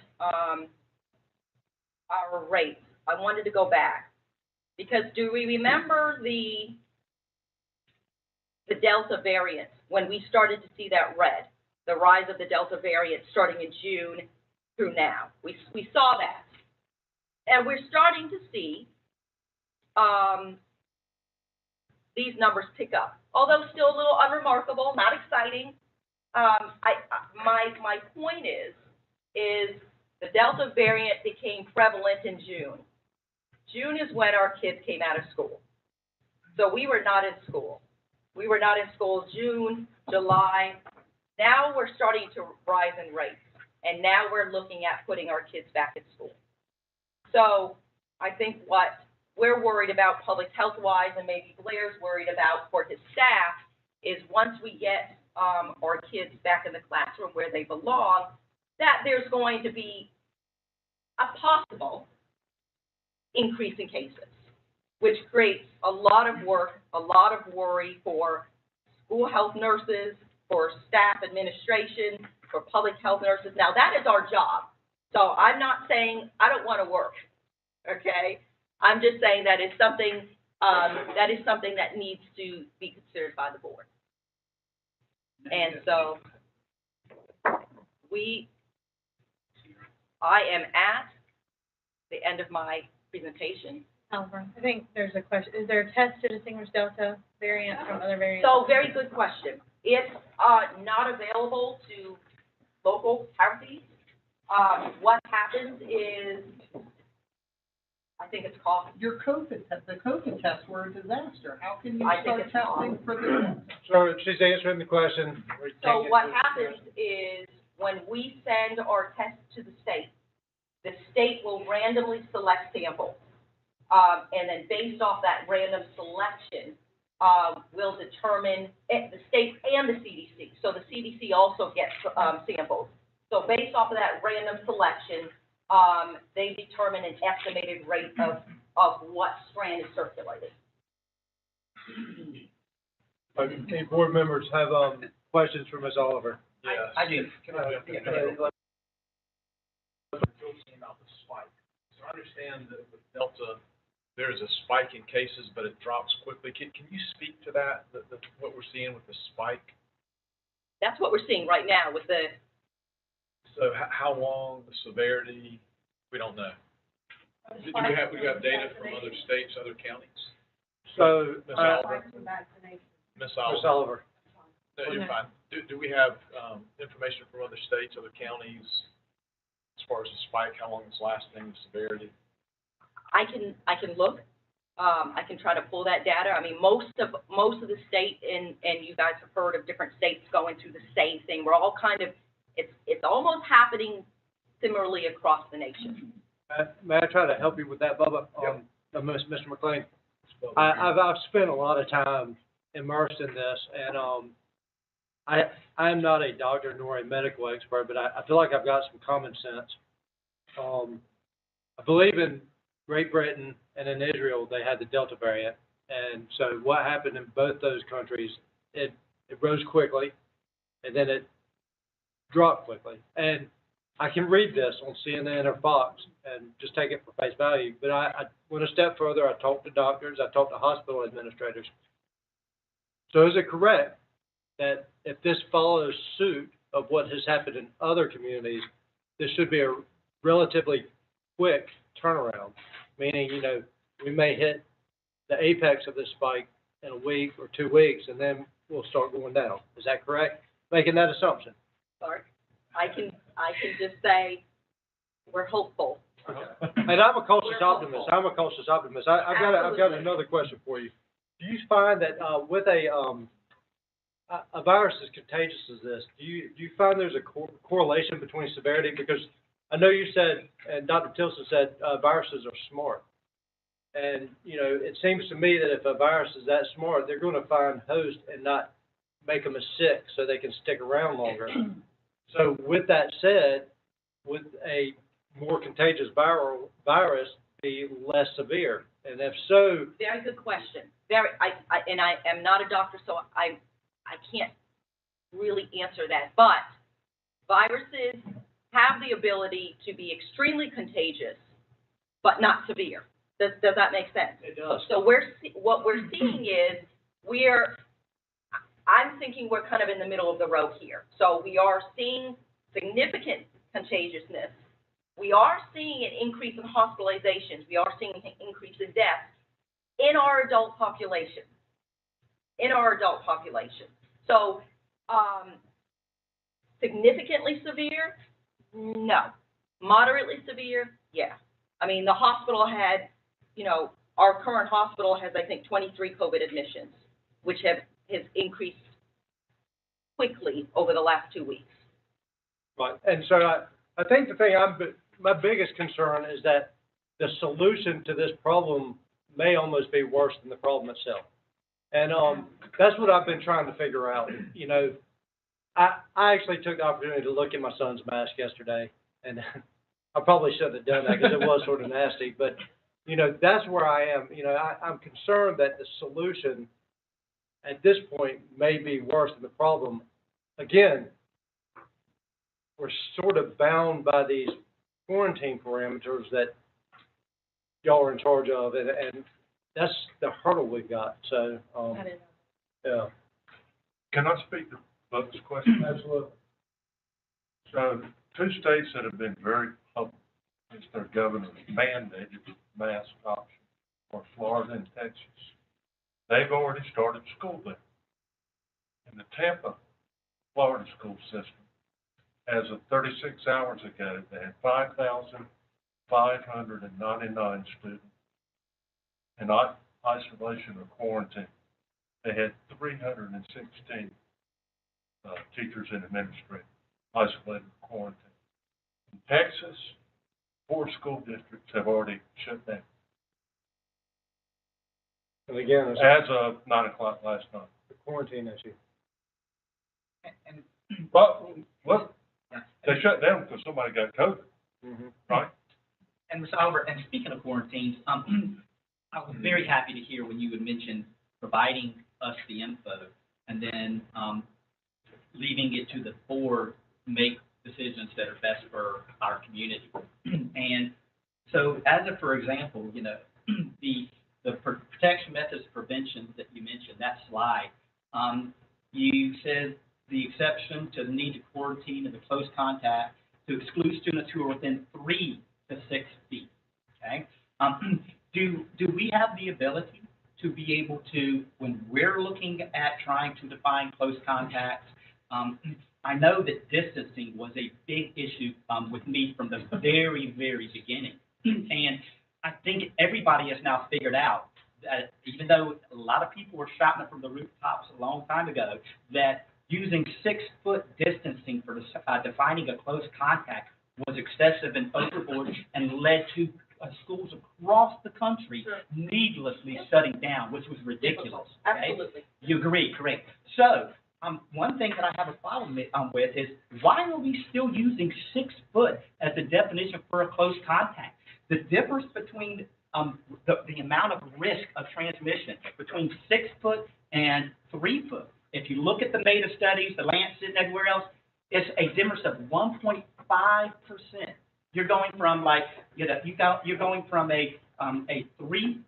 our rates. I wanted to go back, because do we remember the Delta variant, when we started to see that red, the rise of the Delta variant starting in June through now? We saw that. And we're starting to see these numbers pick up, although still a little unremarkable, not exciting. My point is the Delta variant became prevalent in June. June is when our kids came out of school. So we were not in school. We were not in school June, July. Now we're starting to rise in rates, and now we're looking at putting our kids back in school. So I think what we're worried about public health-wise, and maybe Blair's worried about for his staff, is once we get our kids back in the classroom where they belong, that there's going to be a possible increase in cases, which creates a lot of work, a lot of worry for school health nurses, for staff administration, for public health nurses. Now, that is our job. So I'm not saying I don't want to work, okay? I'm just saying that is something that needs to be considered by the board. And so I am at the end of my presentation.
Oliver, I think there's a question. Is there a test to distinguish Delta variant from other variants?
So, very good question. It's not available to local counties. What happens is, I think it's cost.
The COVID tests were a disaster. How can you
I think
start
it's
testing for the?
So she's answering the question. We
So
can't get
what
to the
happens is, when we send our tests to the state will randomly select samples. And then based off that random selection, will determine, the state and the CDC. So the CDC also gets, samples. So based off of that random selection, they determine an estimated rate of what strand is circulated.
Any board members have, questions for Ms. Oliver?
Yeah.
I do.
Can I jump in? About the spike. So I understand that with Delta, there is a spike in cases, but it drops quickly. Can you speak to that, what we're seeing with the spike?
That's what we're seeing right now with the.
So how long, the severity, we don't know. Do we have data from other states, other counties?
So,
Ms. Oliver? Ms. Oliver? No, you're fine. Do we have, information from other states, other counties, as far as the spike, how long it's lasting, the severity?
I can look. I can try to pull that data. I mean, most of the state, and you guys have heard of different states going through the same thing. We're all kind of, it's almost happening similarly across the nation.
may I try to help you with that, Bubba? Mr. McLean? I've spent a lot of time immersed in this, and, I'm not a doctor nor a medical expert, but I feel like I've got some common sense. I believe in Great Britain and in Israel, they had the Delta variant. And so what happened in both those countries, it rose quickly, and then it dropped quickly. And I can read this on CNN or Fox and just take it for face value. But I went a step further. I talked to doctors. I talked to hospital administrators. So is it correct that if this follows suit of what has happened in other communities, this should be a relatively quick turnaround? Meaning, we may hit the apex of this spike in a week or 2 weeks, and then we'll start going down. Is that correct? Making that assumption.
Sorry, I can just say we're hopeful.
And I'm a cautious optimist. I've got another question for you. Do you find that with a virus as contagious as this, do you find there's a correlation between severity? Because I know you said, and Dr. Tilson said, viruses are smart. And, it seems to me that if a virus is that smart, they're going to find hosts and not make them as sick so they can stick around longer. So with that said, would a more contagious virus be less severe? And if so...
Very good question. I am not a doctor, so I can't really answer that. But viruses have the ability to be extremely contagious, but not severe. Does that make sense?
It does.
So what we're seeing is I'm thinking we're kind of in the middle of the road here. So we are seeing significant contagiousness. We are seeing an increase in hospitalizations. We are seeing an increase in deaths in our adult population. So, significantly severe? No. Moderately severe? Yeah. I mean, the hospital had, our current hospital has, I think, 23 COVID admissions, which has increased quickly over the last 2 weeks.
Right. And so I think the thing my biggest concern is that the solution to this problem may almost be worse than the problem itself. And that's what I've been trying to figure out. I actually took the opportunity to look at my son's mask yesterday, and I probably shouldn't have done that because it was sort of nasty. But, that's where I am. I'm concerned that the solution at this point may be worse than the problem. Again, we're sort of bound by these quarantine parameters that y'all are in charge of, and that's the hurdle we've got. So, yeah.
Can I speak to Bubba's question?
Absolutely.
So, 2 states that have been very public since their governors mandated mask option are Florida and Texas. They've already started school there. In the Tampa, Florida school system, as of 36 hours ago, they had 5,599 students in isolation or quarantine. They had 316 teachers and administrators isolated or quarantined. In Texas, 4 school districts have already shut down.
And again,
As of 9 o'clock last night.
the quarantine issue.
And,
But, look, they shut down because somebody got COVID, right?
and Mr. Oliver, and speaking of quarantines, I was very happy to hear when you had mentioned providing us the info and then leaving it to the board to make decisions that are best for our community. And so, as a, for example, you know, the protection methods prevention that you mentioned, that slide, you said the exception to the need to quarantine and the close contact to exclude students who are within 3 to 6 feet. Okay, do we have the ability to be able to, when we're looking at trying to define close contacts? I know that distancing was a big issue with me from the very, very beginning. And I think everybody has now figured out that even though a lot of people were shouting it from the rooftops a long time ago, that using 6-foot distancing for defining a close contact was excessive and overboard and led to schools across the country needlessly shutting down, which was ridiculous. Okay?
Absolutely.
You agree, correct. So, one thing that I have a problem with is, why are we still using 6 foot as the definition for a close contact? The difference between the amount of risk of transmission between 6 foot and 3 foot, if you look at the meta studies, the Lancet and everywhere else, it's a difference of 1.5%. You're going from you're going from a 3%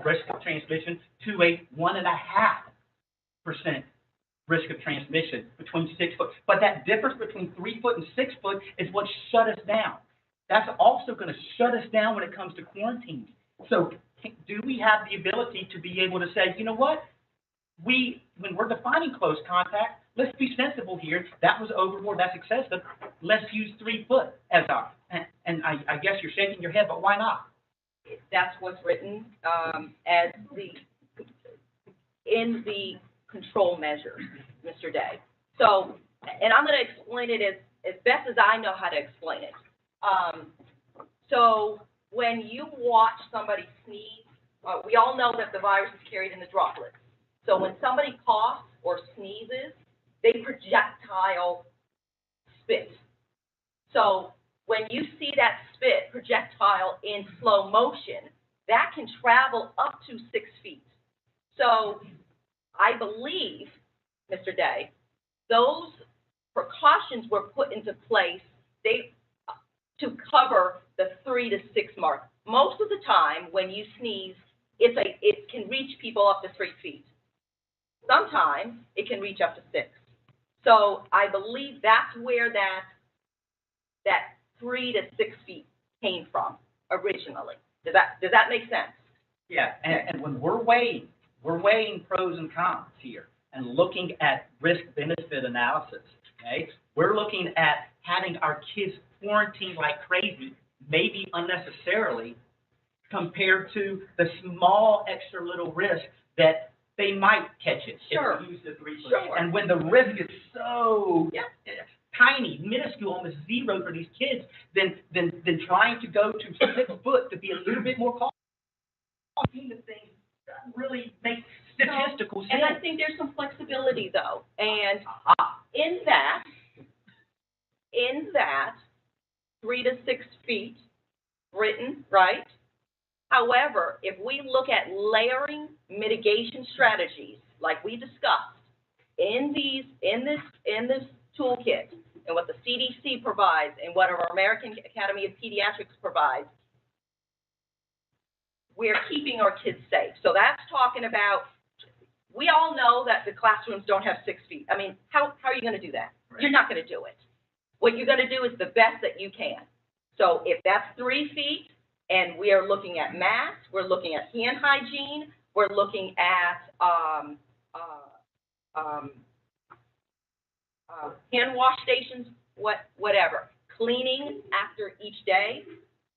risk of transmission to a 1.5% risk of transmission between 6 foot. But that difference between 3 foot and 6 foot is what shut us down. That's also going to shut us down when it comes to quarantine. So do we have the ability to be able to say, you know what, when we're defining close contact, let's be sensible here. That was overboard. That's excessive. Let's use 3 foot as our, and I guess you're shaking your head, but why not?
That's what's written as in the control measures, Mr. Day. So, and I'm going to explain it as best as I know how to explain it. So when you watch somebody sneeze, we all know that the virus is carried in the droplets. So when somebody coughs or sneezes, they projectile spit. So when you see that spit projectile in slow motion, that can travel up to 6 feet. So I believe, Mr. Day, those precautions were put into place to cover the 3 to 6 mark. Most of the time, when you sneeze, it can reach people up to 3 feet. Sometimes it can reach up to 6. So I believe that's where that 3 to 6 feet came from originally. Does that make sense?
Yeah, and when we're weighing pros and cons here and looking at risk-benefit analysis, okay? We're looking at having our kids quarantine like crazy, maybe unnecessarily, compared to the small extra little risk that they might catch it if we use the 3 foot.
Sure.
And when the risk is so tiny, minuscule, almost zero for these kids, then trying to go to 6 foot to be a little bit more cautious, the thing doesn't really make statistical sense.
And I think there's some flexibility though, and in that 3 to 6 feet written, right? However, if we look at layering mitigation strategies, like we discussed, in this toolkit, and what the CDC provides, and what our American Academy of Pediatrics provides, we're keeping our kids safe. So that's talking about, we all know that the classrooms don't have 6 feet. I mean, how are you going to do that? Right. You're not going to do it. What you're going to do is the best that you can. So if that's 3 feet, and we are looking at masks, we're looking at hand hygiene, we're looking at hand wash stations, whatever, cleaning after each day.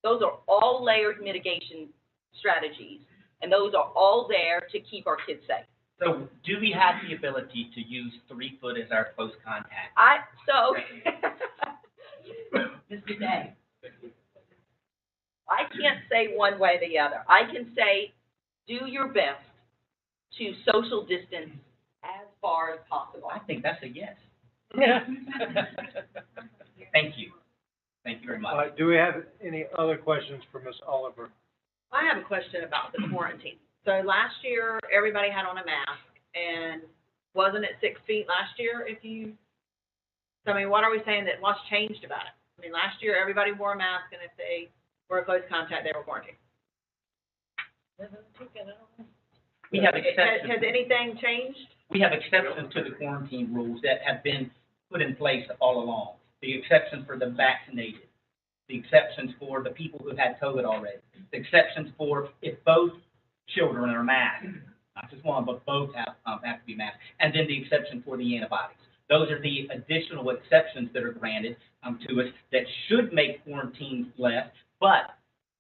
Those are all layered mitigation strategies. And those are all there to keep our kids safe.
So do we have the ability to use 3 foot as our close contact?
Mr. Day, I can't say one way or the other. I can say, do your best to social distance as far as possible.
I think that's a yes. Thank you. Thank you very much.
All right, do we have any other questions for Ms. Oliver?
I have a question about the quarantine. So last year, everybody had on a mask, and wasn't it 6 feet last year so I mean, what are we saying what's changed about it? I mean, last year, everybody wore a mask, and if they were a close contact, they were quarantined.
We have exceptions.
Has anything changed?
We have exceptions to the quarantine rules that have been put in place all along. The exceptions for the vaccinated, the exceptions for the people who've had COVID already, the exceptions for if both children are masked, not just one, but both have to be masked, and then the exception for the antibodies. Those are the additional exceptions that are granted to us that should make quarantines less, but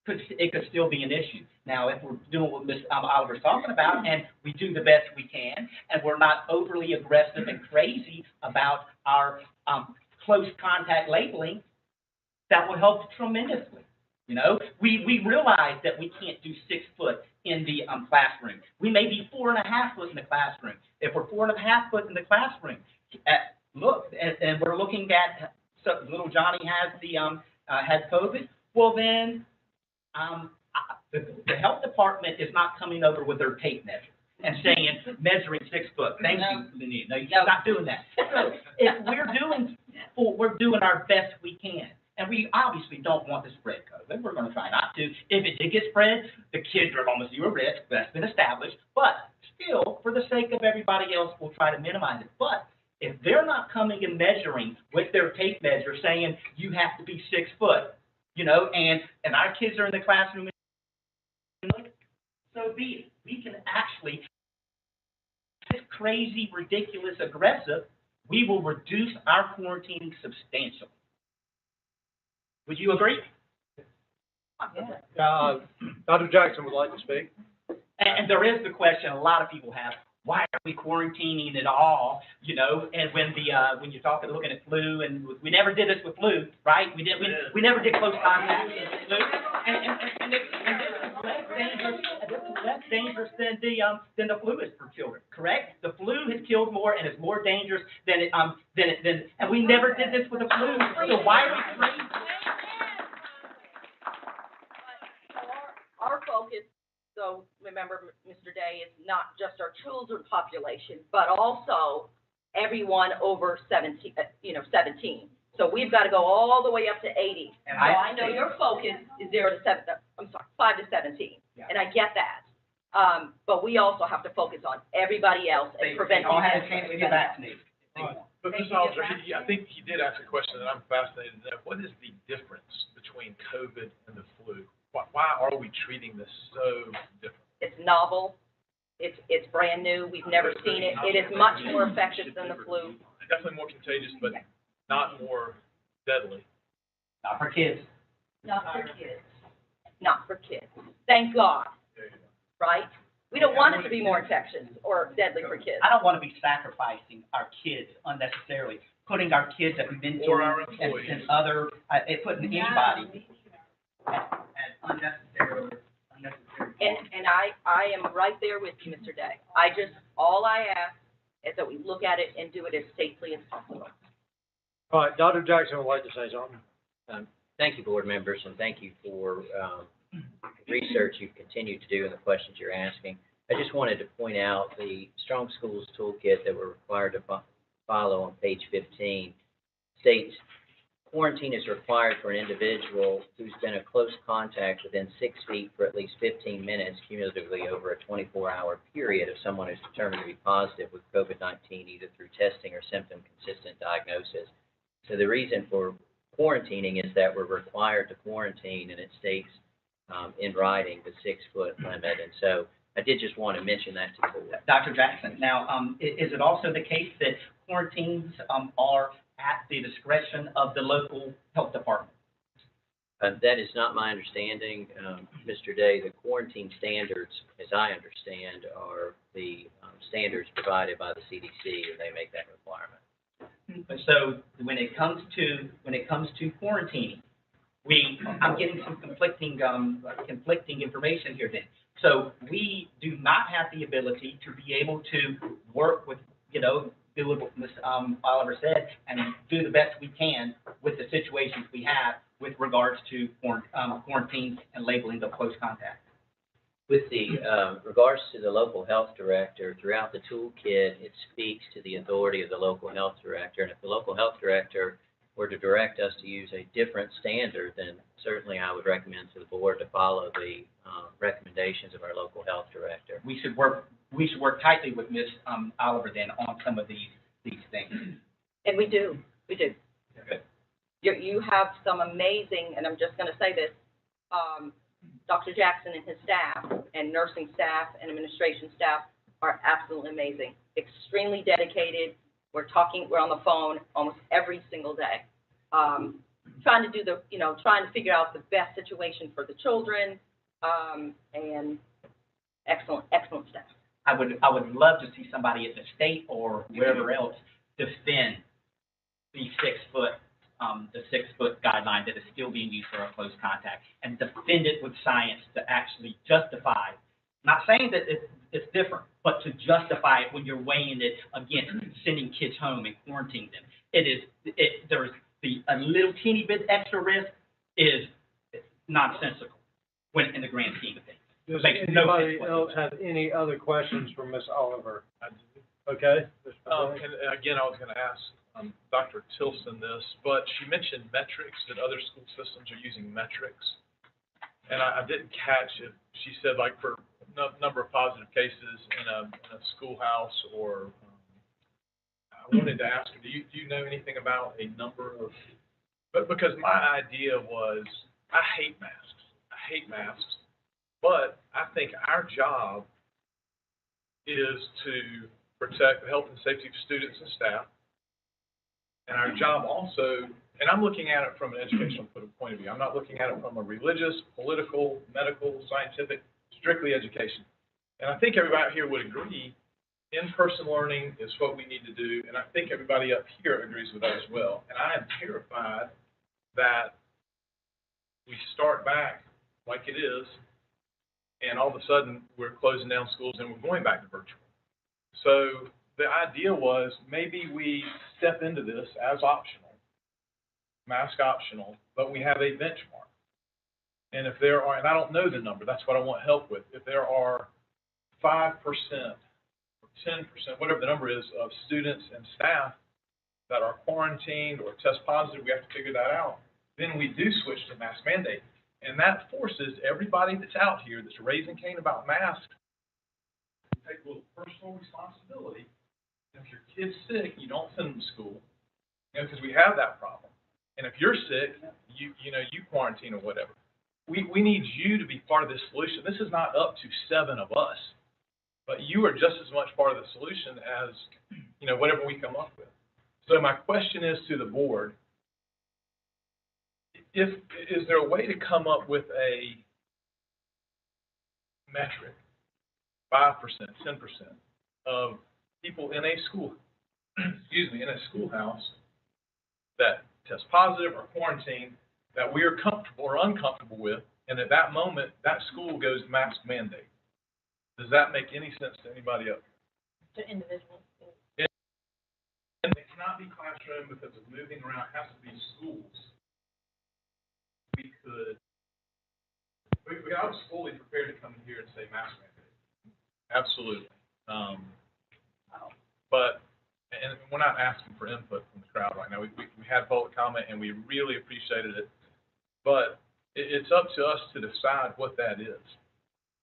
it could still be an issue. Now, if we're doing what Ms. Oliver's talking about, and we do the best we can, and we're not overly aggressive and crazy about our close contact labeling, that will help tremendously. You know, we realize that we can't do 6 foot in the classroom. We may be 4.5 foot in the classroom. If we're 4.5 foot in the classroom, and we're looking at little Johnny has COVID. Well, then the health department is not coming over with their tape measure and saying measuring 6 foot. Thank you, Lenita. No, you're not doing that. So if we're doing our best we can. And we obviously don't want to spread COVID. We're going to try not to. If it did get spread, the kids are at almost zero risk. That's been established. But still, for the sake of everybody else, we'll try to minimize it. But if they're not coming and measuring with their tape measure saying you have to be 6 foot, you know, and our kids are in the classroom, so be it. We can actually, this crazy, ridiculous, aggressive, we will reduce our quarantining substantially. Would you agree?
Dr. Jackson would like to speak.
And there is the question a lot of people have, why are we quarantining at all? You know, and when you're looking at flu, and we never did this with flu, right? We never did close contact with flu. And this is less dangerous than the flu is for children, correct? The flu has killed more and is more dangerous than and we never did this with the flu. So why are we crazy?
Our focus, so remember, Mr. Day, is not just our children population, but also everyone over 17. So we've got to go all the way up to 80.
And
so I know your focus is 5 to 17, yeah. And I get that. But we also have to focus on everybody else and prevent.
They all have a chance to get vaccinated.
But Ms. Oliver, I think he did ask a question that I'm fascinated to know. What is the difference between COVID and the flu? Why are we treating this so different?
It's novel. It's brand new. We've never seen it. It is much more effective than the flu.
Definitely more contagious, but not more deadly.
Not for kids.
Not for kids. Not for kids. Thank God. Right? We don't want it to be more infectious or deadly for kids.
I don't want to be sacrificing our kids unnecessarily, putting our kids at mental and other, putting anybody at unnecessary.
And I am right there with you, Mr. Day. All I ask is that we look at it and do it as safely as possible.
All right, Dr. Jackson would like to say something.
Thank you, board members, and thank you for research you've continued to do and the questions you're asking. I just wanted to point out the Strong Schools Toolkit that we're required to follow on page 15 states quarantine is required for an individual who's been a close contact within 6 feet for at least 15 minutes cumulatively over a 24-hour period of someone who's determined to be positive with COVID-19 either through testing or symptom-consistent diagnosis. So the reason for quarantining is that we're required to quarantine, and it states in writing the 6 foot limit. And so I did just want to mention that to the board.
Dr. Jackson, now, is it also the case that quarantines are at the discretion of the local health department?
That is not my understanding, Mr. Day. The quarantine standards, as I understand, are the standards provided by the CDC, and they make that requirement.
So when it comes to quarantining, I'm getting some conflicting information here then. So we do not have the ability to be able to work with, do what Ms. Oliver said, and do the best we can with the situations we have with regards to quarantine and labeling of close contact.
With the regards to the local health director, throughout the toolkit, it speaks to the authority of the local health director. And if the local health director were to direct us to use a different standard, then certainly I would recommend to the board to follow the recommendations of our local health director.
We should work tightly with Ms. Oliver then on some of these things.
And we do.
Okay.
You have some amazing, and I'm just going to say this, Dr. Jackson and his staff and nursing staff and administration staff are absolutely amazing, extremely dedicated. We're on the phone almost every single day, trying to figure out the best situation for the children, and excellent staff.
I would love to see somebody at the state or wherever else defend the 6 foot guideline that is still being used for a close contact, and defend it with science to actually justify, not saying that it's different, but to justify it when you're weighing it against sending kids home and quarantining them. There's a little teeny bit extra risk is nonsensical when in the grand scheme of things.
Does
Makes no
anybody
sense
else have any other questions for Ms. Oliver? Okay.
And again, I was going to ask Dr. Tilson this, but she mentioned metrics, that other school systems are using metrics. And I didn't catch if she said, like, for number of positive cases in a schoolhouse, or I wanted to ask her, do you know anything about a number of, but because my idea was, I hate masks, but I think our job is to protect the health and safety of students and staff. And our job also, and I'm looking at it from an educational point of view. I'm not looking at it from a religious, political, medical, scientific, strictly education. And I think everybody here would agree, in-person learning is what we need to do. And I think everybody up here agrees with that as well. And I am terrified that we start back like it is, and all of a sudden we're closing down schools and we're going back to virtual. So the idea was maybe we step into this as optional, mask optional, but we have a benchmark. And if there are, and I don't know the number, that's what I want help with. If there are 5% or 10%, whatever the number is, of students and staff that are quarantined or test positive, we have to figure that out. Then we do switch to mask mandate. And that forces everybody that's out here that's raising Cain about masks to take a little personal responsibility. If your kid's sick, you don't send them to school, because we have that problem. And if you're sick, you quarantine or whatever. We need you to be part of this solution. This is not up to 7 of us, but you are just as much part of the solution as, whatever we come up with. So my question is to the board, is there a way to come up with a metric, 5%, 10% of people in a school, in a schoolhouse that test positive or quarantine that we are comfortable or uncomfortable with, and at that moment, that school goes mask mandate? Does that make any sense to anybody else?
To individuals.
It cannot be classroom because of moving around. It has to be schools. I was fully prepared to come in here and say mask mandate. Absolutely. But, and we're not asking for input from the crowd right now. We had public comment and we really appreciated it. But it's up to us to decide what that is.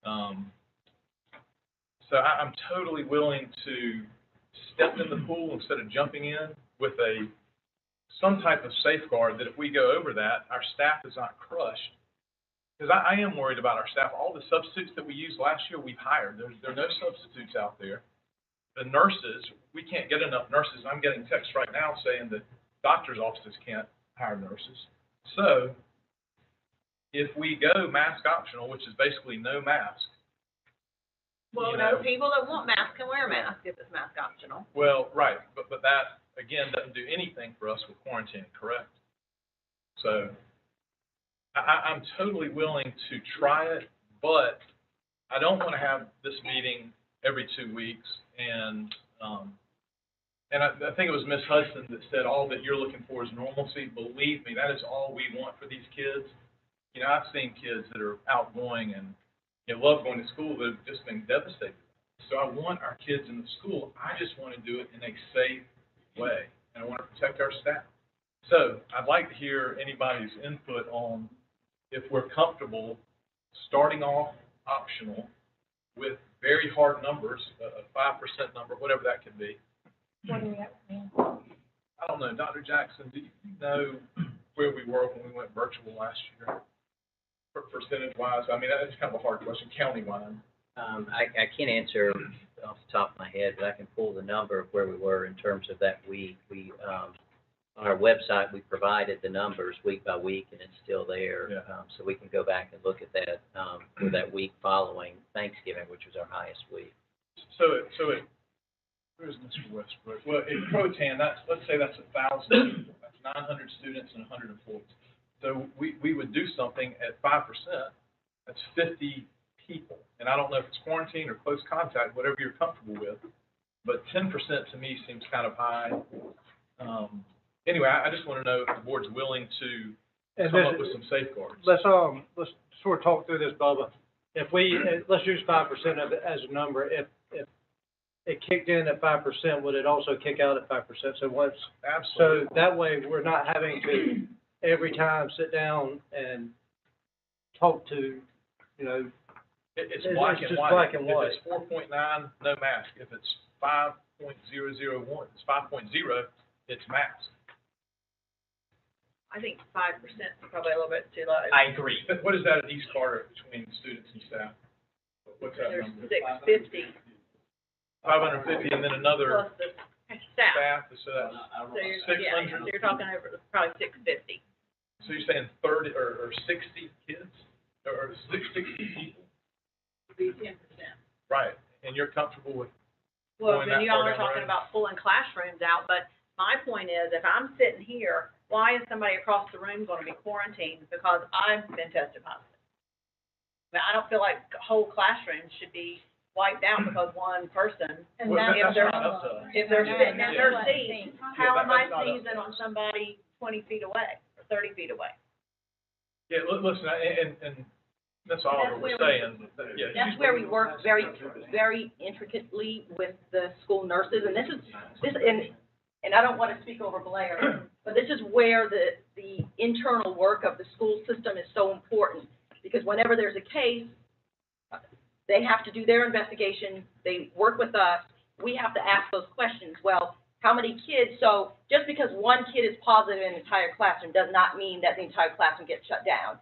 So I'm totally willing to step in the pool instead of jumping in with some type of safeguard that if we go over that, our staff is not crushed. Because I am worried about our staff. All the substitutes that we used last year, we've hired. There are no substitutes out there. The nurses, we can't get enough nurses. I'm getting texts right now saying that doctors' offices can't hire nurses. So if we go mask optional, which is basically no mask,
Well,
you
no,
know,
people that want masks can wear a mask if it's mask optional.
well, right, but that, again, doesn't do anything for us with quarantine, correct? So, I'm totally willing to try it, but I don't want to have this meeting every 2 weeks, and I think it was Miss Hudson that said all that you're looking for is normalcy. Believe me, that is all we want for these kids. You know, I've seen kids that are outgoing and, you know, love going to school that have just been devastated. So I want our kids in the school. I just want to do it in a safe way, and I want to protect our staff. So I'd like to hear anybody's input on if we're comfortable starting off optional with very hard numbers, a 5% number, whatever that could be.
What do we have?
I don't know, Dr. Jackson, do you know where we were when we went virtual last year? Percentage-wise, I mean, that's kind of a hard question, county-wide.
I can't answer off the top of my head, but I can pull the number of where we were in terms of that week. We, on our website, we provided the numbers week by week, and it's still there.
Yeah.
So we can go back and look at that, for that week following Thanksgiving, which was our highest week.
So it, where's Mr. Westbrook? Well, in Croatan, let's say that's 1,000 people. That's 900 students and 100 employees. So we would do something at 5%, that's 50 people. And I don't know if it's quarantine or close contact, whatever you're comfortable with, but 10% to me seems kind of high. Anyway, I just want to know if the board's willing to come up with some safeguards.
Let's sort of talk through this, Bubba. If we, let's use 5% of it as a number. If it kicked in at 5%, would it also kick out at 5%? So once,
Absolutely.
so that way we're not having to every time sit down and talk to, you know.
It's
It's
black and
just
white.
black and white.
If it's 4.9, no mask. If it's 5.001, it's 5.0, it's mask.
I think 5% is probably a little bit too low.
I agree.
But what is that at East Carter between students and staff? What's that
There's
number?
650
550 and then another
plus the staff.
so that's
So you're,
600.
yeah, so you're talking over probably 650.
So you're saying 30 or 60 kids or 60 people?
Would be 10%.
Right. And you're comfortable with
Well,
going
then
that
you all
far
are
down the
talking
road?
about pulling classrooms out, but my point is, if I'm sitting here, why is somebody across the room going to be quarantined because I've been tested positive? I mean, I don't feel like whole classrooms should be wiped out because one person,
And
Well,
that's
if they're,
not up to us.
if they're
No,
sitting in
that's
their
what I'm
seat,
saying.
how am I
that's not up to
seizing on
us.
somebody 20 feet away or 30 feet away?
Yeah, listen, and that's all
That's
we're
where
saying. Yeah,
That's where we work very, very intricately with the school nurses, and and I don't want to speak over Blair, but this is where the internal work of the school system is so important, because whenever there's a case, they have to do their investigation, they work with us, we have to ask those questions. Well, how many kids? So just because one kid is positive in an entire classroom does not mean that the entire classroom gets shut down.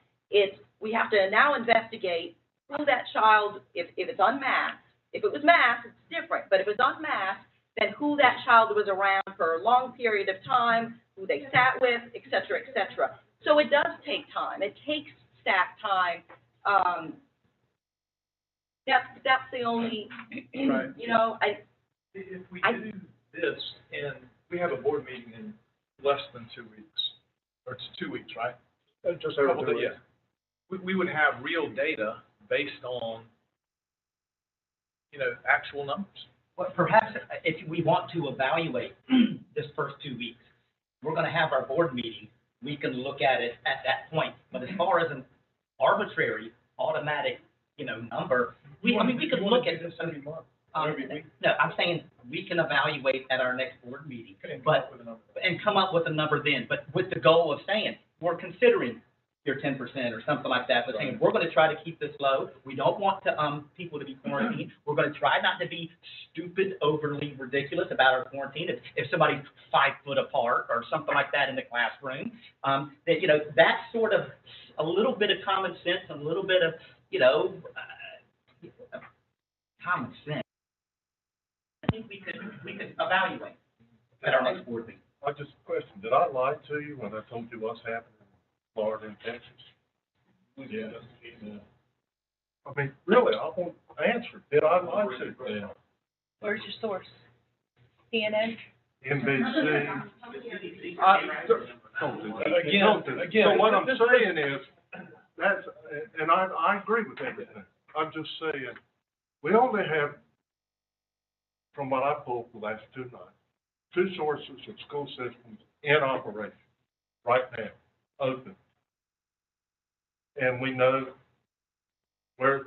We have to now investigate who that child, if it's unmasked, if it was masked, it's different, but if it's unmasked, then who that child was around for a long period of time, who they sat with, et cetera, et cetera. So it does take time. It takes staff time. That's the only,
Right.
you know,
If we do this, and we have a board meeting in less than 2 weeks, or it's 2 weeks, right?
Just over
Couple
2
days,
weeks.
yeah. We would have real data based on, you know, actual numbers.
But perhaps if we want to evaluate this first 2 weeks, we're going to have our board meeting. We can look at it at that point. But as far as an arbitrary, automatic, you know, number, we could look at
this every month,
Um,
every week.
No, I'm saying we can evaluate at our next board meeting,
And come
but,
up with a number.
and come up with a number then, but with the goal of saying, we're considering your 10% or something like that, but saying, we're gonna try to keep this low. We don't want to, people to be quarantined. We're gonna try not to be stupid, overly ridiculous about our quarantine. If somebody's 5 foot apart or something like that in the classroom, that, you know, that sort of, a little bit of common sense, a little bit of, you know, common sense. I think we could evaluate at our next board meeting.
I just question, did I lie to you when I told you what's happening in Florida and Texas?
Yeah.
I mean, really, I want to answer, did I lie to?
Yeah.
Where's your source? CNN?
NBC.
Again.
So what I'm saying is, that's, and I agree with everything. I'm just saying, we only have, from what I pulled the last 2 nights, 2 sources of school systems in operation right now, open. And we know where,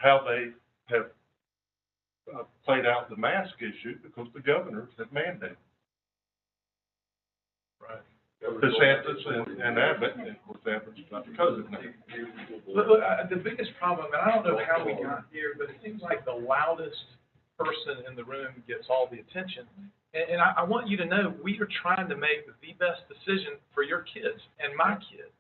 how they have played out the mask issue because the governors have mandated.
Right.
DeSantis and Abbott, and of course Abbott's got COVID now.
Look, the biggest problem, and I don't know how we got here, but it seems like the loudest person in the room gets all the attention. And I want you to know, we are trying to make the best decision for your kids and my kids.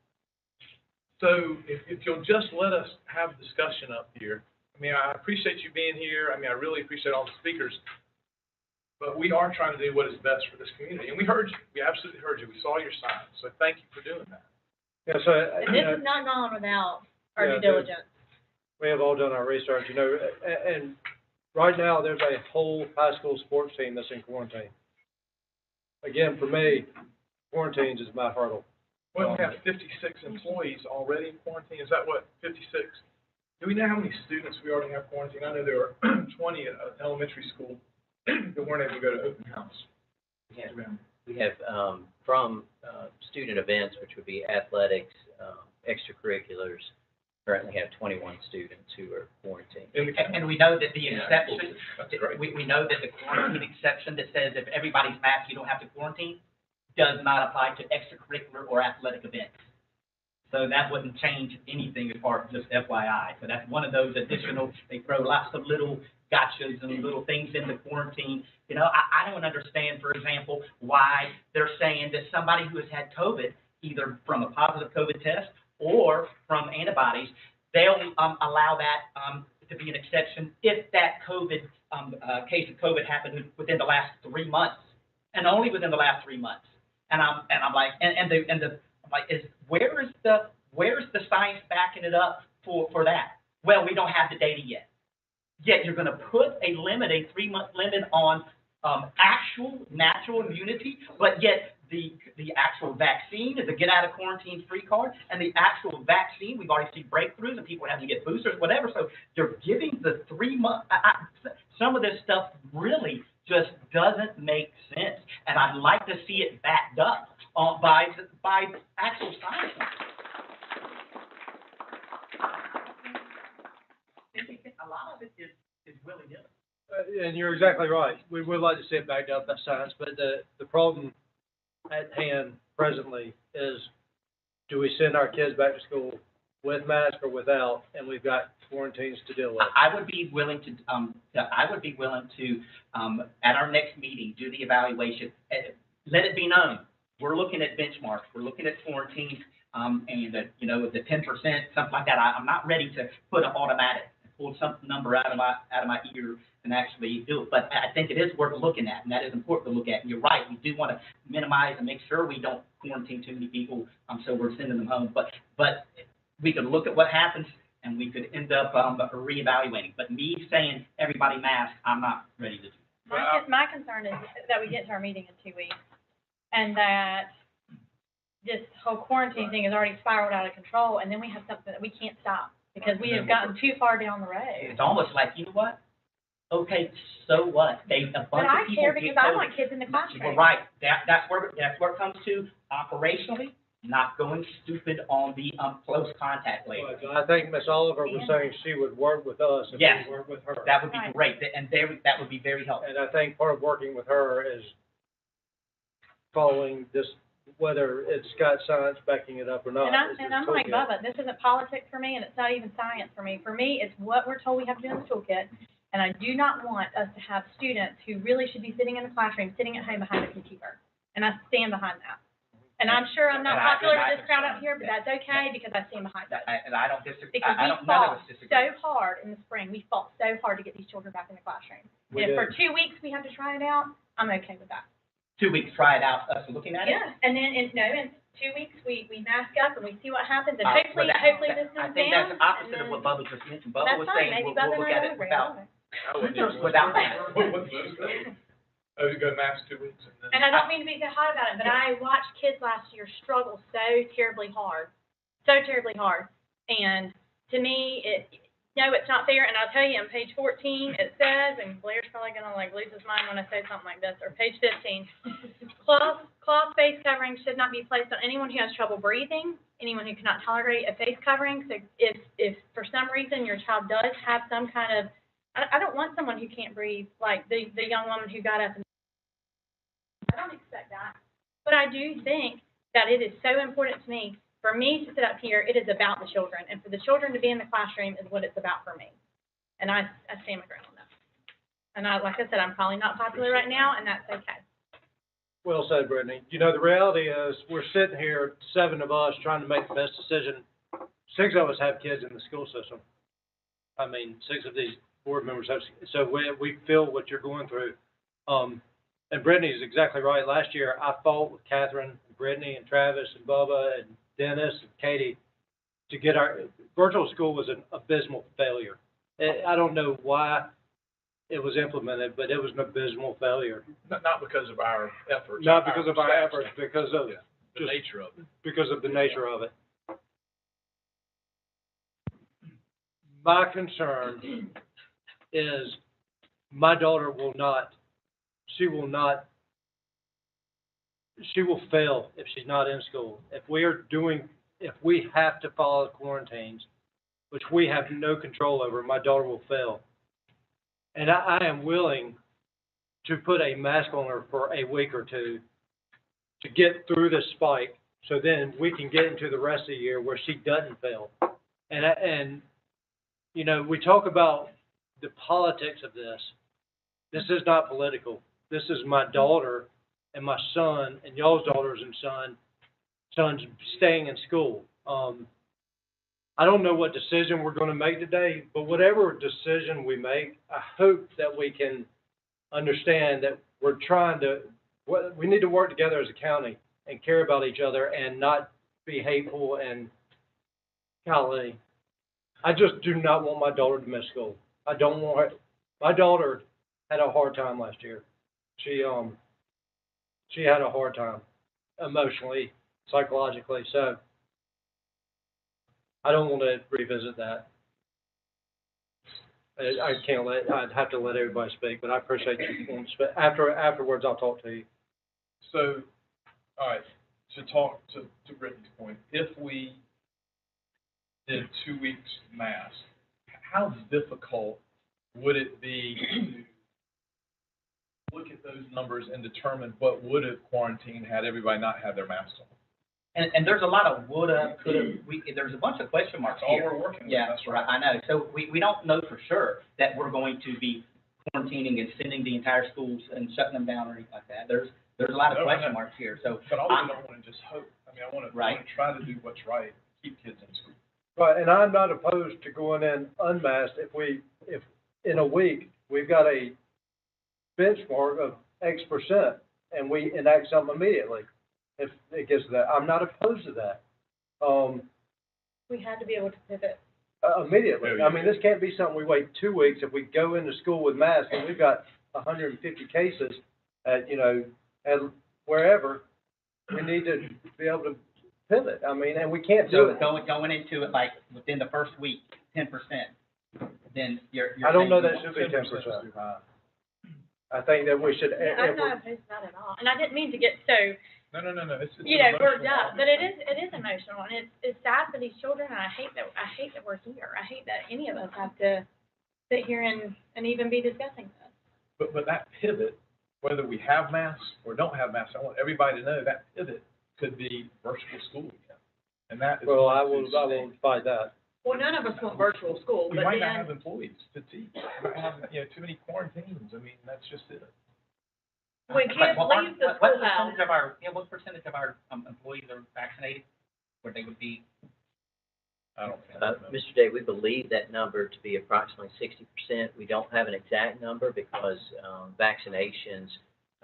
So if you'll just let us have a discussion up here. I mean, I appreciate you being here. I mean, I really appreciate all the speakers. But we are trying to do what is best for this community. And we heard you. We absolutely heard you. We saw your signs. So thank you for doing that.
Yeah, so,
And this has not gone without our
Yeah,
due diligence.
we have all done our research, and right now, there's a whole high school sports team that's in quarantine. Again, for me, quarantines is my hurdle.
Well, we have 56 employees already in quarantine. Is that what, 56? Do we know how many students we already have quarantined? I know there were 20 at elementary school that weren't able to go to open house.
We have from student events, which would be athletics, extracurriculars, currently have 21 students who are quarantined.
And we know that the exception, we know that the quarantine exception that says if everybody's masked, you don't have to quarantine, does not apply to extracurricular or athletic events. So that wouldn't change anything as far as just FYI. So that's one of those additional, they throw lots of little gotchas and little things into quarantine. I don't understand, for example, why they're saying that somebody who has had COVID, either from a positive COVID test or from antibodies, they'll allow that to be an exception if that COVID case of COVID happened within the last 3 months, and only within the last 3 months. And I'm like, where's the science backing it up for that? Well, we don't have the data yet. Yet you're going to put a 3-month limit on actual natural immunity, but yet the actual vaccine is a get out of quarantine free card, and the actual vaccine, we've already seen breakthroughs and people having to get boosters, whatever. So you're giving the 3 month. Some of this stuff really just doesn't make sense, and I'd like to see it backed up by actual science. A lot of it is willy-nilly.
And you're exactly right. We would like to see it backed up by science, but the problem at hand presently is, do we send our kids back to school with mask or without, and we've got quarantines to deal with?
I would be willing to at our next meeting, do the evaluation. Let it be known, we're looking at benchmarks, we're looking at quarantines, and the 10%, something like that. I'm not ready to put an automatic, pull some number out of my ear and actually do it. But I think it is worth looking at, and that is important to look at. And you're right, we do want to minimize and make sure we don't quarantine too many people, so we're sending them home. But we could look at what happens, and we could end up reevaluating. But me saying everybody mask, I'm not ready to do.
My concern is that we get to our meeting in 2 weeks, and that this whole quarantine thing has already spiraled out of control, and then we have something that we can't stop because we have gotten too far down the road.
It's almost like, you know what? Okay, so what? A bunch of people.
But I care because I
COVID.
want kids in the classroom.
Well, right. That's where it comes to operationally, not going stupid on the close contact lady.
I think Ms. Oliver was saying she would work with us if
Yes,
we work with her.
that would be great, and that would be very helpful.
And I think part of working with her is following this, whether it's got science backing it up or not.
And I'm like, Bubba, this isn't politics for me, and it's not even science for me. For me, it's what we're told we have to do in the toolkit, and I do not want us to have students who really should be sitting in the classroom, sitting at home behind a computer. And I stand behind that. And I'm sure I'm not popular with this crowd up here, but that's okay because I stand behind that.
And I don't disagree.
Because
none of us disagree.
so hard in the spring. We fought so hard to get these children back in the classroom.
We
And if
did.
for 2 weeks we have to try it out, I'm okay with that.
2 weeks, try it out, us looking at it.
Yeah, and then, and 2 weeks, we mask up and we see what happens, and
Well,
hopefully this is
I
down.
think that's the opposite
and
of what
then-
Bubba just mentioned. Bubba
That's
was
fine,
saying,
maybe
we'll
Bubba
look
and I
at
don't
it
agree,
without,
I don't know.
without that.
Oh, you go max 2 weeks and then.
And I don't mean to be so hot about it, but I watched kids last year struggle so terribly hard. And to me, no, it's not fair. And I'll tell you, on page 14, it says, and Blair's probably gonna like lose his mind when I say something like this, or page 15, cloth face covering should not be placed on anyone who has trouble breathing, anyone who cannot tolerate a face covering. So if for some reason your child does have some kind of, I don't want someone who can't breathe, like the young woman who got up and I don't expect that. But I do think that it is so important to me, for me to sit up here, it is about the children. And for the children to be in the classroom is what it's about for me. And I stand my ground on that. And like I said, I'm probably not popular right now, and that's okay.
Well said, Brittany. You know, the reality is, we're sitting here, 7 of us, trying to make the best decision. 6 of us have kids in the school system. I mean, 6 of these board members have, so we feel what you're going through. And Brittany's exactly right. Last year, I fought with Catherine, Brittany, and Travis, and Bubba, and Dennis, and Katie to get our virtual school was an abysmal failure. I don't know why it was implemented, but it was an abysmal failure.
Not because of our efforts.
Not because of our efforts, because of
the nature of it.
Because of the nature of it. My concern is my daughter will fail if she's not in school. If we have to follow quarantines, which we have no control over, my daughter will fail. And I am willing to put a mask on her for a week or two to get through this spike, so then we can get into the rest of the year where she doesn't fail. And you know, we talk about the politics of this. This is not political. This is my daughter and my son and y'all's daughters and sons staying in school. I don't know what decision we're going to make today, but whatever decision we make, I hope that we can understand that we need to work together as a county and care about each other and not be hateful and golly. I just do not want my daughter to miss school. I don't want her. My daughter had a hard time last year. She had a hard time emotionally, psychologically. So I don't want to revisit that. I'd have to let everybody speak, but I appreciate you. Afterwards, I'll talk to you.
So, all right, to Brittany's point, if we did 2 weeks mask, how difficult would it be to look at those numbers and determine what would have quarantined had everybody not had their masks on?
And there's a lot of woulda, coulda, there's a bunch of question marks
That's all
here.
we're working with.
Yeah,
That's
right, I know. So we don't know for sure that we're going to be quarantining and sending the entire schools and shutting them down or anything like that. There's a lot of
No, I
question
know.
marks here, so.
But I also don't want to just hope. I mean, I want
Right.
to try to do what's right, keep kids in school.
Right, and I'm not opposed to going in unmasked if in a week we've got a benchmark of X percent and we enact something immediately. If it gets to that, I'm not opposed to that.
We had to be able to pivot.
Immediately.
Yeah,
I mean, this can't be something we wait 2 weeks. If we go into school with masks and we've got 150 cases at wherever, we need to be able to pivot. I mean, and we can't do it.
Going into it like within the first week, 10%, then you're.
I don't know that
saying-
should be 10%. I think that we should.
Yeah, I'm not opposed to that at all. And I didn't mean to get so,
No. It's
worked up, but it is emotional, and it's sad for these children, and I hate that we're here. I hate that any of us have to sit here and even be discussing this.
But that pivot, whether we have masks or don't have masks, I want everybody to know that pivot could be virtual school again. And that is.
Well, I will fight that.
Well, none of us want virtual school,
We
but
might not
then,
have employees to teach. We might have, too many quarantines. I mean, that's just it.
when kids leave the
What
schoolhouse,
what percentage of our employees are vaccinated, where they would be?
I don't think.
Mr. Day, we believe that number to be approximately 60%. We don't have an exact number because vaccinations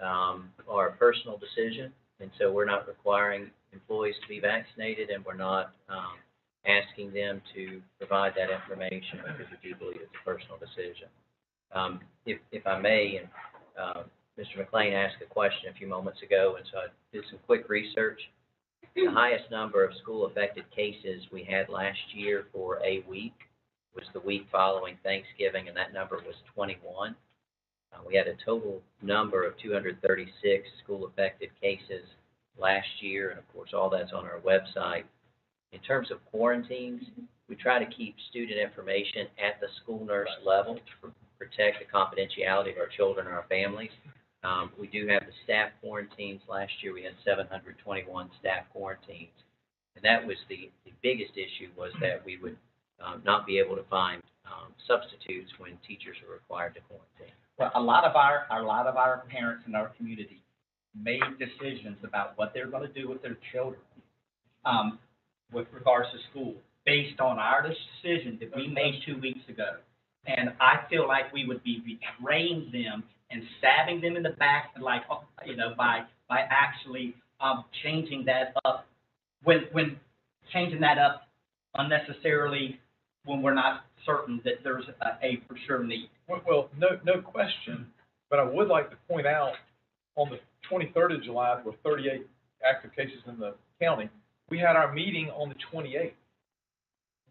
are a personal decision, and so we're not requiring employees employees to be vaccinated, and we're not asking them to provide that information because we do believe it's a personal decision. If I may, and Mr. McLean asked a question a few moments ago, and so I did some quick research. The highest number of school-affected cases we had last year for a week was the week following Thanksgiving, and that number was 21. We had a total number of 236 school-affected cases last year, and of course, all that's on our website. In terms of quarantines, we try to keep student information at the school nurse level to protect the confidentiality of our children and our families. We do have the staff quarantines. Last year, we had 721 staff quarantines, and that was the biggest issue, was that we would not be able to find substitutes when teachers are required to quarantine.
Well, a lot of our parents in our community made decisions about what they're going to do with their children with regards to school based on our decision that we made 2 weeks ago. And I feel like we would be betraying them and stabbing them in the back, like, by actually changing that up when changing that up unnecessarily when we're not certain that there's a for sure need.
Well, no question, but I would like to point out, on the 23rd of July, there were 38 active cases in the county. We had our meeting on the 28th.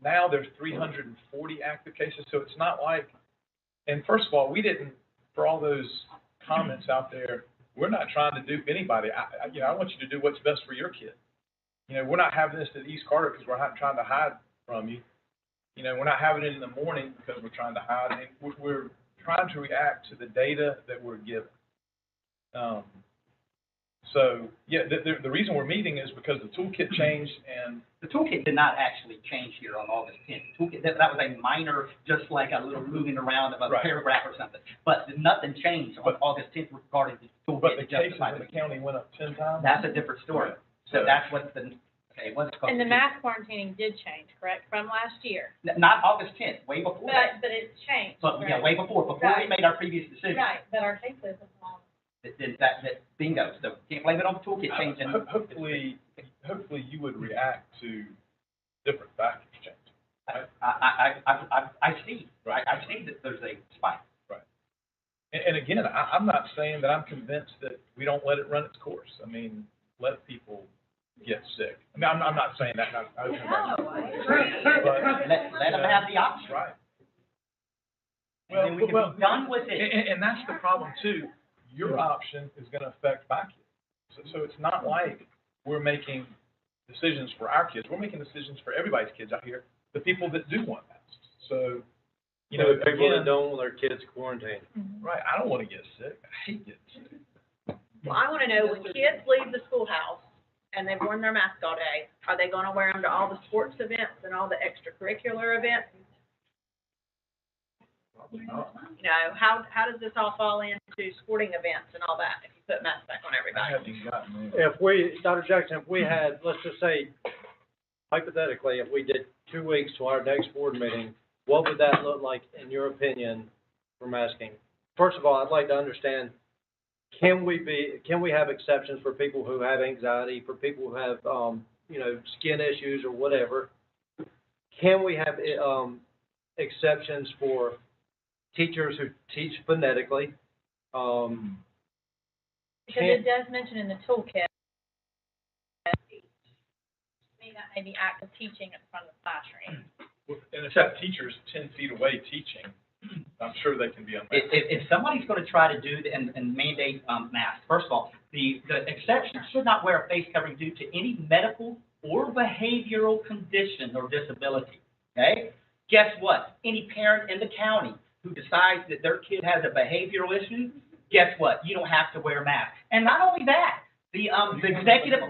Now there's 340 active cases, so it's not like, and first of all, we didn't, for all those comments out there, we're not trying to dupe anybody. I want you to do what's best for your kid. We're not having this at East Carter because we're not trying to hide from you. We're not having it in the morning because we're trying to hide. And we're trying to react to the data that we're given. The reason we're meeting is because the toolkit changed, and
the toolkit did not actually change here on August 10th. The toolkit, that was a minor, just like a little moving around of a paragraph or something. But nothing changed on August 10th regarding the toolkit.
But the cases in the county went up 10 times?
That's a different story. So that's what's what's called.
And the mass quarantining did change, correct, from last year?
Not August 10th, way before.
But it's changed.
But, yeah, way before we made our previous decision.
Right, but our cases is long.
That bingo. So can't blame it on the toolkit changing.
Hopefully you would react to different factors changing. Right?
I see. Right. I see that there's a spike.
Right. And again, I'm not saying that I'm convinced that we don't let it run its course. I mean, let people get sick. I mean, I'm not saying that. I agree.
Let them have the option.
Right.
Well, and then we can be done with it.
And that's the problem too. Your option is going to affect my kids. So it's not like we're making decisions for our kids. We're making decisions for everybody's kids out here, the people that do want masks. So,
the people that don't want their kids quarantined.
Right. I don't want to get sick. I hate getting sick.
Well, I want to know, when kids leave the schoolhouse and they've worn their mask all day, are they going to wear them to all the sports events and all the extracurricular events? How does this all fall into sporting events and all that if you put masks back on everybody?
Dr. Jackson, if we had, let's just say, hypothetically, if we did 2 weeks to our next board meeting, what would that look like, in your opinion, for masking? First of all, I'd like to understand, can we have exceptions for people who have anxiety, for people who have, skin issues or whatever? Can we have exceptions for teachers who teach phonetically?
Because it does mention in the toolkit, that may be active teaching in front of the classroom.
And if that teacher's 10 feet away teaching, I'm sure they can be unmasked.
If somebody's going to try to do and mandate masks, first of all, the exception should not wear a face covering due to any medical or behavioral condition or disability. Okay? Guess what? Any parent in the county who decides that their kid has a behavioral issue, guess what? You don't have to wear a mask. And not only that, the executive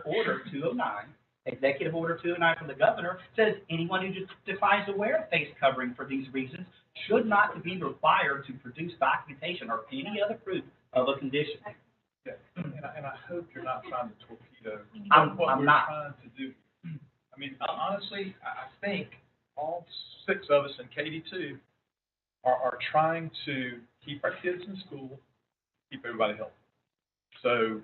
order 209 from the governor says anyone who just decides to wear a face covering for these reasons should not be required to produce documentation or any other proof of a condition.
Yeah. And I hope you're not trying to torpedo
what
we're
not.
trying to do. I mean, honestly, I think all 6 of us, and Katie too, are trying to keep our kids in school, keep everybody healthy. So,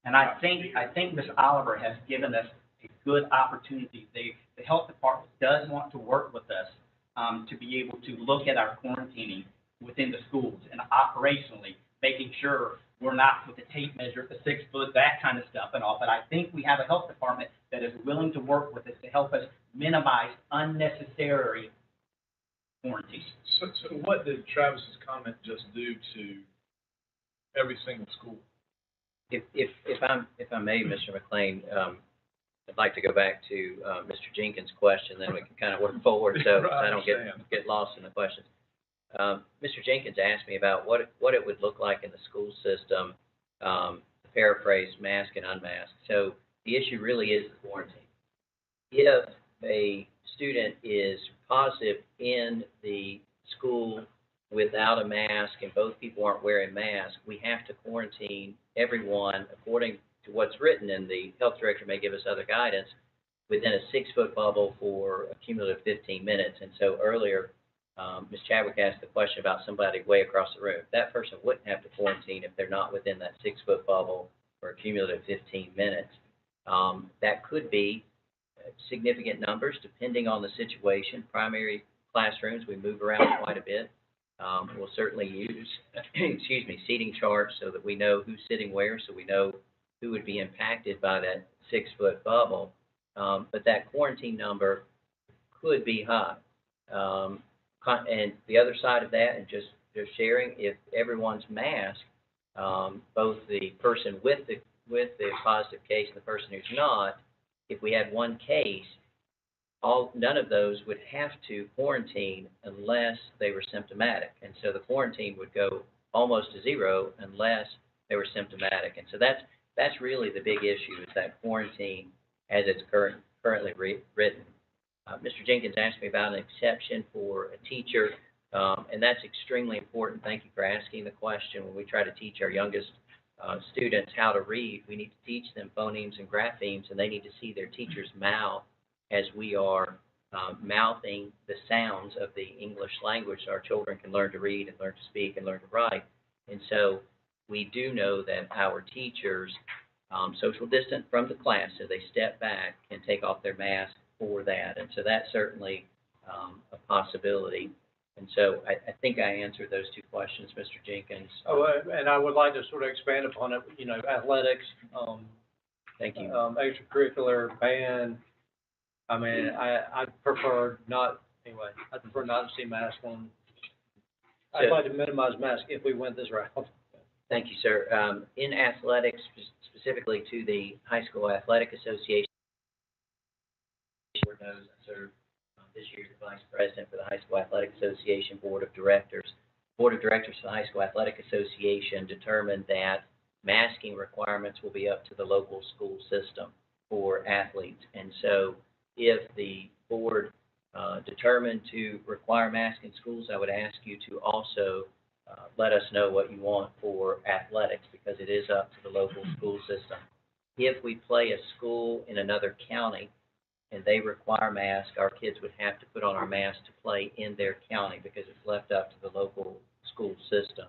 And I think Ms. Oliver has given us a good opportunity. The health department does want to work with us to be able to look at our quarantining within the schools and operationally, making sure we're not with the tape measure, the 6 foot, that kind of stuff and all. But I think we have a health department that is willing to work with us to help us minimize unnecessary quarantines.
So what did Travis's comment just do to every single school?
If I may, Mr. McLean, I'd like to go back to Mr. Jenkins' question, then we can kind of work forward so I don't get lost in the questions. Mr. Jenkins asked me about what it would look like in the school system, to paraphrase mask and unmask. So the issue really is the quarantine. If a student is positive in the school without a mask and both people aren't wearing masks, we have to quarantine everyone according to what's written, and the health director may give us other guidance, within a 6 foot bubble for a cumulative 15 minutes. And so earlier, Ms. Chadwick asked the question about somebody way across the room. That person wouldn't have to quarantine if they're not within that 6 foot bubble for a cumulative 15 minutes. That could be significant numbers depending on the situation. Primary classrooms, we move around quite a bit. We'll certainly use, seating charts so that we know who's sitting where, so we know who would be impacted by that 6 foot bubble. But that quarantine number could be high. And the other side of that, and just sharing, if everyone's masked, both the person with the positive case and the person who's not, if we had one case, none of those would have to quarantine unless they were symptomatic. And so the quarantine would go almost to zero unless they were symptomatic. And so that's really the big issue, is that quarantine as it's currently written. Mr. Jenkins asked me about an exception for a teacher, and that's extremely important. Thank you for asking the question. When we try to teach our youngest students how to read, we need to teach them phonemes and graphemes, and they need to see their teacher's mouth as we are mouthing the sounds of the English language, so our children can learn to read and learn to speak and learn to write. And so we do know that our teachers, social distance from the class, so they step back and take off their mask for that. And so that's certainly a possibility. And so I think I answered those two questions, Mr. Jenkins.
Oh, and I would like to sort of expand upon it, athletics.
Thank you.
Extracurricular, band. I mean, I prefer not to see masks on. I'd like to minimize masks if we went this route.
Thank you, sir. In athletics, specifically to the High School Athletic Association, I serve this year as Vice President for the High School Athletic Association Board of Directors. Board of Directors for the High School Athletic Association determined that masking requirements will be up to the local school system for athletes. And so if the board determined to require masks in schools, I would ask you to also let us know what you want for athletics, because it is up to the local school system. If we play a school in another county and they require masks, our kids would have to put on our masks to play in their county because it's left up to the local school system.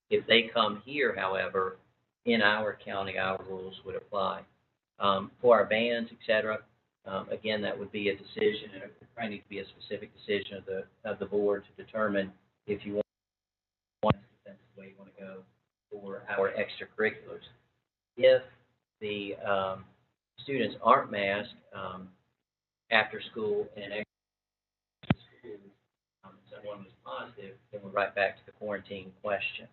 If they come here, however, in our county, our rules would apply. For our bands, et cetera, again, that would be a decision, and it would probably need to be a specific decision of the board to determine if you want, if that's the way you want to go for our extracurriculars. If the students aren't masked after school and someone was positive, then we're right back to the quarantine question.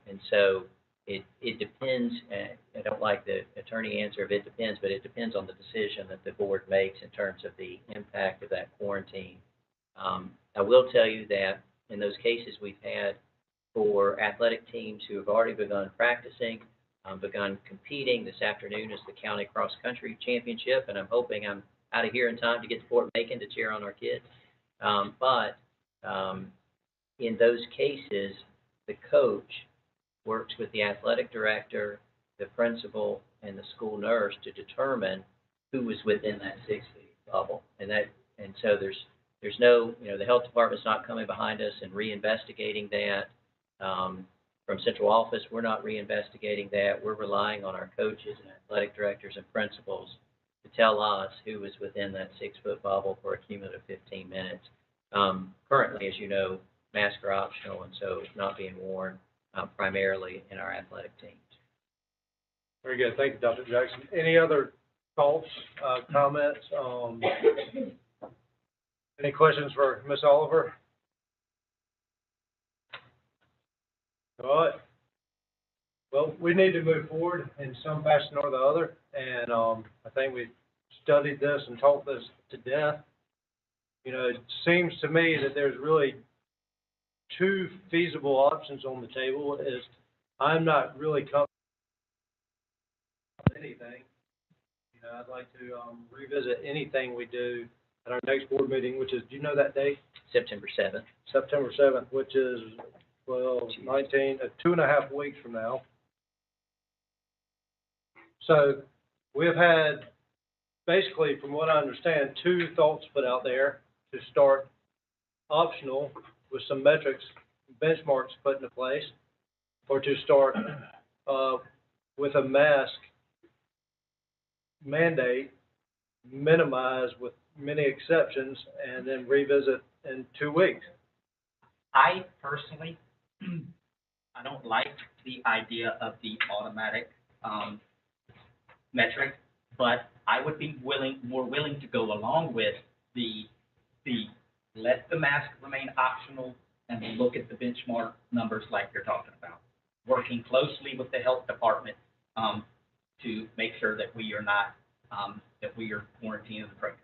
And so it depends. I don't like the attorney answer of it depends, but it depends on the decision that the board makes in terms of the impact of that quarantine. I will tell you that in those cases we've had for athletic teams who have already begun practicing, begun competing, this afternoon is the county cross country championship, and I'm hoping I'm out of here in time to get to Fort Macon to cheer on our kids. But in those cases, the coach works with the athletic director, the principal, and the school nurse to determine who was within that 6 feet bubble. And so there's no, the health department's not coming behind us and reinvestigating that.
from central office. We're not reinvestigating that. We're relying on our coaches and athletic directors and principals to tell us who was within that 6-foot bubble for a cumulative 15 minutes. Currently, as you know, masks are optional, and so it's not being worn primarily in our athletic teams.
Very good. Thank you, Dr. Jackson. Any other thoughts, comments? Any questions for Ms. Oliver? All right. Well, we need to move forward in some fashion or the other, and I think we've studied this and taught this to death. You know, it seems to me that there's really two feasible options on the table. Is I'm not really comfortable with anything. You know, I'd like to revisit anything we do at our next board meeting, which is, do you know that date?
September 7th.
September 7th, which is, 2.5 weeks from now. So we've had, basically, from what I understand, two thoughts put out there to start optional with some metrics, benchmarks put into place, or to start with a mask mandate, minimize with many exceptions, and then revisit in 2 weeks.
I personally, I don't like the idea of the automatic metric, but I would be more willing to go along with the let the mask remain optional and look at the benchmark numbers like you're talking about, working closely with the health department to make sure that we are not that we are quarantining the program.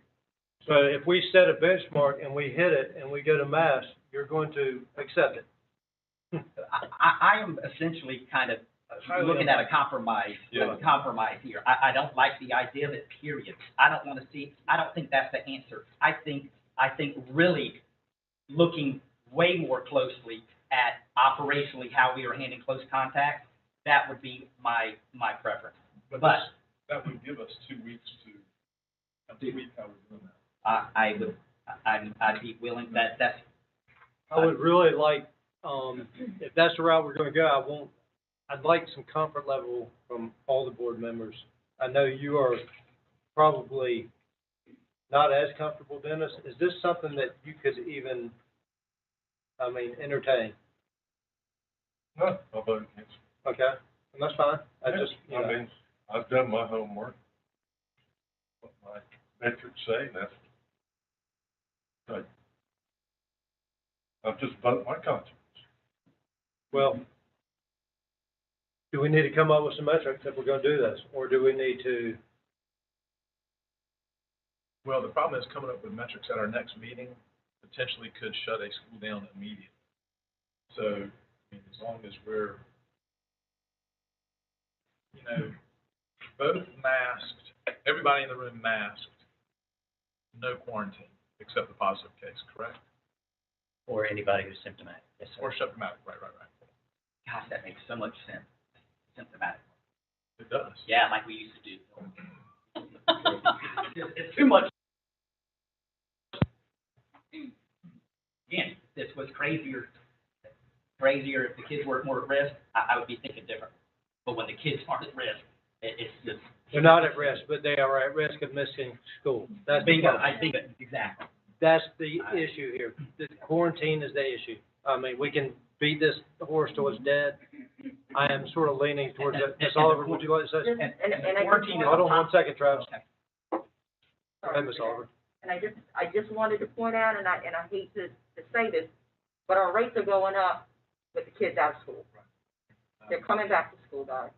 So if we set a benchmark and we hit it and we go to mask, you're going to accept it.
I am essentially kind of looking at a compromise, compromise here. I don't like the idea of it, period. I don't think that's the answer. I think really looking way more closely at operationally how we are handling close contact, that would be my preference.
But that would give us 2 weeks to tweak how we're doing that.
I'd be willing, that's.
I would really like, if that's the route we're gonna go, I'd like some comfort level from all the board members. I know you are probably not as comfortable, Dennis. Is this something that you could even, entertain?
No, I'll vote against.
Okay, and that's fine.
I've done my homework. What my metrics say, that's right. I'll just vote my conscience.
Well, do we need to come up with some metrics if we're gonna do this, or do we need to?
Well, the problem is coming up with metrics at our next meeting potentially could shut a school down immediately. So, as long as we're, both masked, everybody in the room masked, no quarantine, except the positive case, correct?
Or anybody who's symptomatic. Yes, sir.
Or symptomatic, right.
Gosh, that makes so much sense. Symptomatic.
It does.
Yeah, like we used to do. It's too much. Again, this was crazier if the kids were more at risk, I would be thinking different. But when the kids aren't at risk, it's just.
They're not at risk, but they are at risk of missing school. That's
bingo. I think exactly.
That's the issue here. The quarantine is the issue. We can beat this horse till it's dead. I am sort of leaning towards it. Ms. Oliver, would you like to say something? Hold on 1 second, Travis. Go ahead, Ms. Oliver.
And I just wanted to point out, and I hate to say this, but our rates are going up with the kids out of school. They're coming back to school, guys.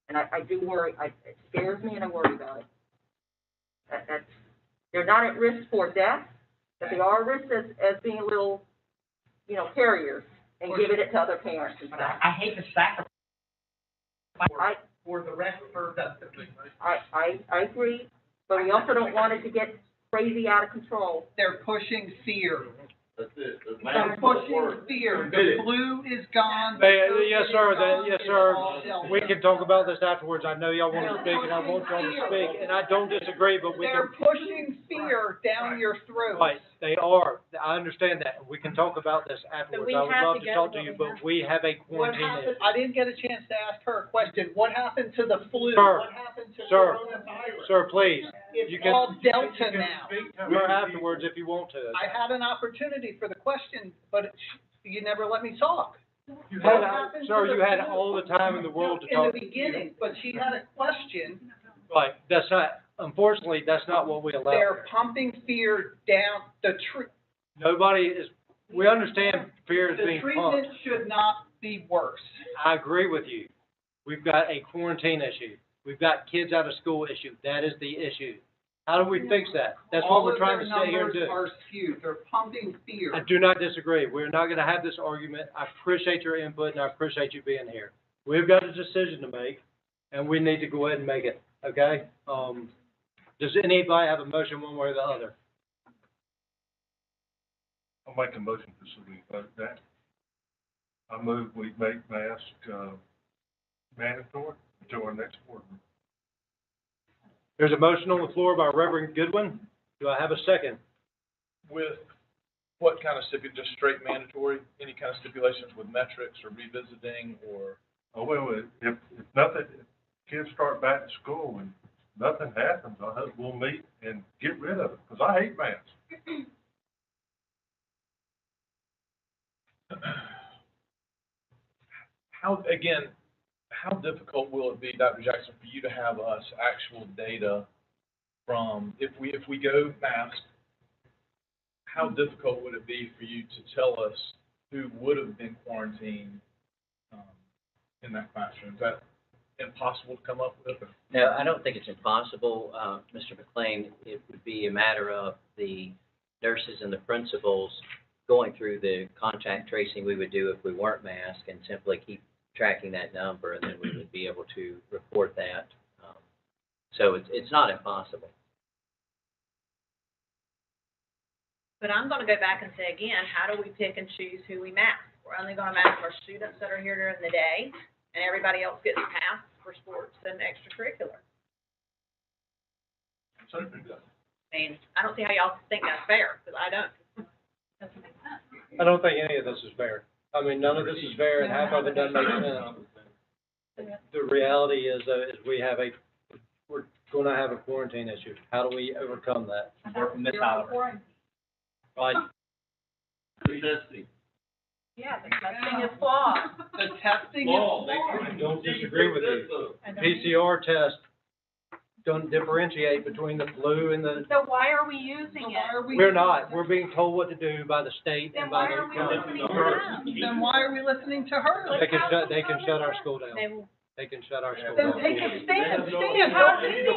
And I do worry, it scares me and I worry about it. They're not at risk for death, but they are at risk as being little, carriers and giving it to other parents and stuff.
I hate to sacrifice for the rest for the.
I agree, but we also don't want it to get crazy out of control.
They're pushing fear
That's it. There's
They're pushing fear. The flu is gone.
Yes, sir, yes, sir. We can talk about this afterwards. I know y'all want to speak, and I want y'all to speak, and I don't disagree, but we can.
They're pushing fear down your throat.
Right, they are. I understand that. We can talk about this afterwards. I would love to talk to you, but we have a
What
quarantine
happened,
issue.
I didn't get a chance to ask her a question. What happened to the flu?
Sir,
What happened to
sir,
coronavirus?
Sir, please.
It's
You can.
all Delta now.
Or afterwards if you want to.
I had an opportunity for the question, but you never let me talk.
You
What
had,
happened
sir,
to the
you had
flu?
all the time in the world to talk.
In the beginning, but she had a question.
Right, that's not, unfortunately, that's not what we allow.
They're pumping fear down the
Nobody is, we understand fear is
The
being
treatment
pumped.
should not be worse.
I agree with you. We've got a quarantine issue. We've got kids out of school issue. That is the issue. How do we fix that? That's what we're trying to sit here and do.
All of their numbers are skewed. They're pumping fear.
I do not disagree. We're not gonna have this argument. I appreciate your input and I appreciate you being here. We've got a decision to make and we need to go ahead and make it, okay? Does anybody have a motion one way or the other?
I'll make a motion to so we vote that. I move we make mask, mandatory until our next board meeting.
There's a motion on the floor by Reverend Goodwin. Do I have a second?
With what kind of just straight mandatory, any kind of stipulations with metrics or revisiting or?
Oh, well, if nothing, if kids start back to school and nothing happens, I hope we'll meet and get rid of it, because I hate masks.
How difficult will it be, Dr. Jackson, for you to have us actual data from, if we go masked, how difficult would it be for you to tell us who would have been quarantined in that classroom? Is that impossible to come up with?
No, I don't think it's impossible, Mr. McLean. It would be a matter of the nurses and the principals going through the contact tracing we would do if we weren't masked and simply keep tracking that number, and then we would be able to report that. So it's not impossible.
But I'm gonna go back and say again, how do we pick and choose who we mask? We're only gonna mask our students that are here during the day, and everybody else gets passed for sports and extracurricular. I mean, I don't see how y'all think that's fair, because I don't. Doesn't make sense.
I don't think any of this is fair. I mean, none of this is fair and half of it doesn't make sense. The reality is, we're gonna have a quarantine issue. How do we overcome that?
Work from this out.
Right.
Testing.
Yeah, the testing is flawed.
The testing is flawed.
I don't disagree with you. PCR test don't differentiate between the flu and the.
So why are we using it?
We're not. We're being told what to do by the state and by the county.
Then why are we listening to her?
They can shut our school down. They can shut our school
Then
down.
take a stand, how do you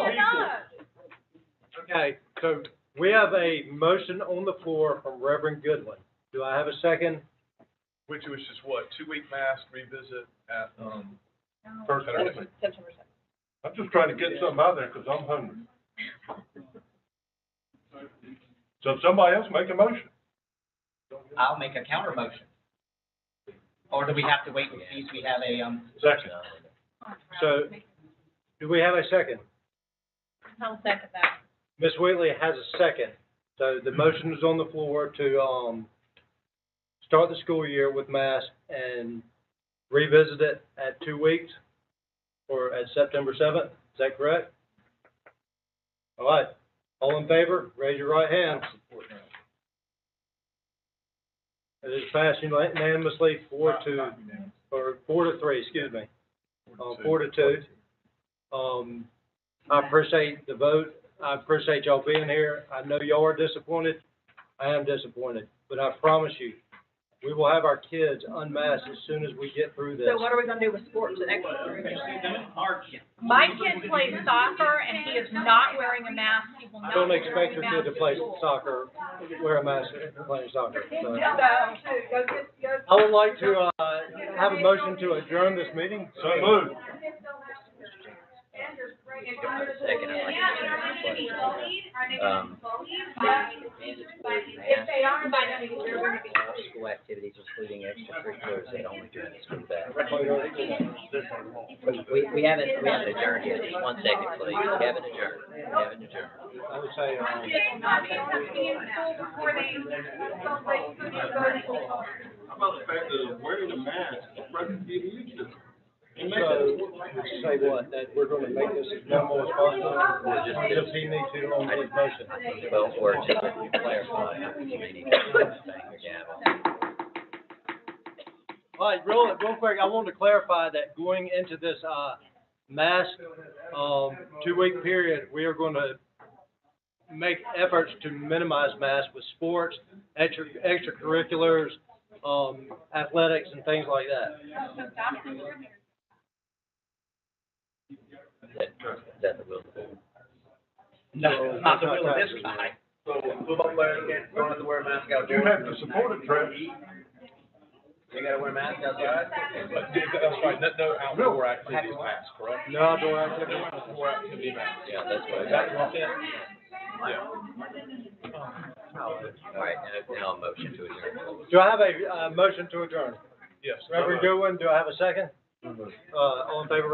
Okay, so we have a motion on the floor from Reverend Goodwin. Do I have a second?
Which was just what, 2-week mask revisit at,
First
September
meeting. I'm just trying to get something out there because I'm hungry. So somebody else make a motion.
I'll make a counter motion. Or do we have to wait and see if we have a,
Second.
So, do we have a second?
I'll second that.
Ms. Wheatley has a second. So the motion is on the floor to, start the school year with masks and revisit it at 2 weeks or at September 7th. Is that correct? All right. All in favor, raise your right hand. It is passed unanimously 4-3, excuse me. 4-2. I appreciate the vote. I appreciate y'all being here. I know y'all are disappointed. I am disappointed, but I promise you, we will have our kids unmasked as soon as we get through this.
So what are we gonna do with sports and extracurricular?
My kid plays soccer and he is not wearing a mask. He will
I
not
don't
be
expect your
wearing a
kid to
mask
play
at school.
soccer, wear a mask playing soccer. So.
Go get.
I would like to, have a motion to adjourn this meeting.
So moved.
Second, I'd like to
If they are, by then, they're gonna
We haven't adjourned yet. Just 1 second, please. We haven't adjourned.
I would say,
How about the fact that wearing a mask, is being used to?
say what, that we're gonna make this as minimal as possible, or just he needs to on his motion?
Well, or just to clarify, you may need to bang your gavel.
All right, real quick, I wanted to clarify that going into this, mask, 2-week period, we are gonna make efforts to minimize masks with sports, extracurriculars, athletics and things like that.
Is that the will of the board?
No, not the will of this guy.
So,
Football players don't have to wear a mask out
you have to support it, Trent.
They gotta wear a mask outside?
That's right, no outdoor activities mask, correct?
No outdoor activity.
Outdoor activity mask.
Yeah, that's what.
That's what I'm saying. Yeah.
All right, now a motion to adjourn.
Do I have a, motion to adjourn?
Yes.
Reverend Goodwin, do I have a second? All in favor?